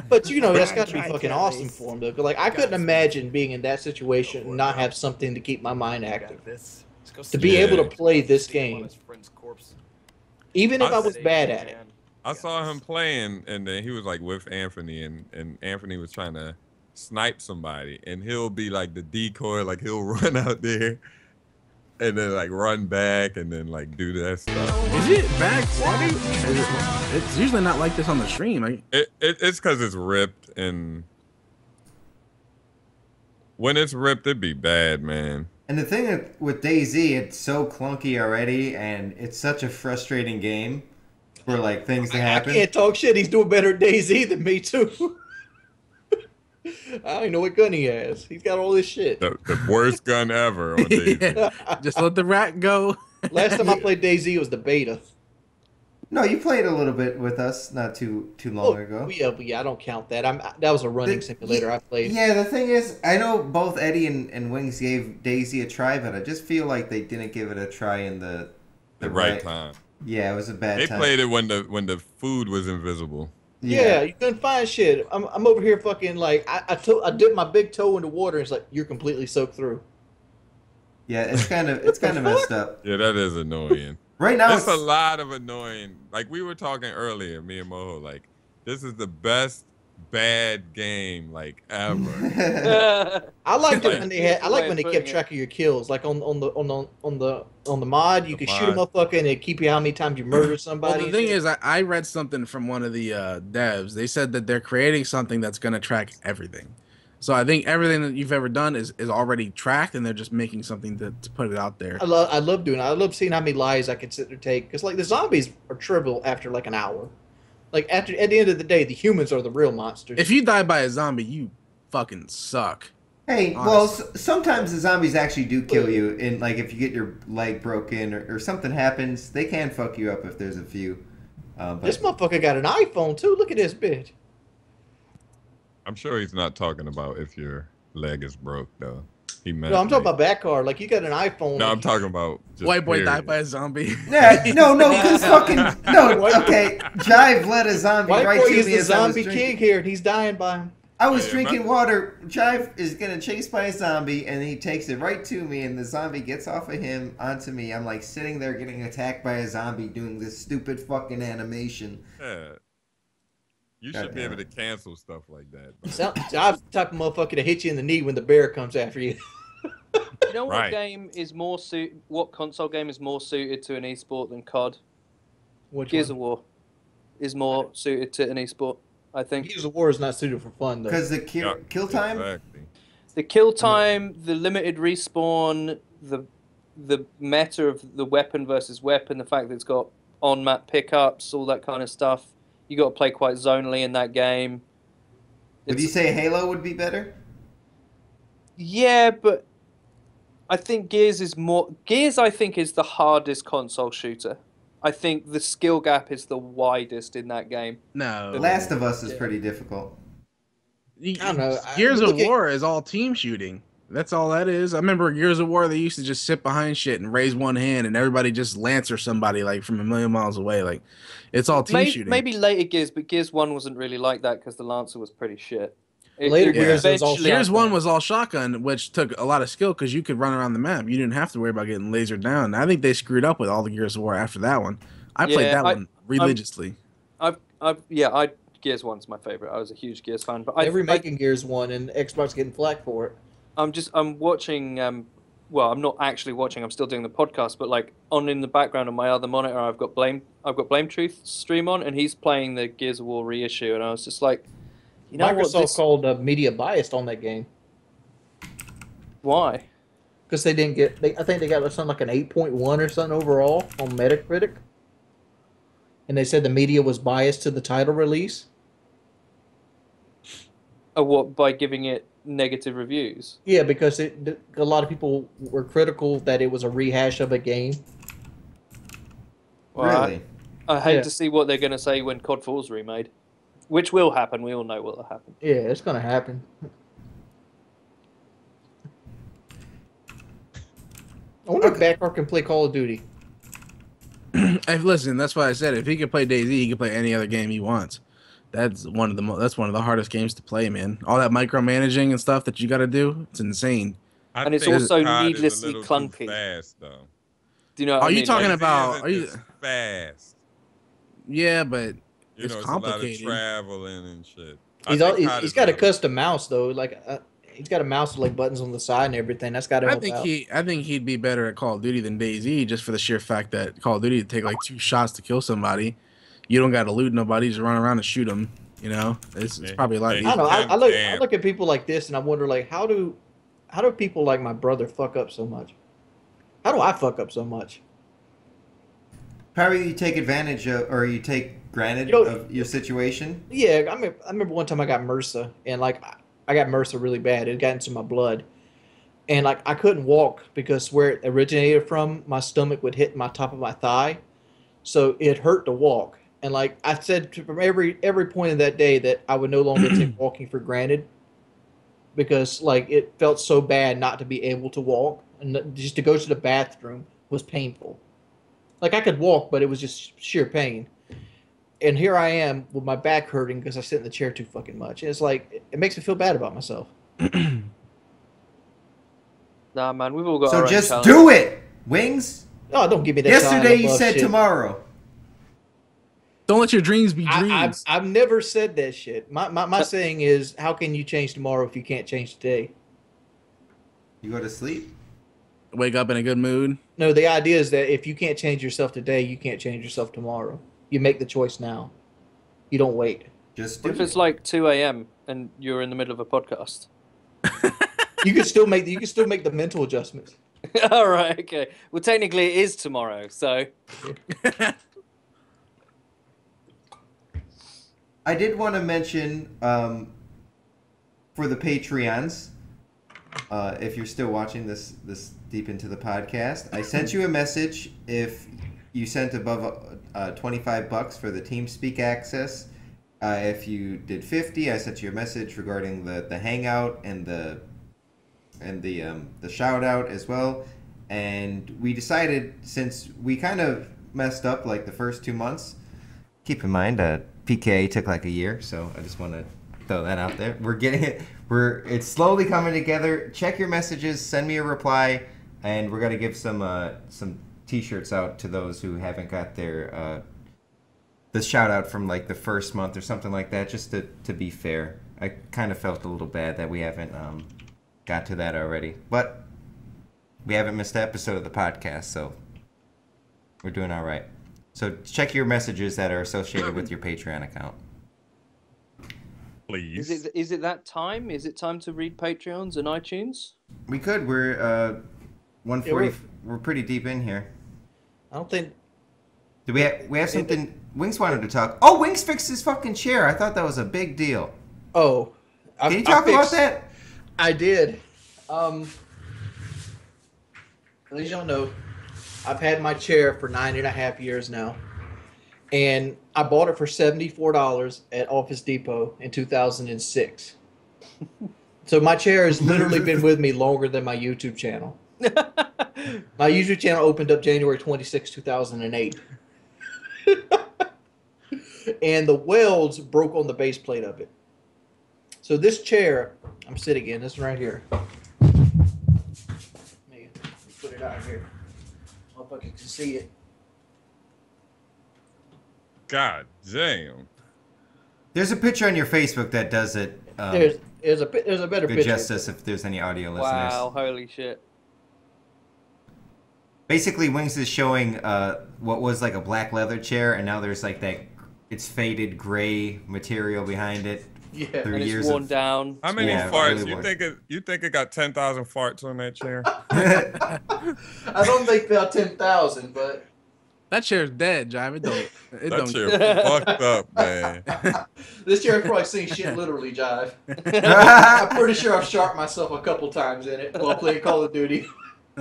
But you know, that's got to be fucking awesome for him though. Like I couldn't imagine being in that situation and not have something to keep my mind active. To be able to play this game, even if I was bad at it. I saw him playing, and then he was like with Anthony, and Anthony was trying to snipe somebody, and he'll be like the decoy, like he'll run out there and then like run back and then like do that stuff. Is it back? It's usually not like this on the stream. It's because it's ripped, and when it's ripped, it'd be bad, man. And the thing with DayZ, it's so clunky already, and it's such a frustrating game for like things to happen. I can't talk shit. He's doing better at DayZ than me too. I don't even know what gun he has. He's got all this shit. The worst gun ever on DayZ. Just let the rat go. Last time I played DayZ was the beta. No, you played a little bit with us not too long ago. But yeah, I don't count that. That was a running simulator I played. Yeah, the thing is, I know both Eddie and Wings gave Daisy a try, but I just feel like they didn't give it a try in the right time. Yeah, it was a bad time. They played it when the food was invisible. Yeah, you couldn't find shit. I'm over here fucking like I dipped my big toe in the water and it's like you're completely soaked through. Yeah, it's kind of messed up. Yeah, that is annoying. Right now, it's a lot of annoying. Like we were talking earlier, me and Moho. Like this is the best bad game like ever. I liked it when they had. I like when they kept track of your kills. Like on the mod, you could shoot a motherfucker and it keep you how many times you murdered somebody. Well, the thing is, I read something from one of the devs. They said that they're creating something that's going to track everything. So I think everything that you've ever done is already tracked, and they're just making something to put it out there. I love doing it. I love seeing how many lives I can sit there and take. Because like the zombies are trivial after like an hour. Like at the end of the day, the humans are the real monsters. If you die by a zombie, you fucking suck. Hey, honestly. Well, sometimes the zombies actually do kill you, and like if you get your leg broken or something happens, they can fuck you up if there's a few. But this motherfucker got an iPhone too. Look at this bitch. I'm sure he's not talking about if your leg is broke though. He meant. No, I'm talking about back car. Like you got an iPhone. No, I'm talking about just white boy died by a zombie. Yeah, no, because fucking no. Okay, Jive led a zombie white right boy to is me the as I was zombie drinking. king here, and he's dying by him. I was drinking water. Jive is gonna chase by a zombie, and he takes it right to me, and the zombie gets off of him onto me. I'm like sitting there getting attacked by a zombie doing this stupid fucking animation. Yeah. You should be able to cancel stuff like that. Jive's the type of motherfucker to hit you in the knee when the bear comes after you. You know what game is more what console game is more suited to an esport than COD? Gears of War is more suited to an esport, I think. Gears of War is not suited for fun though. Because the kill time? Exactly. The kill time, the limited respawn, the meta of the weapon versus weapon, the fact that it's got on-map pickups, all that kind of stuff. You got to play quite zonally in that game. Would you say Halo would be better? Yeah, but I think Gears is more... Gears, I think, is the hardest console shooter. I think the skill gap is the widest in that game. No. The Last of Us is pretty difficult. I don't know. Gears of War is all team shooting. That's all that is. I remember Gears of War, they used to just sit behind shit and raise one hand and everybody just lancer somebody like from a million miles away. Like, it's all team shooting. Maybe later Gears, but Gears 1 wasn't really like that because the Lancer was pretty shit. Gears 1 was all shotgun, which took a lot of skill because you could run around the map. You didn't have to worry about getting lasered down. I think they screwed up with all the Gears of War after that one. I played that one religiously. Gears 1's my favorite. I was a huge Gears fan, but they're remaking Gears 1 and Xbox getting flack for it. I'm watching. Well, I'm not actually watching. I'm still doing the podcast, but like in the background on my other monitor, I've got Blame Truth stream on, and he's playing the Gears of War reissue, and I was just like, you know, Microsoft called media biased on that game. Why? Because they didn't get. I think they got something like an 8.1 or something overall on Metacritic, and they said the media was biased to the title release. What, by giving it negative reviews? Yeah, because a lot of people were critical that it was a rehash of a game. Well, really? I hate to see what they're going to say when COD 4's remade. Which will happen. We all know what will happen. Yeah, it's going to happen. I wonder if Backrock can play Call of Duty. Hey, listen, that's why I said if he can play DayZ, he can play any other game he wants. That's one of the hardest games to play, man. All that micromanaging and stuff that you got to do, it's insane. And it's also needlessly clunky. Fast, though. Do you know? Are you talking about? Are you fast? Yeah, but it's complicated. It's a lot of traveling and shit. He's got a custom mouse though. Like he's got a mouse with like buttons on the side and everything. That's got to help out. I think he'd be better at Call of Duty than DayZ, just for the sheer fact that Call of Duty would take like 2 shots to kill somebody. You don't got to loot nobody, just run around and shoot them. You know, it's probably a lot easier. I don't know. I look at people like this and I wonder like how do people like my brother fuck up so much? How do I fuck up so much? Probably you take advantage of, or you take granted of your situation. Yeah, I remember one time I got MRSA, and like I got MRSA really bad. It got into my blood, and like I couldn't walk because where it originated from, my stomach would hit my top of my thigh. so it hurt to walk. And like I said from every point of that day that I would no longer take walking for granted, because like it felt so bad not to be able to walk, and just to go to the bathroom was painful. Like I could walk, but it was just sheer pain. And here I am with my back hurting because I sit in the chair too fucking much. And it's like it makes me feel bad about myself. Nah, man, we've all got. So our own just challenges. do it, Wings. Oh, don't give me that. Yesterday Shia you LaBeouf said shit. tomorrow. Don't let your dreams be dreams. I've never said that shit. My saying is, how can you change tomorrow if you can't change today? You go to sleep. Wake up in a good mood. No, the idea is that if you can't change yourself today, you can't change yourself tomorrow. You make the choice now. You don't wait. Just do What if it. it's like 2 a.m. and you're in the middle of a podcast? You can still make the mental adjustments. All right, okay. Well, technically, it is tomorrow, so. I did want to mention for the Patreons, if you're still watching this deep into the podcast, I sent you a message if you sent above $25 for the TeamSpeak access. If you did 50, I sent you a message regarding the hangout and the shout out as well. And we decided, since we kind of messed up like the first 2 months, keep in mind PKA took like a year, so I just want to throw that out there. We're getting it. It's slowly coming together. Check your messages, send me a reply, and we're gonna give some T-shirts out to those who haven't got their the shout out from like the first month or something like that. Just to be fair, I kind of felt a little bad that we haven't got to that already, but we haven't missed an episode of the podcast, so we're doing all right. So check your messages that are associated with your Patreon account. Please. Is it that time? Is it time to read Patreons and iTunes? We could. We're 140. We're pretty deep in here. I don't think. Do we have something? Wings wanted to talk. Oh, Wings fixed his fucking chair. I thought that was a big deal. Oh, Can you talk about that? I did. As you don't know, I've had my chair for 9.5 years now, and I bought it for $74 at Office Depot in 2006. So my chair has literally been with me longer than my YouTube channel. My YouTube channel opened up January 26, 2008. And the welds broke on the base plate of it. So this chair, I'm sitting in, this right here. Let me put it out here. Hope I can see it. God damn. There's a picture on your Facebook that does it. There's a better good picture. justice if there's any audio listeners. Wow, holy shit. Basically, Wings is showing what was like a black leather chair, and now there's like that. It's faded gray material behind it. Yeah, through And years it's worn of, down. How many Yeah, farts? really You think it got 10,000 farts on that chair? I don't think about 10,000, but That chair's dead, Jive. It That don't. chair fucked up, man. this chair probably seen shit literally, Jive. I'm pretty sure I've shot myself a couple times in it while playing Call of Duty.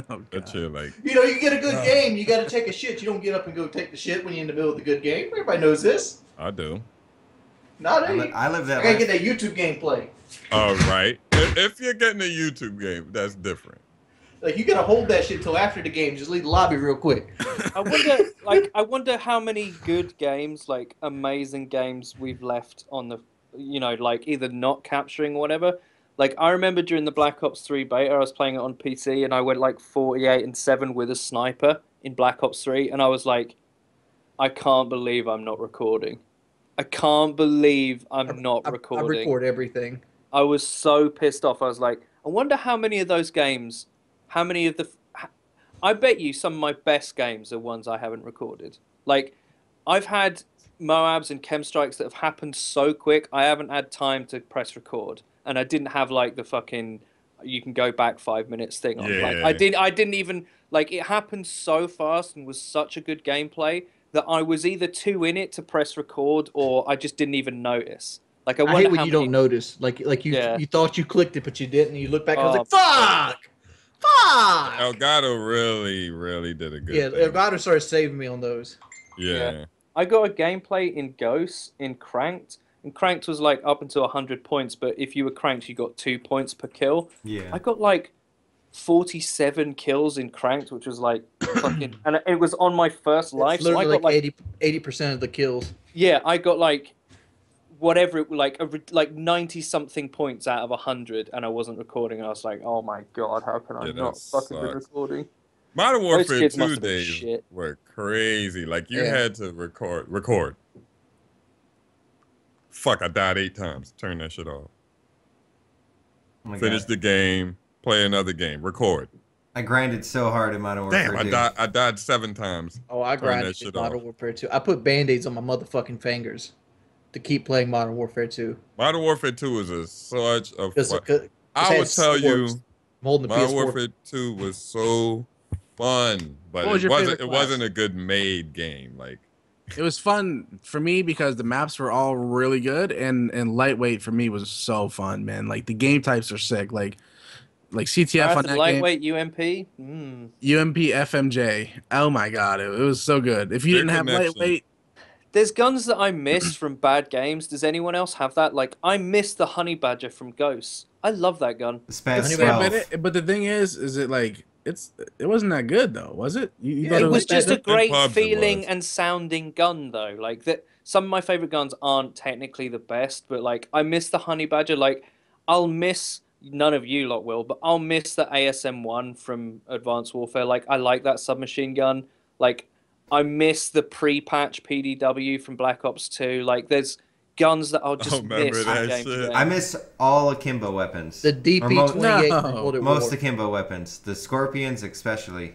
Oh, That God. chair like You know, you get a good game, you got to take a shit. You don't get up and go take the shit when you're in the middle of the good game. Everybody knows this. I do. Not me. I live that I gotta life. get that YouTube gameplay. All right. If you're getting a YouTube game, that's different. Like you gotta hold that shit till after the game. Just leave the lobby real quick. I wonder how many good games, like amazing games, we've left on the, like either not capturing or whatever. Like I remember during the Black Ops 3 beta, I was playing it on PC, and I went like 48-7 with a sniper in Black Ops 3, and I was like, I can't believe I'm not recording. I can't believe I'm not recording. I record everything. I was so pissed off. I was like, I wonder how many of those games, I bet you some of my best games are ones I haven't recorded. Like, I've had Moabs and Chem Strikes that have happened so quick, I haven't had time to press record. And I didn't have, like, the fucking, you can go back 5 minutes thing on. Yeah. Like, I didn't even, like, it happened so fast and was such a good gameplay that I was either too in it to press record or I just didn't even notice. Like, I I wonder hate when how you many... don't notice. Like Yeah. you thought you clicked it, but you didn't. And you look back, I was like, fuck! Fuck! Elgato really did a good Yeah, thing. Elgato started saving me on those. Yeah. I got a gameplay in Ghosts in Cranked, and Cranked was like up until 100 points, but if you were Cranked, you got 2 points per kill. Yeah. I got like 47 kills in Cranked, which was like fucking, and it was on my first life, It's so I literally got like like 80% of the kills. yeah, I got like whatever, like 90 something points out of 100, and I wasn't recording. And I was like, oh my god, how can I Yeah, not that fucking be sucks. recording? Modern Those Warfare kids 2 must have been days shit. were crazy. Like you Yeah. had to record. Fuck, I died 8 times. Turn that shit off. Oh my Finish God. the game. Play another game. Record. I grinded so hard in Modern Warfare Damn, 2. I died 7 times. Oh, I Turn that grinded shit Modern off. Warfare 2. I put band-aids on my motherfucking fingers to keep playing Modern Warfare 2. Modern Warfare 2 is such a I had would tell you, swords. I'm holding the Modern PS4. Warfare 2 was so fun, but What was your favorite it class? wasn't a good made game. Like It was fun for me because the maps were all really good, and lightweight for me was so fun, man. Like the game types are sick. Like CTF on Marathon that lightweight UMP. Mm. game. UMP FMJ. Oh my god, it was so good. If you Their didn't have connection. lightweight, There's guns that I miss from bad games. Does anyone else have that? Like, I miss the Honey Badger from Ghosts. I love that gun. Spaz yeah, 12. but the thing is it like it wasn't that good though, was it? You Yeah, thought It was just a better. great pubs it feeling was. and sounding gun, though. Like that, some of my favorite guns aren't technically the best, but like I miss the Honey Badger. Like I'll miss none of you lot will, but I'll miss the ASM-1 from Advanced Warfare. Like I like that submachine gun. Like I miss the pre-patch PDW from Black Ops 2. Like there's guns that I'll just remember miss that from game to shit. game. I miss all akimbo weapons. The Or mo- DP-28 No. from World at most War. akimbo weapons. The Scorpions especially.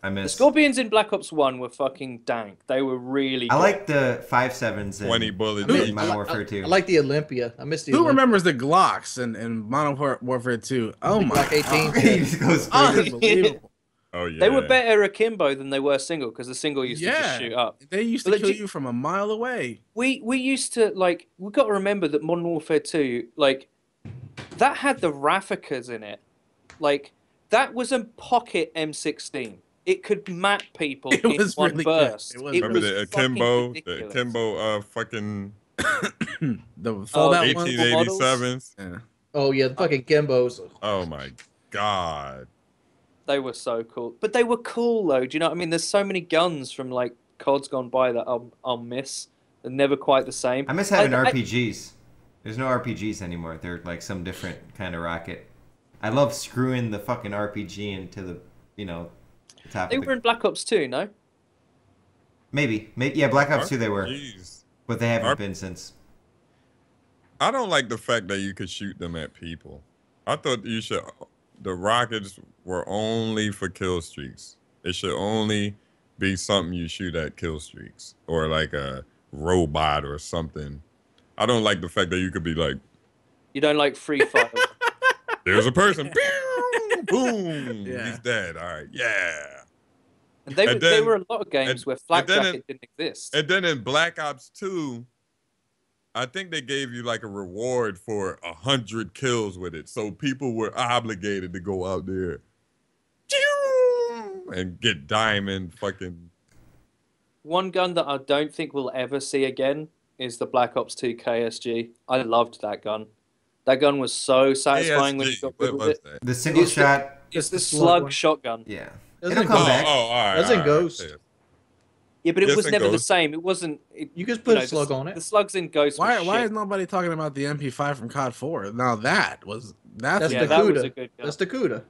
I The miss. Scorpions in Black Ops 1 were fucking dank. They were really good. I like the 5.7s 20 in, bullet in each. Modern Warfare 2. I like the Olympia. I miss the who Olympia. remembers the Glocks in Modern Warfare 2? Oh my Glock 18. He just goes through. unbelievable. Oh yeah. They were better akimbo than they were single because the single used to Yeah. just shoot up. They used to But kill legit- you from a mile away. We used to like we got to remember that Modern Warfare 2 like that had the Rafficas in it. Like that was a pocket M16. It could map people It in was one really good. burst. It was Remember the fucking akimbo, ridiculous. fucking The fold-out ones. 1887s. Yeah. Oh yeah, the fucking Gimbos. Oh my god. They were so cool, but they were cool though. Do you know what I mean? There's so many guns from like CODs gone by that I'll miss. They're never quite the same. I miss having I- RPGs. There's no RPGs anymore. They're like some different kind of rocket. I love screwing the fucking RPG into the, top They of the... were in Black Ops 2, no? Maybe. Yeah, Black Ops 2 they were. Jeez. But they haven't R- been since. I don't like the fact that you could shoot them at people. I thought the rockets were only for kill streaks. It should only be something you shoot at kill streaks or like a robot or something. I don't like the fact that you could be like, You don't like Free Fire. there's a person, Pew! Boom, Yeah. he's dead. All right, yeah. And they then- were a lot of games where Flak then Jacket didn't exist. And then in Black Ops 2, I think they gave you like a reward for 100 kills with it. So people were obligated to go out there and get diamond fucking. One gun that I don't think we'll ever see again is the Black Ops 2 KSG. I loved that gun. That gun was so satisfying when you ASG, got what good with was it. that? The single It's the- shot, It's the slug slug one. shotgun. yeah. Doesn't It'll come it- back. all right. That's in all right, Ghost. yeah. Yeah, but it Yes, was and never the Ghost. same. It wasn't. You could put a slug on it. The slugs in Ghost. Why was why shit. is nobody talking about the MP5 from COD 4? Now that's That's Yeah, the that was CUDA. a good gun. That's the CUDA.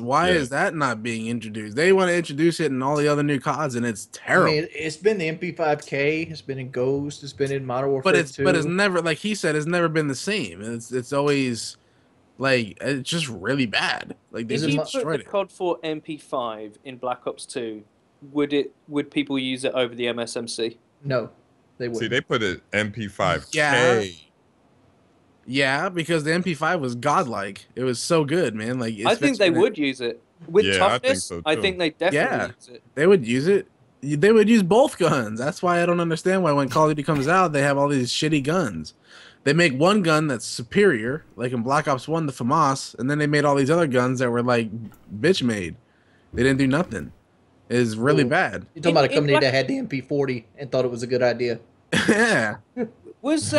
why Yeah. is that not being introduced? They want to introduce it in all the other new CODs and it's I terrible. mean, it's been the MP5K. It's been in Ghost. It's been in Modern Warfare but 2. it's never, like he said, it's never been the same. It's always like it's just really bad. Like they If just you put destroyed the it. COD 4 MP5 in Black Ops 2, would people use it over the MSMC? No, they wouldn't. See, they put it MP5K. Yeah. Yeah, because the MP5 was godlike. It was so good, man. Like I think they would use it with Yeah, I think toughness. so, I too. think they definitely Yeah. use it. They would use it. They would use both guns. That's why I don't understand why when Call of Duty comes out, they have all these shitty guns. They make one gun that's superior, like in Black Ops 1, the FAMAS, and then they made all these other guns that were like bitch made. They didn't do nothing. is really bad. You're talking about a company that had the MP40 and thought it was a good idea. Yeah. Was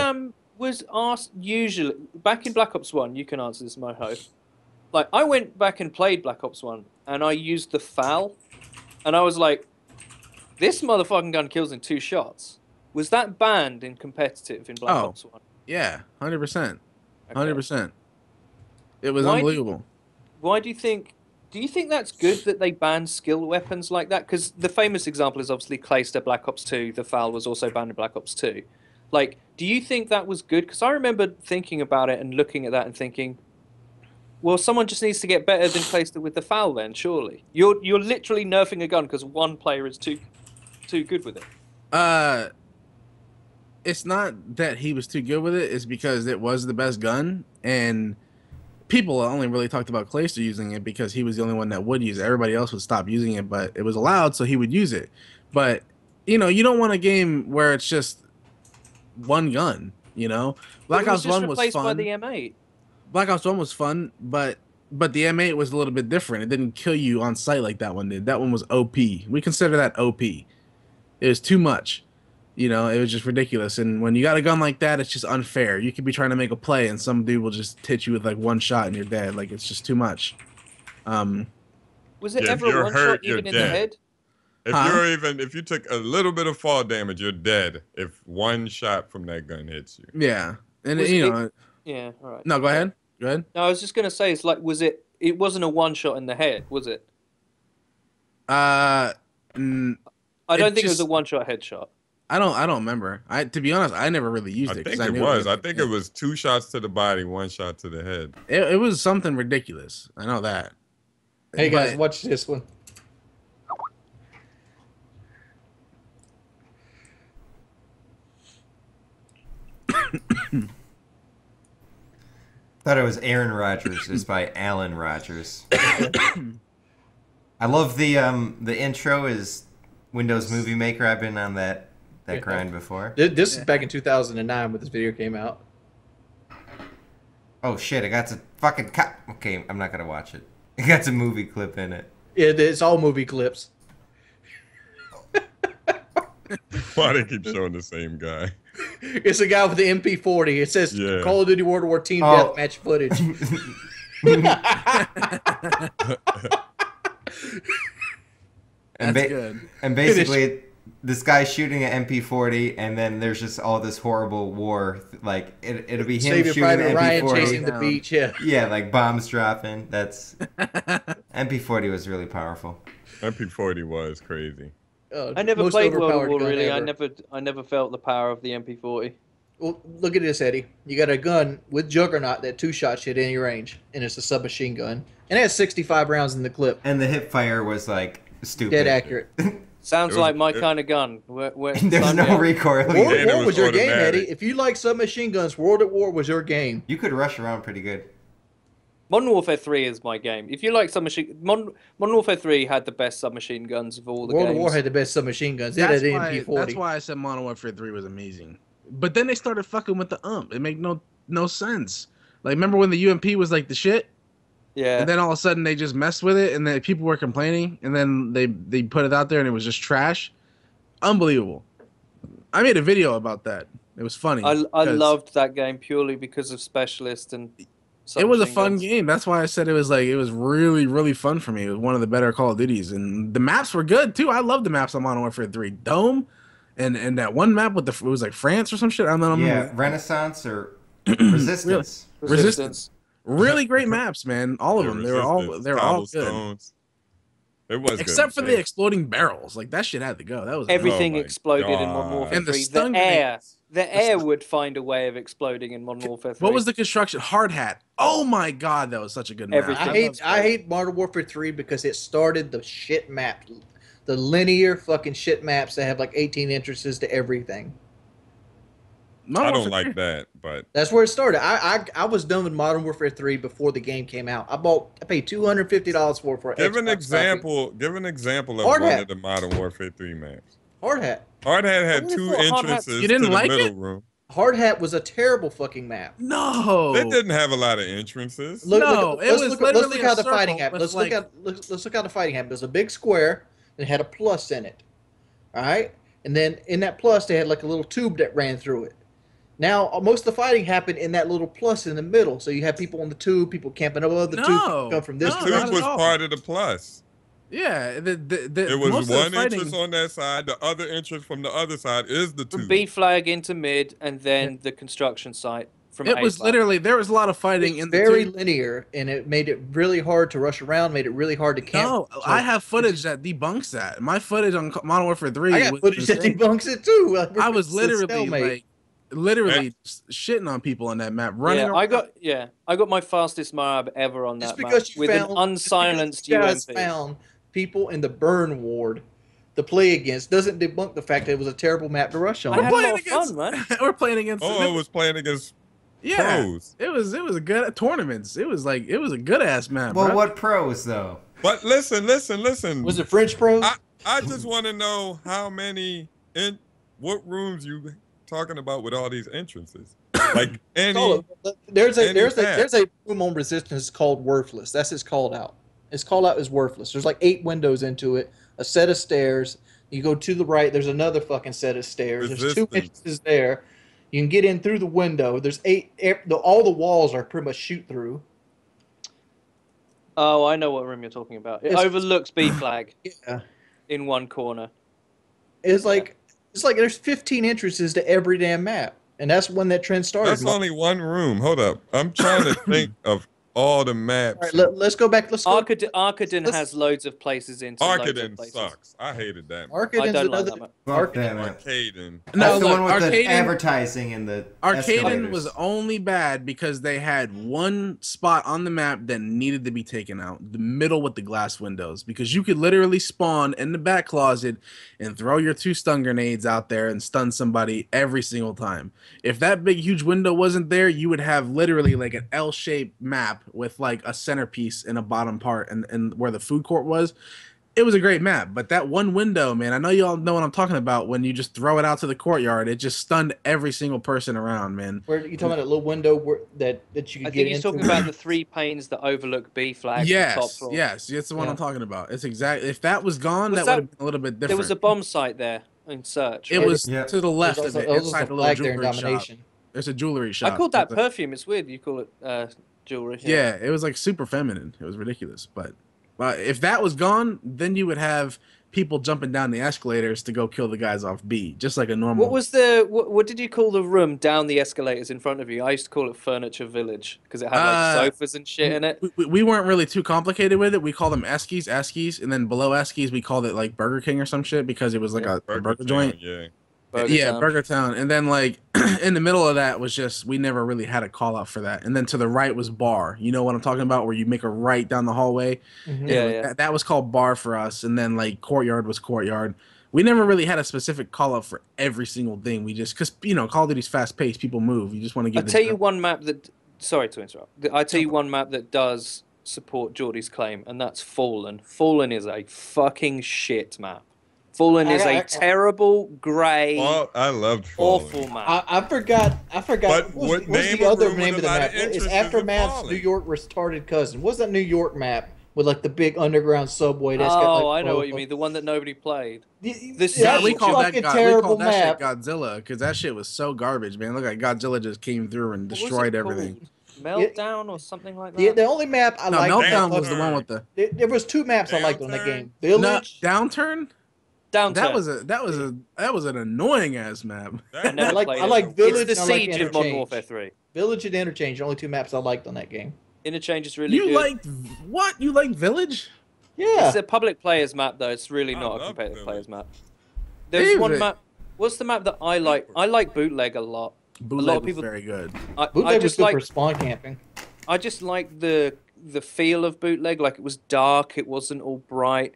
asked usually back in Black Ops 1, you can answer this, Moho. Like, I went back and played Black Ops 1, and I used the FAL, and I was like, this motherfucking gun kills in 2 shots. Was that banned in competitive in Black Ops 1? Yeah, 100%. 100%. It was unbelievable. Why do you think that's good that they banned skill weapons like that? Because the famous example is obviously Clayster Black Ops 2. The FAL was also banned in Black Ops 2. Like, do you think that was good? Because I remember thinking about it and looking at that and thinking, well, someone just needs to get better than Clayster with the FAL then, surely. You're literally nerfing a gun because one player is too good with it. It's not that he was too good with it. It's because it was the best gun, and people only really talked about Clayster using it because he was the only one that would use it. Everybody else would stop using it, but it was allowed, so he would use it. But, you know, you don't want a game where it's just one gun, you know? Black Ops 1 was fun. By the M8. Black Ops 1 was fun, but the M8 was a little bit different. It didn't kill you on sight like that one did. That one was OP. We consider that OP. It was too much. You know, it was just ridiculous. And when you got a gun like that, it's just unfair. You could be trying to make a play, and some dude will just hit you with like one shot, and you're dead. Like, it's just too much. Was it ever a one shot even in the head? If you took a little bit of fall damage, you're dead. If one shot from that gun hits you. Yeah, and yeah, all right. No, go ahead. Go ahead. No, I was just gonna say, it's like, it wasn't a one shot in the head, was it? I don't think it was a one shot headshot. I don't remember. To be honest, I never really used it. I think it was 2 shots to the body, 1 shot to the head. It was something ridiculous. I know that. Hey guys, watch this one. Thought it was Aaron Rodgers. It's by Alan Rodgers. I love the intro is Windows Movie Maker. I've been on that grind before. This is back in 2009 when this video came out. Oh shit! I got to fucking okay, I'm not gonna watch it. It got a movie clip in it. It's all movie clips. Why they keep showing the same guy? It's a guy with the MP40. It says Call of Duty World War Team Deathmatch footage. And basically, this guy's shooting an MP40, and then there's just all this horrible war. Like it'll be him shooting an MP40, Ryan chasing the beach. Yeah, like bombs dropping. That's MP40 was really powerful. MP40 was crazy. I never played World War really. I never felt the power of the MP40. Well, look at this, Eddie. You got a gun with Juggernaut that 2 shots hit any range, and it's a submachine gun, and it has 65 rounds in the clip. And the hip fire was like stupid. Dead accurate. Sounds like my kind of gun. There's no recoil. World at War was your game, Eddie. If you like submachine guns, World at War was your game. You could rush around pretty good. Modern Warfare 3 is my game. If you like submachine... Modern Warfare 3 had the best submachine guns of all the games. World at War had the best submachine guns. It had the MP40. That's why I said Modern Warfare 3 was amazing. But then they started fucking with the UMP. It made no sense. Like, remember when the UMP was like the shit? Yeah. And then all of a sudden they just messed with it, and then people were complaining, and then they put it out there, and it was just trash. Unbelievable. I made a video about that. It was funny. I loved that game purely because of Specialist and... It was a fun game. That's why I said it was really, really fun for me. It was one of the better Call of Duties, and the maps were good too. I love the maps on Modern Warfare 3. Dome, and that one map with it was like France or some shit. I don't know. Yeah, Renaissance or Resistance. Resistance. Really great maps, man. All of them. They were all good. It was except for the exploding barrels. Like that shit had to go. That was everything exploded in Modern Warfare 3. And the air would find a way of exploding in Modern Warfare 3. What was the construction? Hard hat. Oh my god, that was such a good map. I hate Modern Warfare 3 because it started the shit map. The linear fucking shit maps that have like 18 entrances to everything. I don't like that, but that's where it started. I was done with Modern Warfare 3 before the game came out. I paid $250 for it. Give an example of one of the Modern Warfare 3 maps. Hard Hat. Hard Hat had 2 entrances to the middle room. Hard Hat was a terrible fucking map. No, it didn't have a lot of entrances. Let's look how the fighting happened. Let's look how the fighting happened. There's a big square. and it had a plus in it. All right, and then in that plus they had like a little tube that ran through it. Now most of the fighting happened in that little plus in the middle. So you have people on the tube, people camping above the tube, people come from this. The tube was part of the plus. Yeah, it was one entrance on that side. The other entrance from the other side is the tube. From B flag into mid, and then the construction site. From it was literally there was a lot of fighting in the very linear, and it made it really hard to rush around. Made it really hard to camp. No, I have footage that debunks that. My footage on Modern Warfare 3. I got footage that debunks it too. I was literally shitting on people on that map, running. Yeah, I got my fastest map ever on that map with an unsilenced UMP. Found people in the burn ward to play against doesn't debunk the fact that it was a terrible map to rush on. We're playing against fun, man. We're playing against. Oh, it was playing against. Yeah, pros. It was a good tournaments. It was a good ass map. Well, bro. what pros though? But listen. Was it French pros? I just want to know how many what rooms you talking about with all these entrances. Like there's a room on Resistance called Worthless. That's its called out. Its called out is Worthless. There's like 8 windows into it, a set of stairs. You go to the right. There's another fucking set of stairs. There's 2 entrances there. You can get in through the window. There's 8. All the walls are pretty much shoot through. Oh, I know what room you're talking about. It overlooks B flag. Yeah. In one corner. It's like there's 15 entrances to every damn map, and that's when that trend started. That's only one room. Hold up, I'm trying to think of all the maps. All right, let's go back. Arkaden has loads of places into Arkaden sucks. I hated that. Arkaden's another. Arkaden. No, the one with the advertising and the Arkaden was only bad because they had one spot on the map that needed to be taken out, the middle with the glass windows, because you could literally spawn in the back closet and throw your 2 stun grenades out there and stun somebody every single time. If that big huge window wasn't there, you would have literally like an L-shaped map with like a centerpiece in a bottom part and where the food court was. It was a great map, but that one window, man, I know you all know what I'm talking about. When you just throw it out to the courtyard, it just stunned every single person around, man. Where you talking about that little window that you could get into? I think he's talking about the 3 panes that overlook B flag. Yes, top floor. yes, it's the one I'm talking about. It's exactly. If that was gone, that would have been a little bit different. There was a bomb site there in Search. It was to the left of it, inside the little jewelry shop. There's a jewelry shop. I called that perfume. It's weird you call it jewelry. Yeah, it was like super feminine. It was ridiculous. But if that was gone, then you would have people jumping down the escalators to go kill the guys off B, just like a normal. What did you call the room down the escalators in front of you? I used to call it Furniture Village because it had like sofas and shit in it. We weren't really too complicated with it. We call them Eskies, and then below Eskies we called it like Burger King or some shit because it was like a burger joint. Yeah. Burger Town. And then like in the middle of that was just, we never really had a call out for that. And then to the right was Bar. You know what I'm talking about? Where you make a right down the hallway. Mm-hmm. Yeah. That was called Bar for us. And then like Courtyard was Courtyard. We never really had a specific call out for every single thing. We just, because, Call of Duty's fast paced, people move. You just want to give I'll tell you one map that, sorry to interrupt. I'll tell you one map that does support Geordie's claim, and that's Fallen. Fallen is a fucking shit map. Fallen is a terrible, grey, I loved Fallen. Awful map. I forgot. But what's the other name of the map? It's Aftermath's New York retarded cousin. What's that New York map with like the big underground subway? That's got, like, I know what you mean. The one that nobody played. We call that shit Godzilla because that shit was so garbage, man. Look like Godzilla just came through and destroyed everything. Meltdown or something like that. Yeah, the only map I liked. Meltdown was the one with the. There was 2 maps I liked on that game. Village. Downturn. That was an annoying ass map. I like Village. It's the Siege of Modern Warfare 3. Village and Interchange, the only 2 maps I liked on that game. Interchange is really good. You liked what? You liked Village? Yeah. It's a public players map though. It's really not a competitive players map. There's one map. What's the map that I like? I like Bootleg a lot. Bootleg a lot of people. Was very good. Bootleg was good for spawn camping. I just like the feel of Bootleg. Like it was dark. It wasn't all bright.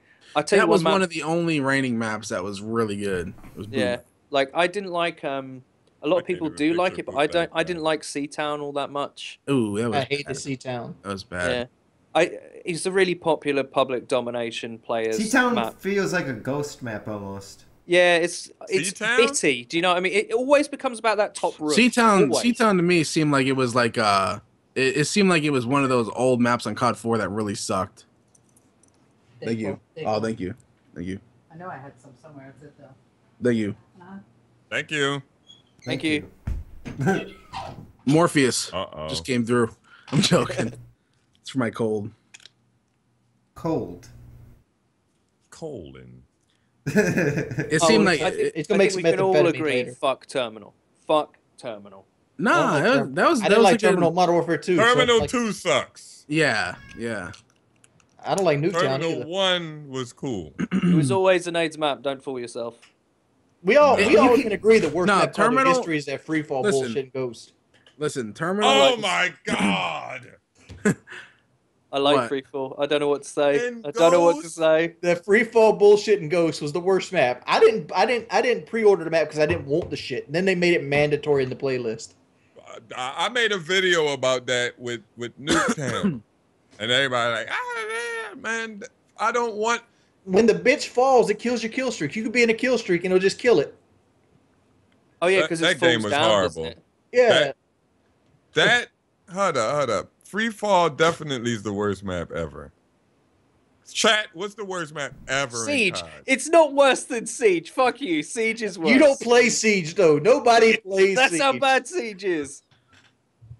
That was one of the only raining maps that was really good. Yeah, like I didn't like. A lot of people do like it, but I didn't like Seatown all that much. Ooh, that was. I hated Seatown. That was bad. Yeah, it's a really popular public domination players. Seatown map. Feels like a ghost map almost. Yeah, it's bitty. Do you know what I mean? It always becomes about that top roof. Seatown to me seemed like it was like it seemed like it was one of those old maps on COD 4 that really sucked. Thank you. Thank you. I know I had some somewhere. It's at the. Thank you. Thank you. Thank you. Morpheus Uh-oh. just came through. I'm joking. It's for my cold. Cold. Colon. It seemed like it's gonna make some we can all methamphetamine agree. later. Fuck Terminal. Fuck Terminal. nah. That was I didn't was like a good- Terminal Modern Warfare 2. Terminal so 2 sucks. Yeah. I don't like Nuketown Terminal either. 1 was cool. It was always an AIDS map. Don't fool yourself. We all You can agree the worst No, map called in Terminal- history is that freefall Listen. bullshit and Ghost. Listen, Terminal. Oh my god. I like What? Free Fall. I don't know what to say. And I don't know what to Ghost? say. That freefall bullshit and Ghost was the worst map. I didn't pre-order the map because I didn't want the shit. And then they made it mandatory in the playlist. I made a video about that with Nuketown. And everybody like, man, I don't want. When the bitch falls, it kills your kill streak. You could be in a kill streak and it'll just kill it. Oh yeah, That- because that it game falls was down, horrible. doesn't it? Yeah. That hold up. Free Fall definitely is the worst map ever. Chat, what's the worst map ever? Siege. In COD? It's not worse than Siege. Fuck you. Siege is worse. You don't play Siege though. Nobody plays That's Siege. how bad Siege is.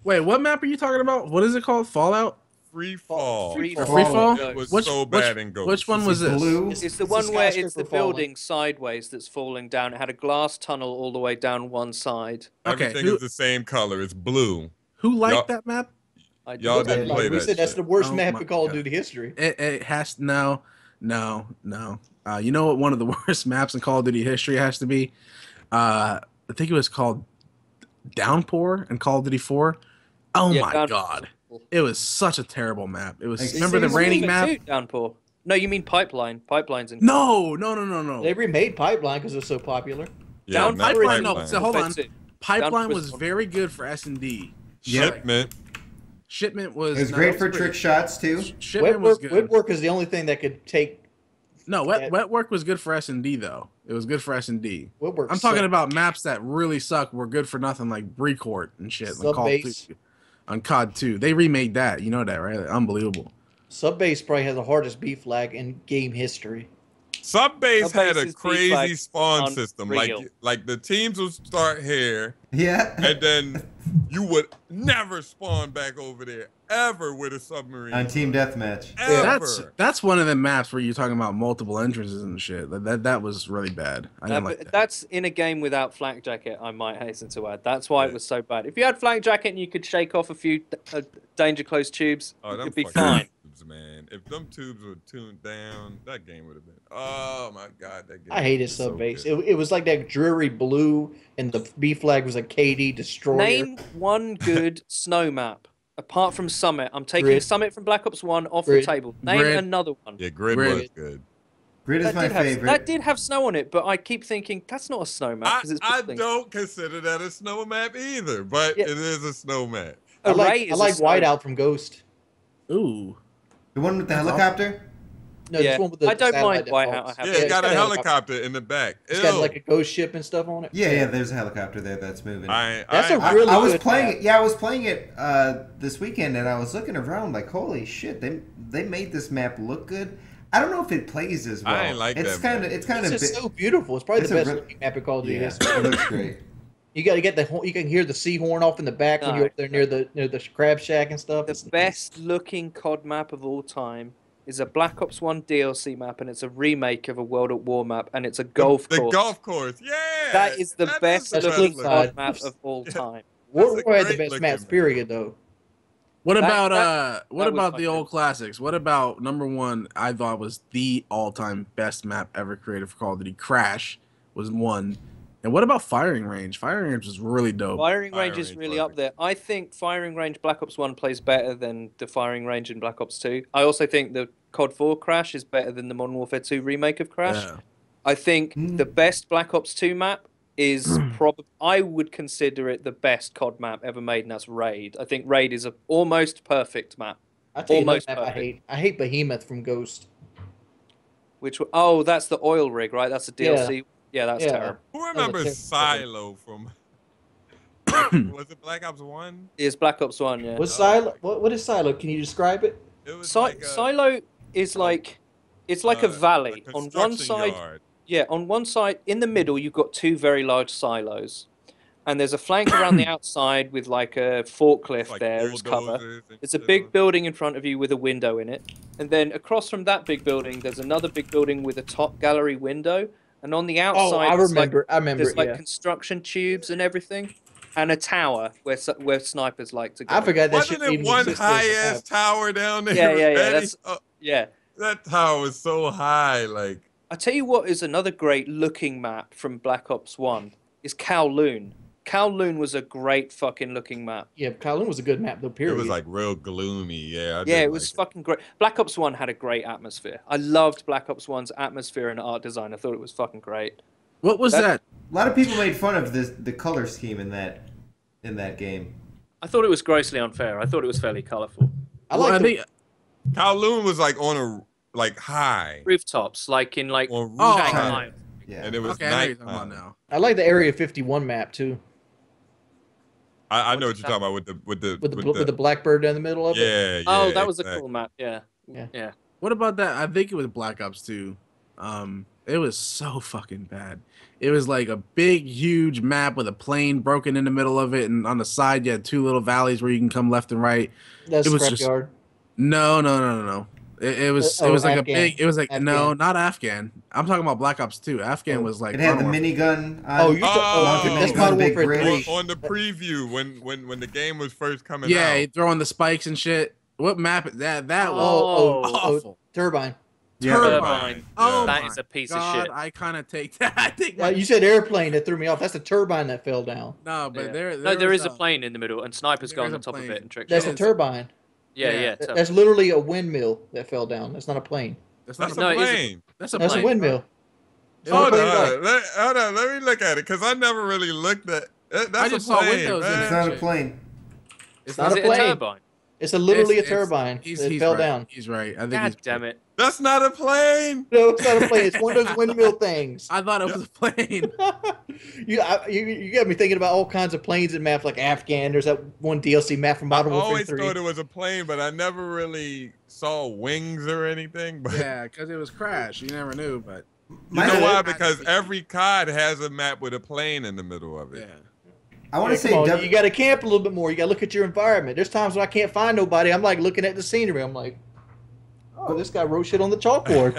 Wait, what map are you talking about? What is it called? Fallout? Free Fall. Free Free Fall. Fall? It was Which- so bad in Ghost. Which one was this? Blue. It's the It's one the where it's skyscraper the falling. building sideways that's falling down. It had a glass tunnel all the way down one side. Okay, Everything who- is the same color. It's blue. Who liked Y'all- that map? Y'all did. didn't play we that said that's shit. the worst Oh map my in Call of God. Duty history. It has no. You know what? One of the worst maps in Call of Duty history has to be. I think it was called Downpour in Call of Duty 4. Oh Yeah, my Downpour. god! It was such a terrible map. It was. Like, Remember the seriously? raining Wait, map? too, Downpour. No, you mean Pipeline. Pipeline's in. No. They remade Pipeline because it was so popular. Yeah, Down not Pipeline. No. Pipeline. So hold on. Offensive. Pipeline Downpour was was- very good for S&D. Shipment. Shipment was. It was no, great that for trick shots too. Shipment Wet was work, good. wet work is the only thing that could take. No, Yeah. wet work was good for S&D though. It was good for S&D. Wet work. I'm talking about maps that really suck. Were good for nothing, like Brecourt and shit. Like Call of Subbase. Duty- on COD 2. They remade that. You know that, right? Unbelievable. Subbase probably has the hardest B flag in game history. Subbase had a Subbase's crazy feedback spawn on system. real. Like the teams would start here, Yeah. and then you would never spawn back over there ever with a submarine. On team deathmatch. Ever. That's one of the maps where you're talking about multiple entrances and shit. That was really bad. I didn't like that. That's in a game without Flak Jacket, I might hasten to add. That's why it was so bad. If you had Flak Jacket and you could shake off a few danger close tubes, Oh, them it'd be fucking fine. Tubes, man. If them tubes were tuned down, that game would have been. Oh my god, that game. I hated was so Subbase. good. It was like that dreary blue, and the B flag was a KD destroyer. Name one good snow map. Apart from Summit. I'm taking Grid. Summit from Black Ops 1 off Grid. the table. Name Grid. another one. Yeah, Grid Grid. was good. Grid is That my did, have, favorite. that did have snow on it, but I keep thinking that's not a snow map. I, 'cause it's I building. don't consider that a snow map either, but Yeah. it is a snow map. I Array like is I a like snow- Whiteout from Ghost. Ooh. The one with the That's helicopter? No, Yeah, this one with the I don't satellite mind Whiteout, that falls. I have Yeah, Yeah, it got a got helicopter in the back. It's got Ew. like a ghost ship and stuff on it. Yeah, there's a helicopter there that's moving. That's a I- really I was good playing map. it. Yeah, I was playing it this weekend, and I was looking around like, holy shit! They made this map look good. I don't know if it plays as well. I ain't like it's that kind map. of it's kind It's of just so beautiful. It's probably it's the a best re- looking map in Call of Duty yeah, history. it looks great. You got to get the you can hear the sea horn off in the back when you're up there near the crab shack and stuff. It's The best looking COD map of all time is a Black Ops 1 DLC map, and it's a remake of a World at War map, and it's a golf the course. golf course. Yeah. That is the best the looking best COD looking. map of all time. War That's a War had the great best looking maps, map. period, though. What That- about that- what that was about my the favorite. old classics? What about number one? I thought was the all-time best map ever created for Call of Duty. Crash was one. And what about Firing Range? Firing Range was really dope. Firing Firing range is range really was up there. I think Firing Range Black Ops 1 plays better than the Firing Range in Black Ops 2. I also think the COD 4 Crash is better than the Modern Warfare 2 remake of Crash. Yeah. I think the best Black Ops 2 map is probably, I would consider it the best COD map ever made, and that's Raid. I think Raid is a almost perfect map. I tell you another Almost map I perfect. hate. I hate Behemoth from Ghost. Oh, that's the oil rig, right? That's a DLC. Yeah, that's Yeah. terrible. Who was a remembers terrible Silo from? Was it Black Ops 1? It's Black Ops 1, yeah. What's Silo? What is Silo? Can you describe it? It was Si- like a, Silo is like, it's like a valley. On one construction side, yard. Yeah, on one side, in the middle, you've got two very large silos. And there's a flank around the outside with like a forklift Like there as cover. bulldozers and There's a shit big on- building in front of you with a window in it. And then across from that big building, there's another big building with a top gallery window. And on the outside, Oh, I remember. I remember. there's like Yeah. construction tubes and everything. And a tower where snipers like to go. I forgot that Wasn't shit it even one existed. high ass tower down there? Yeah, yeah, yeah. Eddie? That's Oh, yeah. that tower was so high, like. I tell you what is another great looking map from Black Ops 1 is Kowloon. Kowloon was a great fucking looking map. Yeah, Kowloon was a good map though. Period. It was like real gloomy. Yeah. Yeah, it was fucking great. Black Ops 1 had a great atmosphere. I loved Black Ops 1's atmosphere and art design. I thought it was fucking great. What was that? A lot of people made fun of the color scheme in that game. I thought it was grossly unfair. I thought it was fairly colourful. I think Kowloon was like on a high. Rooftops, like in like On Oh, Shanghai. Yeah. And it was okay, I know what you're talking nighttime. about now. I like the Area 51 map too, I know what you're talking about with the blackbird down the middle of it. yeah. Oh, that was a exactly. cool map. Yeah. Yeah. Yeah. What about that? I think it was Black Ops 2. It was so fucking bad. It was like a big, huge map with a plane broken in the middle of it, and on the side you had two little valleys where you can come left and right. That's It was just- Scrapyard. No. It was Oh, like Afghan. a big. It was like no, Afghan. not Afghan. I'm talking about Black Ops 2. Afghan Oh. was like It had the Modern Warfare. minigun. Oh, you're Oh, that's minigun, Modern big Warfare bridge. 3. On the preview when the game was first coming Yeah, out. he throwing the spikes and shit. What map is that? That was Oh, awful. Turbine. Yeah. Turbine. Oh, That my is a piece God, of shit. I kind of take that. I think You said airplane that threw me off. That's the turbine that fell down. no, but Yeah. there No, there was is a plane in the middle, and snipers go There on is the a top of plane. it and trick That's shots. a turbine. Yeah, yeah. yeah. That's literally a windmill that fell down. That's not a plane. That's not That's a No, a it is a- plane. That's a That's plane. a windmill. Hold Plane on, hold on. Let me look at it because I never really looked at. That's I a just saw plane, windows in man. It's not a plane. It's not Is a it plane. turbine? It's literally It's- a turbine. He's It fell right. down. He's right. I think God he's damn it. That's not a plane. No, it's not a plane. It's one of those windmill things. I thought it was a plane. You got me thinking about all kinds of planes and maps like Afghan. There's that one DLC map from I Modern Warfare always 3. thought it was a plane, but I never really saw wings or anything. But Yeah, because it was Crash. You never knew, but you My- know why? Because every COD has a map with a plane in the middle of yeah. it. I want to say Come on, W- you got to camp a little bit more. You got to look at your environment. There's times when I can't find nobody. I'm like looking at the scenery. I'm like, oh, this guy wrote shit on the chalkboard.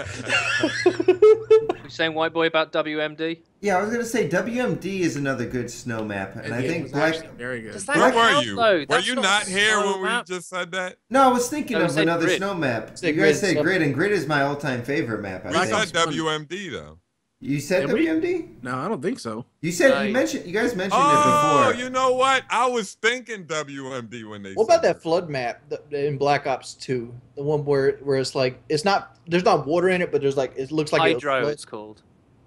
You saying white boy about WMD? Yeah, I was gonna say WMD is another good snow map, and I It think was Black. actually very good. Does that Where were count, you? though? Were That's you not not here snow when we map. just said that? No, I was thinking No, of said another Grid. snow map. Said You guys Grid, said so- Grid, and Grid is my all-time favorite map. I I said think. WMD though. You said Did we? WMD? No, I don't think so. You said Nice. you guys mentioned Oh, it before. you know what? I was thinking WMD when they. What about said that flood map in Black Ops 2? The one where it's like there's not water in it, but there's like it looks like Hydro, it it's called.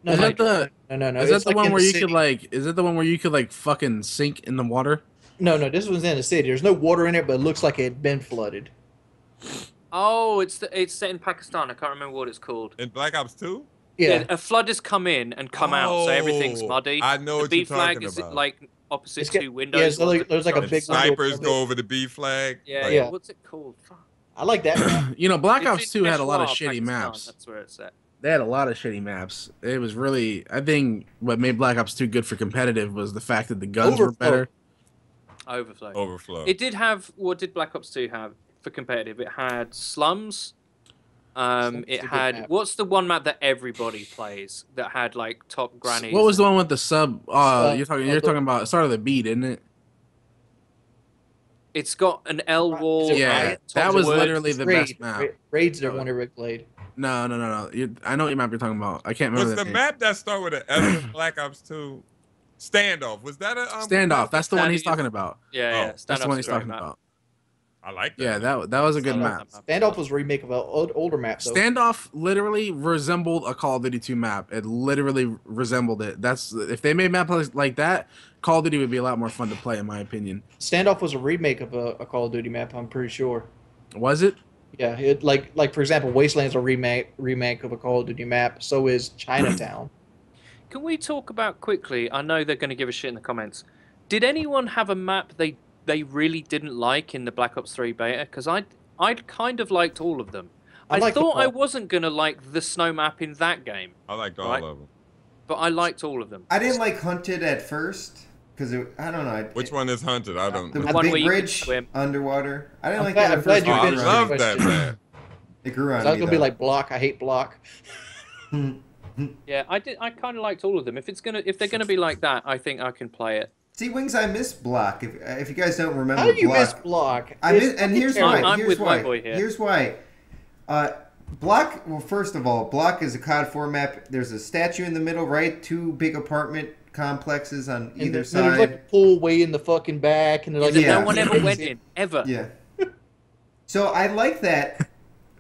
no, Is no, that the? no. Is that It's the like one in where you city. could like? Is that the one where you could like fucking sink in the water? No, this one's in the city. There's no water in it, but it looks like it had been flooded. Oh, it's set in Pakistan. I can't remember what it's called. in Black Ops 2? Yeah, A flood has come in and come out, so everything's Oh, muddy. I know the what B you're flag talking is about. like opposite It's got- two windows. yeah, so one's there's like a front big side. window. Snipers go over the B flag. Yeah, Like, Yeah. What's it called? Fuck. I like that map. You know, Black It's Ops in 2 had a lot of Peshawar, shitty Pakistan, maps. That's where it's at. They had a lot of shitty maps. It was really, I think, what made Black Ops 2 good for competitive was the fact that the guns were Overflow. better. Overflow. Overflow. It did have. What did Black Ops 2 have for competitive? It had slums. Slums It is a good had. map. What's the one map that everybody plays that had like top grannies? What was the one with the sub? You're talking. You're the- talking about start of the beat, isn't it? It's got an L wall. Is it Yeah, Riot? that top was wood. literally the best map. Raids their one Rick played. No. I know what map you're talking about. I can't remember Was the name. map that start with an S in Black Ops 2? Standoff. Was that a Standoff. That's the one he's Standing- talking about. Yeah, Oh, yeah. That's the one Standoff's he's a great talking map. about. I like that. Yeah, that was a good I love map. that Standoff was a remake of an older map. Though. Standoff literally resembled a Call of Duty 2 map. It literally resembled it. That's if they made maps like that, Call of Duty would be a lot more fun to play, in my opinion. Standoff was a remake of a Call of Duty map. I'm pretty sure. Was it? Yeah, it like for example, Wasteland's a remake of a Call of Duty map. So is Chinatown. Can we talk about quickly? I know they're going to give a shit in the comments. Did anyone have a map they really didn't like in the Black Ops 3 beta? Because I'd kind of liked all of them. I thought I wasn't gonna like the snow map in that game. I liked all of them. But I liked all of them. I didn't like Hunted at first because I don't know. Which one is Hunted? I don't. The know. one big where you bridge swim. underwater. I didn't like glad- that I'm at glad first. you Oh, I finished love the that question. man. It grew on So I was me gonna be though. like Block. I hate Block. Yeah, I did. I kind of liked all of them. If they're gonna be like that, I think I can play it. See, Wings, I miss Block. If you guys don't remember How do you Block, miss Block? I miss, and here's why. I'm here's with why. White Boy here. Here's why. Block. Well, first of all, Block is a COD 4 map. There's a statue in the middle, right? Two big apartment complexes on either There's side. like a pool way in the fucking back, and they're like, Yeah. No one ever went in ever. Yeah. So I like that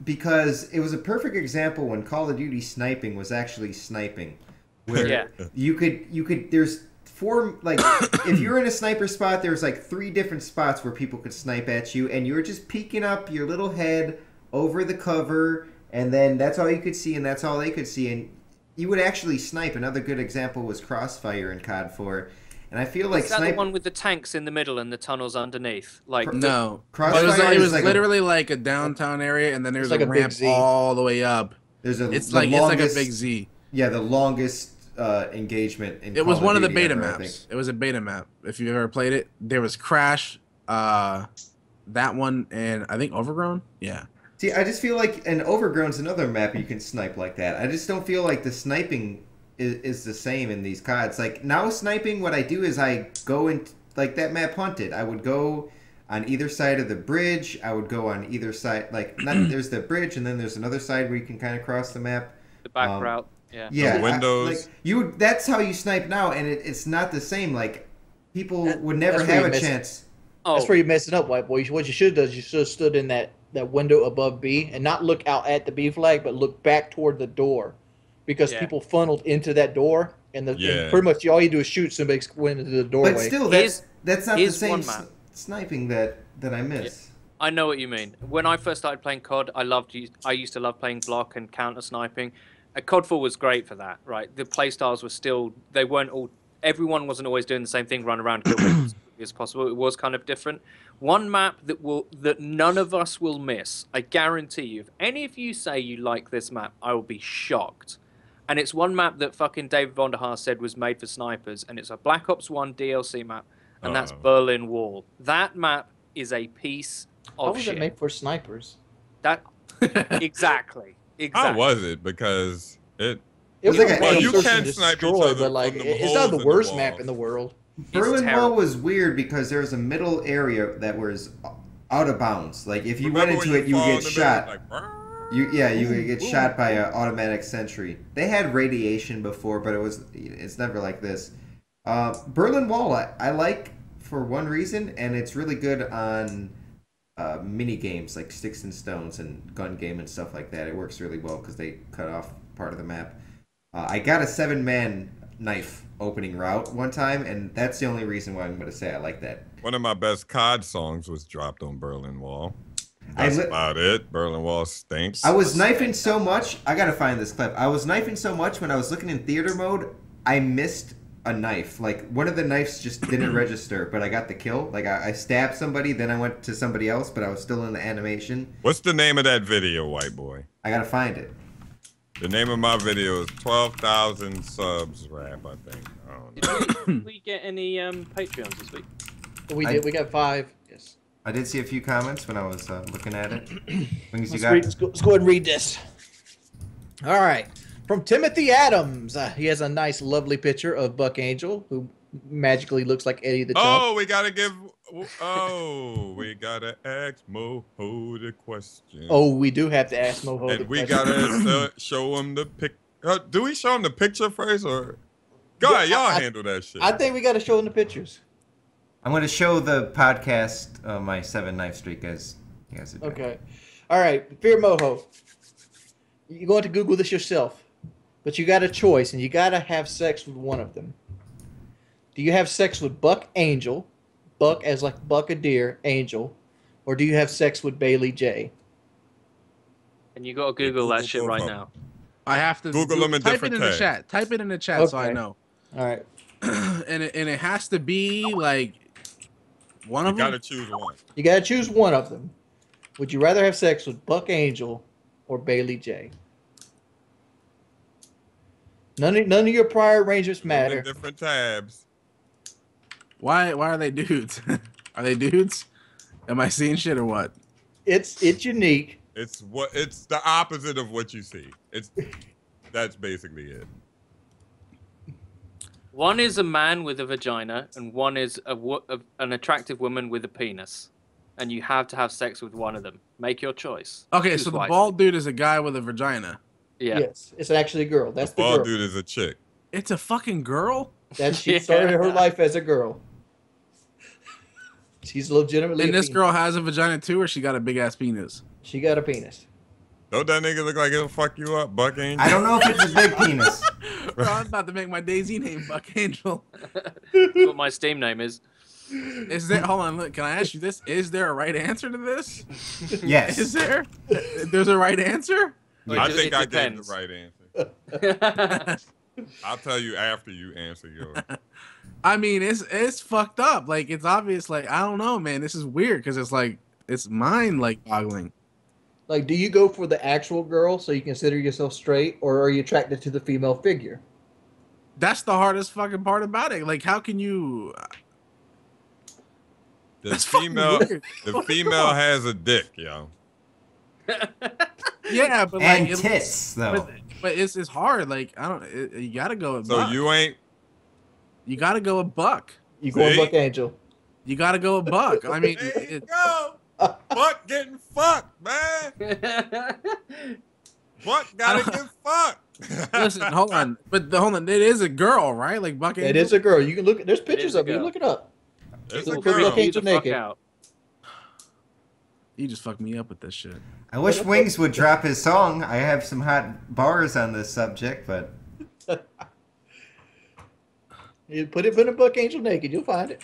because it was a perfect example when Call of Duty sniping was actually sniping. Where Yeah. you could there's four, like, if you're in a sniper spot, there's like 3 different spots where people could snipe at you, and you were just peeking up your little head over the cover, and then that's all you could see, and that's all they could see, and you would actually snipe. Another good example was Crossfire in COD 4. And I feel like Is that the one with the tanks in the middle and the tunnels underneath? Like No. Crossfire It was is like literally like a downtown area, and then there's It's like a a big ramp Z. all the way up. There's a It's the like longest, a big Z. Yeah, the longest engagement in It was Call one of the Duty beta ever, I maps. think. It was a beta map. If you've ever played it, there was Crash, that one, and I think Overgrown. Yeah. See, I just feel like an Overgrown's another map you can snipe like that. I just don't feel like the sniping is the same in these CODs. Like, now sniping, what I do is I go in, like that map Hunted. I would go on either side of the bridge. I would go on either side. Like, there's the bridge, and then there's another side where you can kind of cross the map. the back route. Yeah. Yeah, The windows. That's how you snipe now, and it's not the same. Like, people would never that's where have you a miss- chance. Oh, That's where you're messing up, White Boy. What you should have done is you should have stood in that window above B and not look out at the B flag, but look back toward the door, because Yeah. people funneled into that door, and Yeah. pretty much all you do is shoot somebody went into the doorway. But still, Here's- that's not the here's same one map. sniping that I miss. I know what you mean. When I first started playing COD, I used to love playing block and counter sniping. COD 4 was great for that, right? The playstyles were still, they weren't all, everyone wasn't always doing the same thing, run around, kill people as quickly as possible. It was kind of different. One map that none of us will miss, I guarantee you, if any of you say you like this map, I will be shocked. And it's one map that fucking David Vonderhaar said was made for snipers, and it's a Black Ops 1 DLC map, and that's Berlin Wall. That map is a piece How of was shit. it made for snipers? That exactly. How was it? Because it. It was like like a- well, a you search can and snipe each destroy, other but like from the it's not holes the in the worst wall. map in the world. Berlin Wall terrible. was weird because there was a middle area that was out of bounds. Like, if you Remember went when into it, you would fall get in the shot. middle, like, You would get shot by an automatic sentry. They had radiation before, but it's never like this. Berlin Wall, I like for one reason, and it's really good on mini games like Sticks and Stones and Gun Game and stuff like that. It works really well because they cut off part of the map. I got a 7-man knife opening route one time, and that's the only reason why I'm going to say I like that. One of my best COD songs was dropped on Berlin Wall. That's about it. Berlin Wall stinks. I was knifing so much. I gotta find this clip. I was knifing so much when I was looking in theater mode, I missed a knife. Like, one of the knives just didn't register, but I got the kill. Like, I stabbed somebody, then I went to somebody else, but I was still in the animation. What's the name of that video, White Boy? I gotta find it. The name of my video is 12,000 subs rap, I think. I don't know. Did we get any Patreons this week? We did. We got 5. Yes. I did see a few comments when I was looking at it. Wings, you Let's, got? let's go ahead and read this. All right. From Timothy Adams. He has a nice, lovely picture of Buck Angel, who magically looks like Eddie the Chump. Oh, we gotta ask Moho the question. Oh, we do have to ask Moho. And the we question. gotta show him the pic. Do we show him the picture first, or God, y'all handle that shit? I think we got to show him the pictures. I'm going to show the podcast my 7-knife streak as you guys are doing. Okay. All right. Fear Moho. You're going to Google this yourself, but you got a choice, and you got to have sex with one of them. Do you have sex with Buck Angel, Buck as like Buck a deer, Angel, or do you have sex with Bailey J? And you got to Google that shit right now. I have to Google them in type different it in the tags. chat. Type it in the chat so I Okay. know. All right. and it has to be like one You of them. gotta choose one. You got to choose one of them. Would you rather have sex with Buck Angel or Bailey J? None of your prior arrangements matter. Different tabs. Why are they dudes? Are they dudes? Am I seeing shit or what? It's unique. It's the opposite of what you see. That's basically it. One is a man with a vagina, and one is an attractive woman with a penis. And you have to have sex with one of them. Make your choice. Okay, Choose so the wisely. bald dude is a guy with a vagina. Yeah. Yes, it's actually a girl. That's the bald girl. dude is a chick. It's a fucking girl? She started her life as a girl. She's legitimately. And this girl has a vagina too, or she got a big ass penis? She got a penis. Don't that nigga look like he'll fuck you up, Buck Angel? I don't know if it's a big penis. Bro, I'm about to make my Daisy name Buck Angel. That's what my Steam name is. Is there? Hold on, look. Can I ask you this? Is there a right answer to this? Yes. Is there? There's a right answer? I think I gave depends. the right answer. I'll tell you after you answer yours. I mean, it's fucked up. Like, it's obvious. Like, I don't know, man. This is weird because it's like it's mind like boggling. Like, do you go for the actual girl so you consider yourself straight, or are you attracted to the female figure? That's the hardest fucking part about it. Like, how can you? The female has a dick, yo. Yeah, but And like, tits, though. But it's hard. Like, I don't. You gotta go with So Buck. you gotta go with Buck. You going See? Buck Angel? You gotta go with Buck. I mean, there you go. Buck getting fucked, man. Buck gotta get fucked. listen, hold on. But hold on. It is a girl, right? Like Buck Angel. It is a girl. You can look. There's pictures is a of it. You girl. look it up. It's Look a at girl. Buck Angel naked. Out. You just fucked me up with this shit. I wish Wings would drop his song. I have some hot bars on this subject, but You put it in a Buck Angel naked. You'll find it.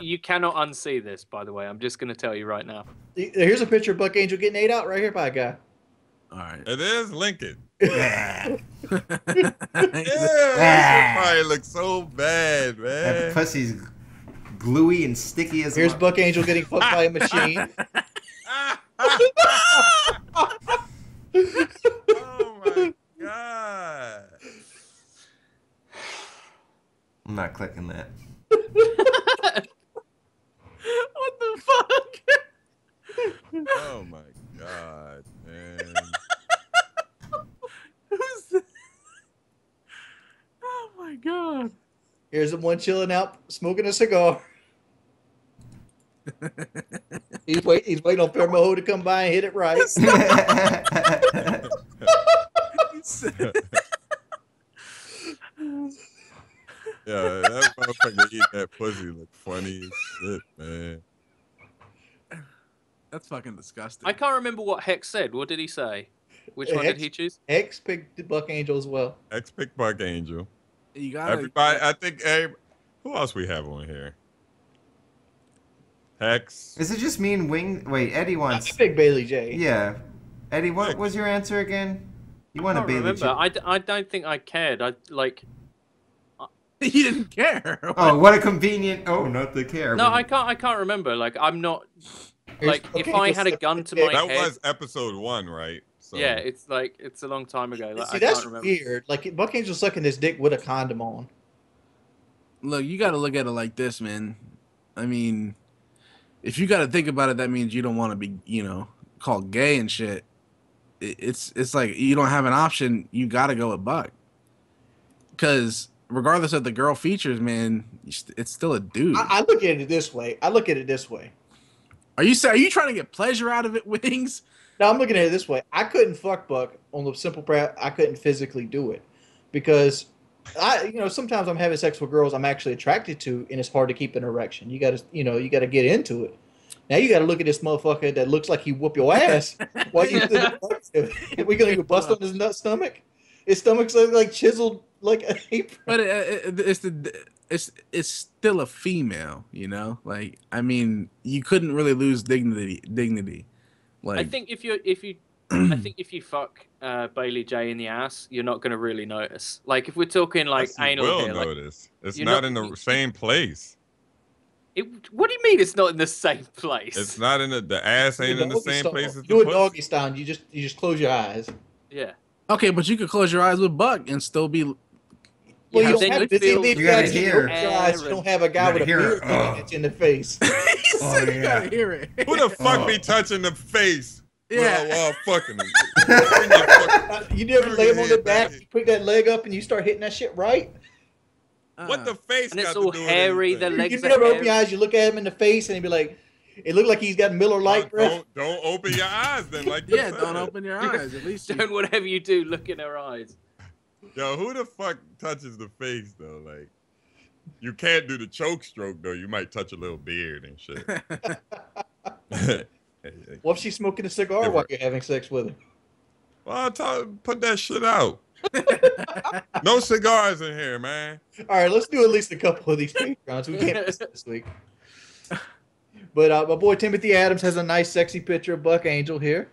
You cannot unsee this, by the way. I'm just going to tell you right now. Here's a picture of Buck Angel getting ate out right here by a guy. All right. It is Lincoln. yeah. Yeah, probably looks so bad, That man. pussy's gluey and sticky as Here's well. Buck Angel getting fucked by a machine. Oh my god. I'm not clicking that. What the fuck? Oh my god, man. Who's this? Oh my god. Here's the one chilling out, smoking a cigar. He's waiting on Moho to come by and hit it right. Yeah, that motherfucker eating that pussy look funny as shit, man. That's fucking disgusting. I can't remember what Hex said. What did he say? Which one did he choose? X picked Buck Angel as well. X pick Buck Angel. You gotta, Everybody, I think. Who else we have on here? Hex. Is it just me and Wing? Wait, Eddie I wants. picked Bailey J. Yeah, Eddie, what was your answer again? You want I a can't Bailey? remember. I don't think I cared. I like. You didn't care. Oh, what a convenient. Oh, not the care. No, I can't remember. Like, I'm not. Like, if Okay, I had a gun to my That head. was episode 1, right? So, Yeah, it's like it's a long time ago. Like, See, I that's can't remember. weird. Like Buck Angel sucking his dick with a condom on. Look, you gotta look at it like this, man. I mean, if you gotta think about it, that means you don't want to be, called gay and shit. It's like you don't have an option. You gotta go with Buck. Because regardless of the girl features, man, it's still a dude. I look at it this way. Are you trying to get pleasure out of it, Wings? No, I'm looking at it this way. I couldn't fuck Buck on the simple I couldn't physically do it because sometimes I'm having sex with girls I'm actually attracted to, and it's hard to keep an erection. You got to get into it. Now you got to look at this motherfucker that looks like he whoop your ass. Why you we gonna go bust on his nut stomach? His stomach's like chiseled like a apron. But it's still a female, Like, I mean, you couldn't really lose dignity. Like, I think if you fuck Bailey J in the ass, you're not gonna really notice. Like, if we're talking like yes, you anal will here, like, notice. It's you're not in the same place. What do you mean it's not in the same place? It's not in the ass ain't in the same place as the Do a pussy. doggy style. You just close your eyes. Yeah. Okay, but you could close your eyes with Buck and still be. Well, you don't then have you to. feel- If You you gotta actually hear. open your eyes, you don't have a guy You with a gotta hear beard it. looking at you in the face. Oh, You gotta hear it. Who the fuck be touching the face? Yeah. While fucking them? Bring your fucking- You never Turn lay your him on the head back. back, you put that leg up, and you start hitting that shit right. What the face And got it's to all do with hairy, anything? the legs You are never open hairy. your eyes, you look at him in the face, and he'd be like, it looked like he's got Miller Lite breath. Don't open your eyes then, like you Yeah, said. don't open your eyes. At least. Don't whatever you do, look in her eyes. Yo, who the fuck touches the face though? Like, you can't do the choke stroke though. You might touch a little beard and shit. What if she's smoking a cigar while you're having sex with her? Well, put that shit out. No cigars in here, man. All right, let's do at least a couple of these Patreons. We can't miss this week. But my boy Timothy Adams has a nice, sexy picture of Buck Angel here.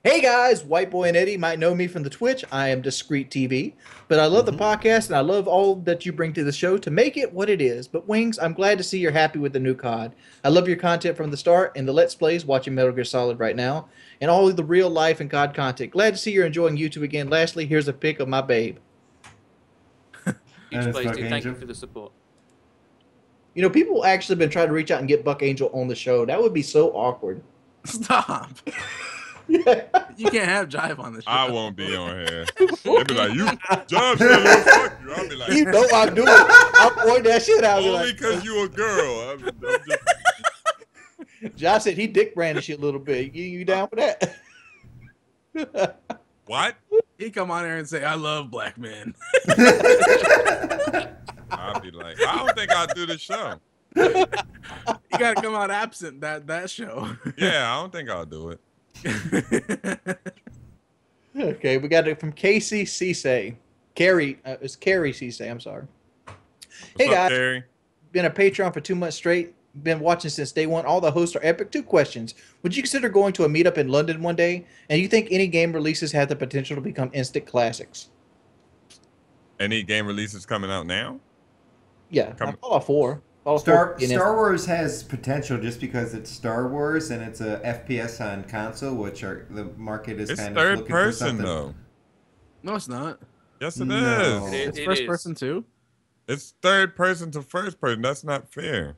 Hey guys, White Boy and Eddie might know me from the Twitch. I am Discreet TV, but I love the podcast and I love all that you bring to the show to make it what it is. But Wings, I'm glad to see you're happy with the new COD. I love your content from the start and the Let's Plays, watching Metal Gear Solid right now, and all of the real life and COD content. Glad to see you're enjoying YouTube again. Lastly, here's a pic of my babe. That is Each place, Buck thank Angel. you for the support. You know, people actually been trying to reach out and get Buck Angel on the show. That would be so awkward. Stop. Yeah. You can't have Jive on the show. I won't be on here. They be like, you, John said, "Little fuck you." I'll be like, You know I'm doing it. I'll point that shit out. I'll be only like, because you a girl. I'm just, Josh said he dick brandished you a little bit. You down for that? what? He come on here and say, "I love black men." I'll be like, I don't think I'll do the show. You gotta come out absent that show. Yeah, I don't think I'll do it. Okay, we got it from Casey Cisse. Carrie, it's Carrie Cisse, I'm sorry. Hey What's up, guys, Terry? been a Patreon for 2 months straight. Been watching since day one. All the hosts are epic. 2 questions. Would you consider going to a meetup in London one day? And do you think any game releases have the potential to become instant classics? Any game releases coming out now? Yeah, Come- Fallout 4. Fallout 4 Star being Wars has potential just because it's Star Wars and it's a FPS on console, which are the market is It's kind of third looking person for something. though. No, it's not. Yes, it No. is. It's It first is. person too. It's third person to first person. That's not fair.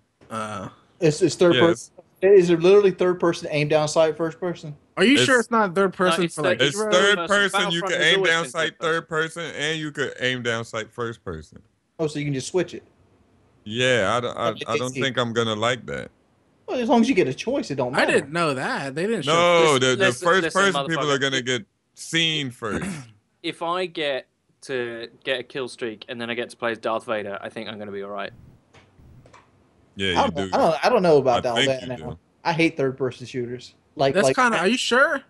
It's third Yes. person. Is it literally third person aim down sight first person? Are you It's- sure it's not third person it's for like? third- It's It's third first person. person. You can Battlefront has aim always down been sight third third person, and you could aim down sight first person. Oh, so you can just switch it. Yeah, I Okay, don't see. think I'm gonna like that. Well, as long as you get a choice, it don't I matter. didn't know that. They didn't show. No, Listen, the listen, first listen, person people are motherfucker. gonna get seen first. If I get to get a kill streak and then I get to play as Darth Vader, I think I'm going to be all right. Yeah, you do. I don't know about I all think that you now. do. I hate third person shooters. That's kind of. Are you sure?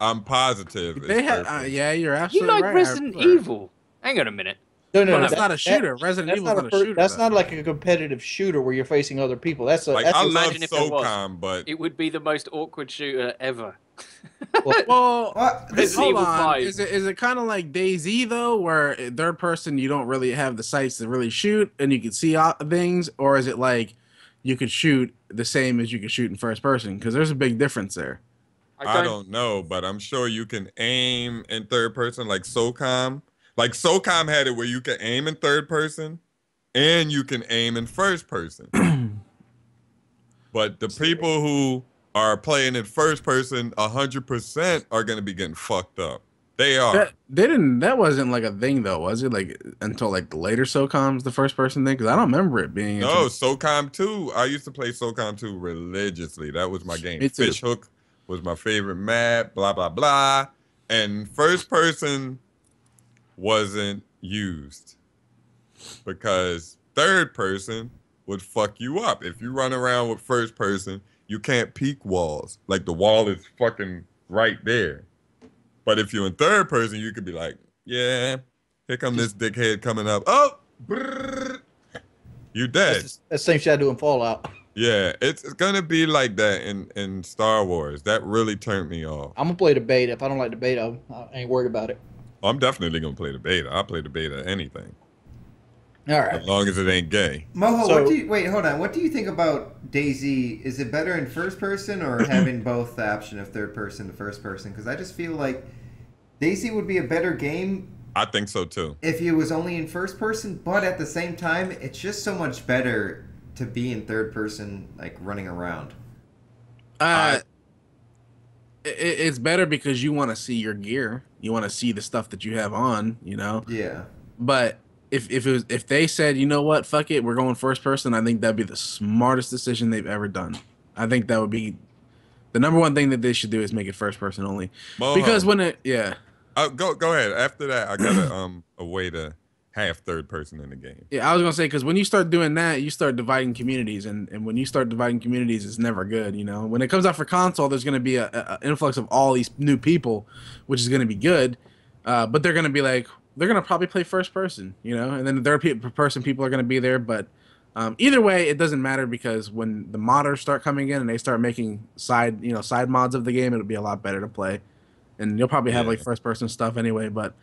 I'm positive. it's They had. third person. Yeah, you're You absolutely like right. Resident Evil? Hang on a minute. no, Well, no, that's not a shooter. Resident that's Evil's not not a shooter. That's though. not like a competitive shooter where you're facing other people. That's a. Like that's I a- love Imagine if it was. SOCOM, but It would be the most awkward shooter ever. Well, What? Resident hold Evil on. 5. Is it kind of like DayZ though, where third person you don't really have the sights to really shoot and you can see things, or is it like you could shoot the same as you could shoot in first person? Because there's a big difference there. I don't know. But I'm sure you can aim in third person, like SOCOM. Like SOCOM had it where you can aim in third person, and you can aim in first person. But the people who are playing in first person 100% are going to be getting fucked up. They are. That wasn't like a thing though, was it? Like until like the later SOCOM's the first person thing? Because I don't remember it being. No, SOCOM 2. I used to play SOCOM 2 religiously. That was my game. Me too. Fish Hook was my favorite map, blah, blah, blah. And first person wasn't used because third person would fuck you up. If you run around with first person, you can't peek walls. Like the wall is fucking right there. But if you're in third person, you could be like, yeah, here come this dickhead coming up. Oh, brrr. You dead. That's the same shit I do in Fallout. Yeah, it's gonna be like that in Star Wars. That really turned me off. I'm gonna play the beta. If I don't like the beta, I ain't worried about it. I'm definitely gonna play the beta. I'll play the beta anything. All right. As long as it ain't gay. Moho, So- wait, hold on. What do you think about DayZ? Is it better in first person or having both the option of third person to first person? Because I just feel like DayZ would be a better game I think so too. if it was only in first person, but at the same time, it's just so much better to be in third person, like running around. It's better because you want to see your gear. You want to see the stuff that you have on, you know? Yeah. But if they said, you know what, fuck it, we're going first person, I think that'd be the smartest decision they've ever done. I think that would be the number one thing that they should do is make it first person only. Moho. Because when it, yeah. Go ahead. After that, I got a way to have third person in the game. Yeah, I was gonna say because when you start doing that, you start dividing communities, and when you start dividing communities, it's never good. You know, when it comes out for console, there's gonna be a influx of all these new people, which is gonna be good, but they're gonna probably play first person, you know, and then the third person people are gonna be there. But either way, it doesn't matter because when the modders start coming in and they start making side mods of the game, it'll be a lot better to play, and you'll probably have like first person stuff anyway, but.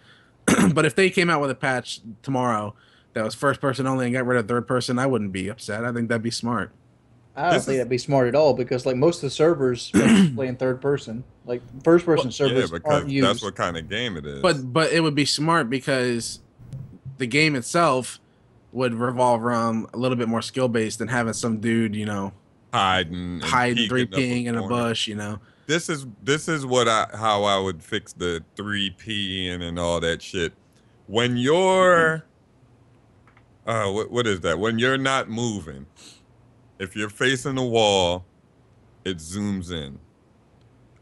But if they came out with a patch tomorrow that was first person only and got rid of third person, I wouldn't be upset. I think that'd be smart. I don't think that'd be smart at all because like most of the servers play in third person. Like first person servers aren't used. That's what kind of game it is. But it would be smart because the game itself would revolve around a little bit more skill based than having some dude, you know, hiding 3Ping in a bush, you know. This is how I would fix the 3P and all that shit. When you're what is that? When you're not moving, if you're facing a wall, it zooms in.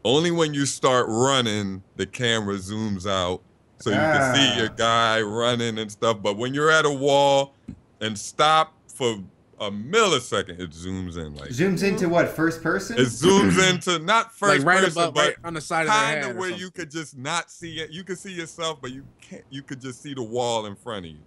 Only when you start running, the camera zooms out so you can see your guy running and stuff. But when you're at a wall and stop for a millisecond, it zooms in. Like zooms into what, first person? It zooms into not first like person, above, but right on the side of their head, kind of where you could just not see it. You could see yourself, but you can't. You could just see the wall in front of you,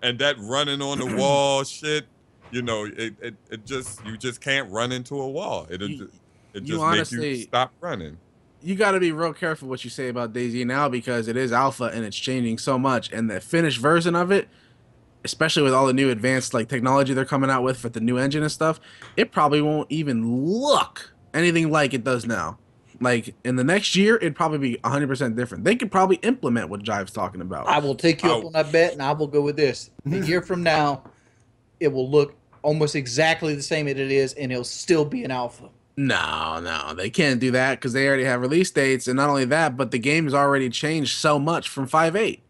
and that running on the wall shit. You know, it just you just can't run into a wall. It just makes you stop running. You got to be real careful what you say about DayZ now because it is alpha and it's changing so much, and the finished version of it, especially with all the new advanced like technology they're coming out with for the new engine and stuff, it probably won't even look anything like it does now. Like in the next year, it'd probably be 100% different. They could probably implement what Jive's talking about. I will take you up on that bet, and I will go with this. A year from now, it will look almost exactly the same as it is, and it'll still be an alpha. No, they can't do that because they already have release dates, and not only that, but the game's already changed so much from 5.8.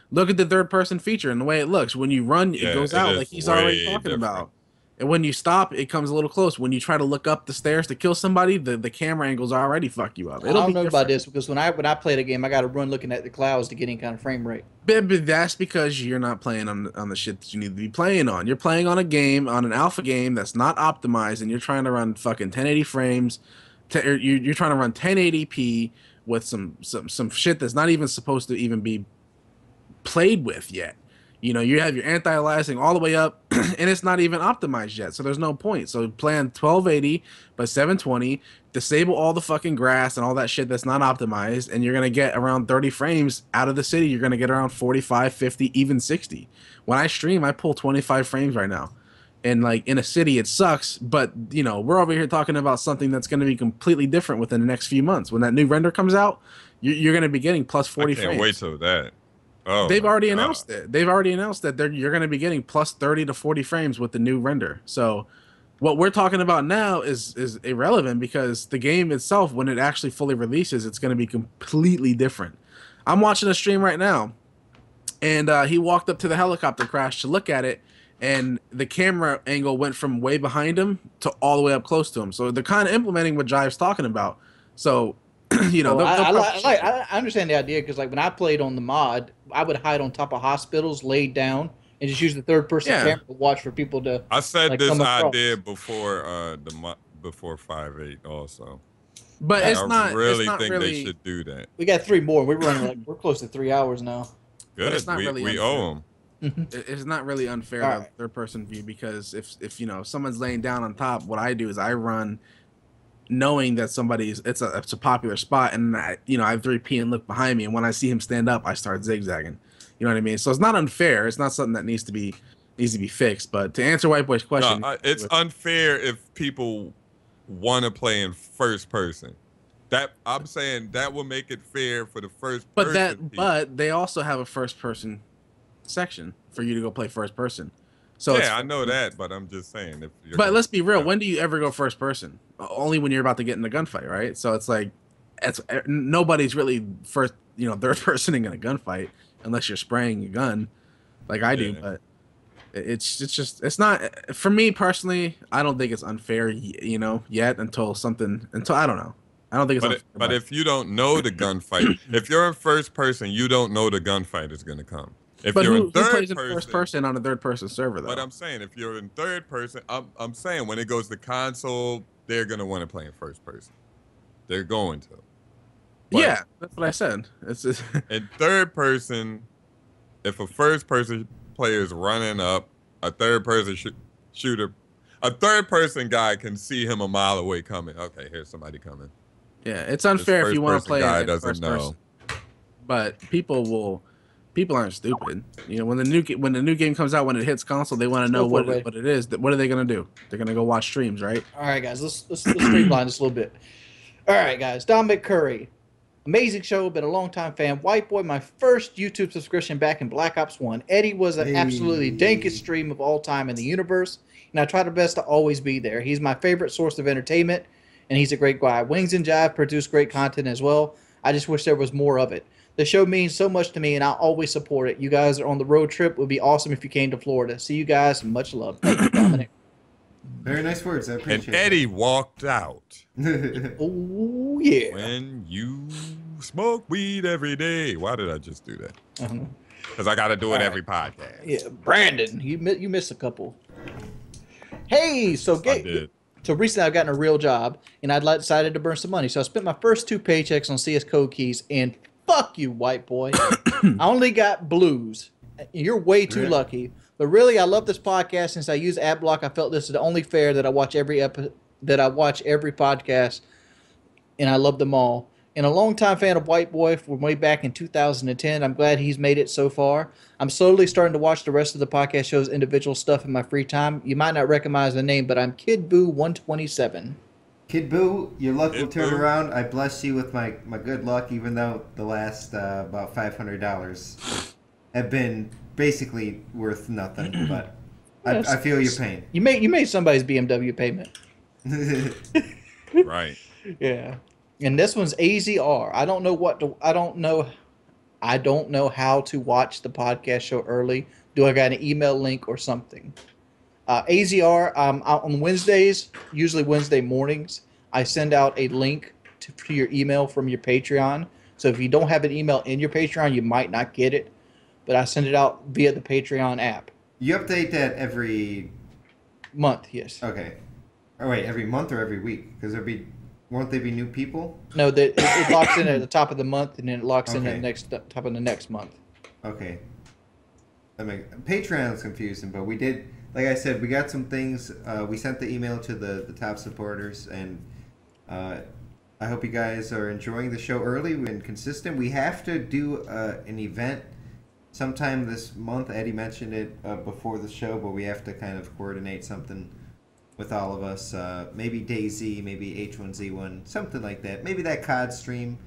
Look at the third-person feature and the way it looks. When you run, it goes out like he's already talking about. And when you stop, it comes a little close. When you try to look up the stairs to kill somebody, the camera angles already fuck you up. I don't know about this because when I play the game, I got to run looking at the clouds to get any kind of frame rate. But that's because you're not playing on the shit that you need to be playing on. You're playing on a game, on an alpha game that's not optimized, and you're trying to run fucking 1080 frames. You're trying to run 1080p with some shit that's not even supposed to even be played with yet. You know, you have your anti-aliasing all the way up, and it's not even optimized yet, so there's no point. So play on 1280 by 720, disable all the fucking grass and all that shit that's not optimized, and you're going to get around 30 frames out of the city. You're going to get around 45, 50, even 60. When I stream, I pull 25 frames right now. And, like, in a city, it sucks, but, you know, we're over here talking about something that's going to be completely different within the next few months. When that new render comes out, you're going to be getting plus 40 frames. I can't wait till that. Oh, they've already announced it. They've already announced that you're going to be getting plus 30 to 40 frames with the new render. So what we're talking about now is irrelevant because the game itself, when it actually fully releases, it's going to be completely different. I'm watching a stream right now, and he walked up to the helicopter crash to look at it, and the camera angle went from way behind him to all the way up close to him. So they're kind of implementing what Jive's talking about. So you know, I understand the idea because like when I played on the mod, I would hide on top of hospitals, laid down, and just use the third person camera to watch for people to. I said like, this idea before 5.8 also. But I really think they should do that. We got 3 more. We're running like we're close to 3 hours now. Good. It's not we owe them. It's not really unfair to third person view because if you know someone's laying down on top, what I do is I run. Knowing that it's a popular spot, and I 3P and look behind me, and when I see him stand up, I start zigzagging. You know what I mean? So it's not unfair. It's not something that needs to be needs to be fixed. But to answer White Boy's question, No, it's unfair if people want to play in first person. That I'm saying that will make it fair for the first person. But they also have a first person section for you to go play first person. So yeah, I know that, but I'm just saying if you're But let's be real, when do you ever go first person? Only when you're about to get in a gunfight, right? So it's like nobody's really third personing in a gunfight unless you're spraying your gun like I do, but it's not for me personally. I don't think it's unfair, yet until I don't know. I don't think it's unfair. But if you don't know the gunfight, if you're in first person, you don't know the gunfight is going to come. If but you're who in third plays in person, first person on a third person server though? But I'm saying if you're in third person, I'm saying when it goes to console, they're going to want to play in first person. They're going to. But yeah, that's what I said. It's just in third person, if a first person player is running up, a third person shooter, a third person guy can see him a mile away coming. Okay, here's somebody coming. Yeah, it's unfair if you want to play guy in doesn't first know. person. But people aren't stupid. When the new game comes out, when it hits console, they want to know what it is. What are they gonna do? They're gonna go watch streams, right? All right, guys, let's streamline this a little bit. All right, guys, Dominic Curry, amazing show. Been a long time fan. White Boy, my first YouTube subscription back in Black Ops 1. Eddie was an absolutely dankest stream of all time in the universe, and I try my best to always be there. He's my favorite source of entertainment, and he's a great guy. Wings and Jive produce great content as well. I just wish there was more of it. The show means so much to me, and I'll always support it. You guys are on the road trip. It would be awesome if you came to Florida. See you guys, and much love. Thank you, Dominic. Very nice words. I appreciate it. And Eddie walked out. Oh, yeah. When you smoke weed every day. Why did I just do that? Because I got to do it every podcast. Yeah, Brandon, you missed a couple. Hey, so recently I've gotten a real job, and I'd decided to burn some money. So I spent my first 2 paychecks on CS code keys, and fuck you, White Boy. I only got blues. You're way too lucky. But really, I love this podcast. Since I use AdBlock, I felt this is the only fair that I watch every podcast, and I love them all. And a longtime fan of White Boy from way back in 2010. I'm glad he's made it so far. I'm slowly starting to watch the rest of the podcast show's individual stuff in my free time. You might not recognize the name, but I'm Kid Boo 127. Kid Boo, your luck will turn around. I bless you with my good luck, even though the last about $500 have been basically worth nothing. But I feel your pain. You made somebody's BMW payment. Right. Yeah. And this one's AZR. I don't know how to watch the podcast show early. Do I got an email link or something? AZR, on Wednesdays, usually Wednesday mornings, I send out a link to your email from your Patreon. So if you don't have an email in your Patreon, you might not get it. But I send it out via the Patreon app. You update that every month, yes. Okay. Oh wait, every month or every week? Because won't there be new people? No, it locks in at the top of the month, and then it locks in at the top of the next month. Okay. Patreon is confusing, but we did, like I said, we got some things. We sent the email to the top supporters, and I hope you guys are enjoying the show early and consistent. We have to do an event sometime this month. Eddie mentioned it before the show, but we have to kind of coordinate something with all of us. Maybe DayZ, maybe H1Z1, something like that. Maybe that COD stream.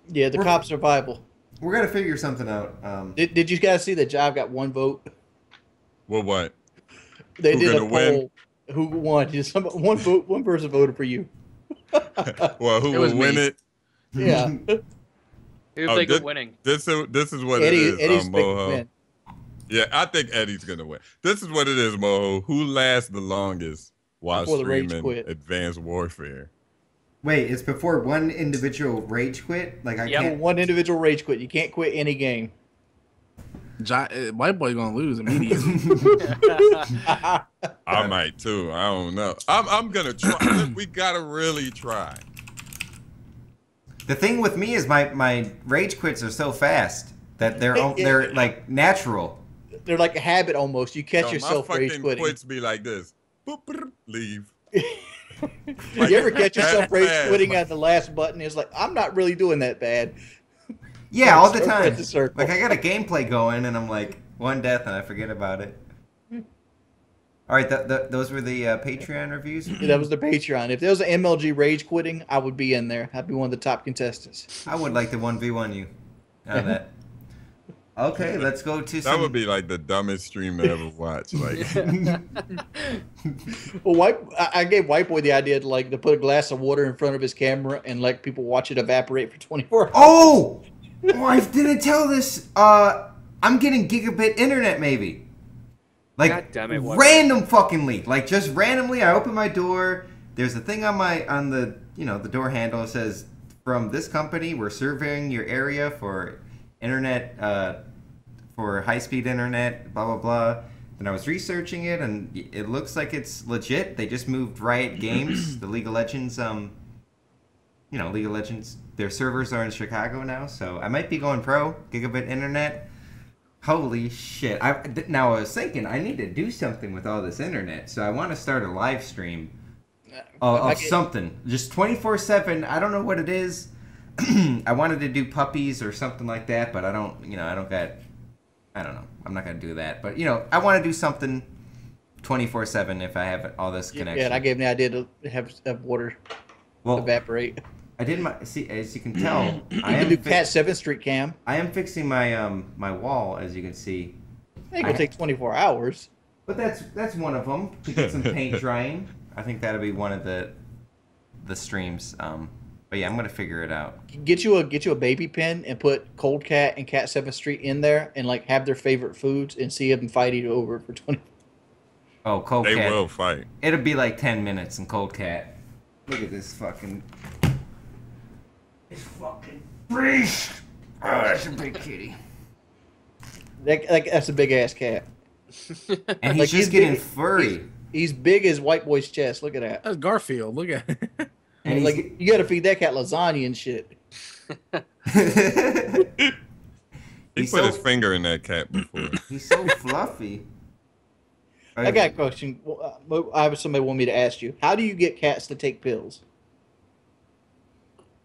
Yeah, the COD survival. We're going to figure something out. Did you guys see that Jive got 1 vote? Well, what? They did a poll. Who won? One person voted for you. Well, who will win it? Yeah. Who's they good winning? This is what Eddie, it is, Eddie's Moho. win. Yeah, I think Eddie's going to win. This is what it is, Moho. Who lasts the longest while streaming Advanced Warfare? Wait, it's before one individual rage quit? Like I can't. One individual rage quit. You can't quit any game. White Boy gonna lose immediately. I might too. I don't know. I'm gonna try. We gotta really try. The thing with me is my rage quits are so fast that they're like natural. They're like a habit almost. You catch yourself rage quitting. My fucking quits be like this. Boop, leave. Like, you ever catch yourself rage quitting at the last button? It's like, I'm not really doing that bad. Yeah, all the time. Like I got a gameplay going and I'm like, 1 death and I forget about it. All right, those were the Patreon reviews. Yeah, that was the Patreon. If there was an MLG rage quitting, I would be in there. I'd be one of the top contestants. I would like to 1v1 you on that. Okay, let's go to some... That would be like the dumbest stream to ever watch. Like, Well, I gave White Boy the idea to put a glass of water in front of his camera and let people watch it evaporate for 24 hours. Oh, I didn't tell this. I'm getting gigabit internet, maybe. Like, God damn it, random fucking leak. Like, just randomly, I open my door. There's a thing on the the door handle that says, "From this company, we're surveying your area for internet, for high-speed internet, blah, blah, blah." And I was researching it, and it looks like it's legit. They just moved Riot Games, the League of Legends, League of Legends, their servers are in Chicago now, so I might be going pro, gigabit internet. Holy shit. Now I was thinking, I need to do something with all this internet, so I want to start a live stream of something. Just 24/7, I don't know what it is. I wanted to do puppies or something like that, but I don't know. I'm not going to do that. But, I want to do something 24/7 if I have all this connection. Yeah, and I gave him the idea to have water evaporate. I did see, as you can tell, I am do Cat 7th Street cam. I am fixing my my wall, as you can see. I think it'll take 24 hours. But that's one of them, to get some paint drying. I think that'll be one of the streams. But yeah, I'm gonna figure it out. Get you a baby pen and put Cold Cat and Cat 7th Street in there and have their favorite foods and see them fight each over for 20. Oh, Cold Cat. They will fight. It'll be like 10 minutes in Cold Cat. Look at this fucking. It's fucking beast. Oh, that's a big kitty. That's a big ass cat. And he's just getting furry. He's big as White Boy's chest. Look at that. That's Garfield. Look at it. And you got to feed that cat lasagna and shit. He put his finger in that cat before. He's so fluffy. I got a question. I have somebody want me to ask you. How do you get cats to take pills?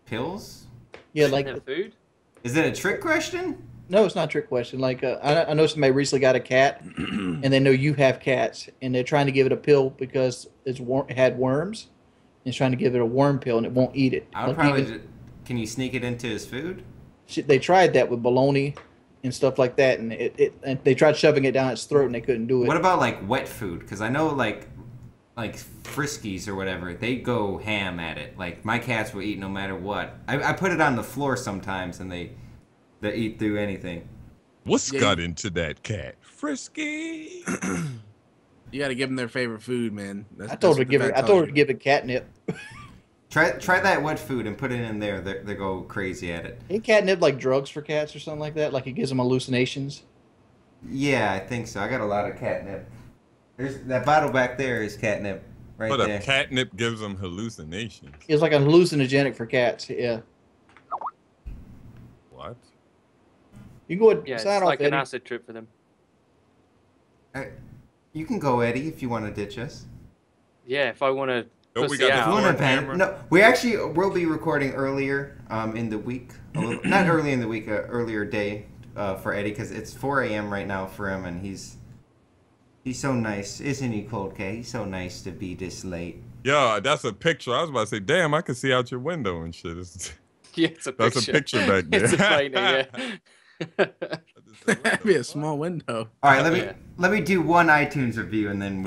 Pills? Yeah, food. Is it a trick question? No, it's not a trick question. I know somebody recently got a cat, and they know you have cats, and they're trying to give it a pill because it had worms. And it's trying to give it a worm pill, and it won't eat it. Can you sneak it into his food? They tried that with bologna and stuff like that, and and they tried shoving it down its throat, and they couldn't do it. What about wet food? Because I know like Friskies or whatever, they go ham at it. Like my cats will eat no matter what. I put it on the floor sometimes, and they eat through anything. What's got into that cat? Frisky. You got to give them their favorite food, man. I told her to give it catnip. Try that wet food and put it in there. They go crazy at it. Ain't catnip like drugs for cats or something like that? Like it gives them hallucinations? Yeah, I think so. I got a lot of catnip. There's that bottle back there is catnip right there. But catnip gives them hallucinations. It's like a hallucinogenic for cats. Yeah. What? You can go ahead and Yeah, it's sign off, like an Eddie. acid trip for them. You can go, Eddie, if you want to ditch us. Yeah, if I want to. Don't we got the camera? No, we actually will be recording earlier in the week. Not early in the week, earlier day for Eddie, because it's 4 a.m. right now for him, and he's so nice, isn't he, Cold K? He's so nice to be this late. Yeah, that's a picture. I was about to say, damn, I can see out your window and shit. Yeah, it's a picture. That's a picture back there. It's a painting, yeah. That'd be a small window. All right, let me do one iTunes review, and then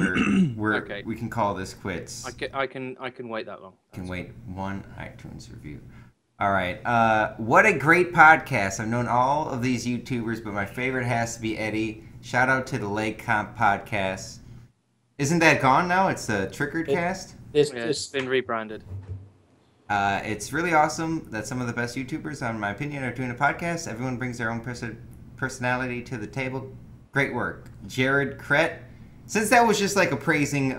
we can call this quits. I can wait that long. Can wait one iTunes review. All right. What a great podcast. I've known all of these YouTubers, but my favorite has to be Eddie. Shout out to the Lake Comp podcast. Isn't that gone now? It's the Triggered Cast? It's been rebranded. It's really awesome that some of the best YouTubers, in my opinion, are doing a podcast. Everyone brings their own personality to the table. Great work. Jared Kret. Since that was just like a praising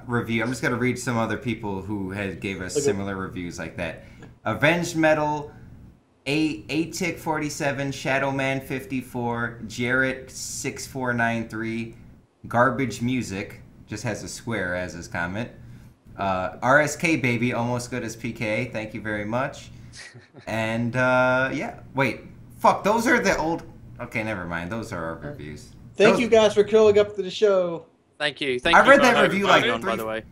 review, I'm just going to read some other people who gave us similar reviews like that. Avenged Metal, Atik47, Shadowman54, Jarrett6493, Garbage Music, just has a square as his comment. RSK Baby, almost good as PK, thank you very much. And yeah, wait, fuck, those are the old... Okay, never mind, those are our reviews. Thank you guys for showing up to the show. Thank you. Thank I you read for that having review me like on, by the way.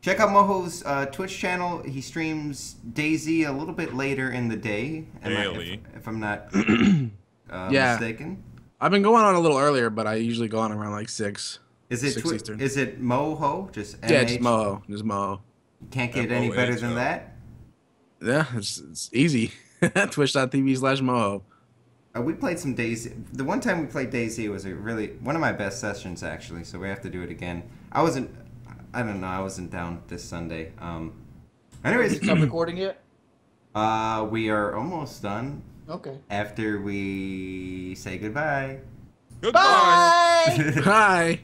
Check out Moho's Twitch channel. He streams DayZ a little bit later in the day. Daily. If I'm not Yeah. mistaken. I've been going on a little earlier, but I usually go on around like 6. Is it 6 Eastern. is it Moho? Just Yeah, just MH? Moho. Just Moho. Can't get any better than MOHO. that. Yeah, it's easy. Twitch.tv/Moho. We played some DayZ. The one time we played DayZ was one of my best sessions actually. So we have to do it again. I don't know. I wasn't down this Sunday. Anyways, Stop recording yet? we are almost done. Okay. After we say goodbye. Goodbye. Bye. Hi.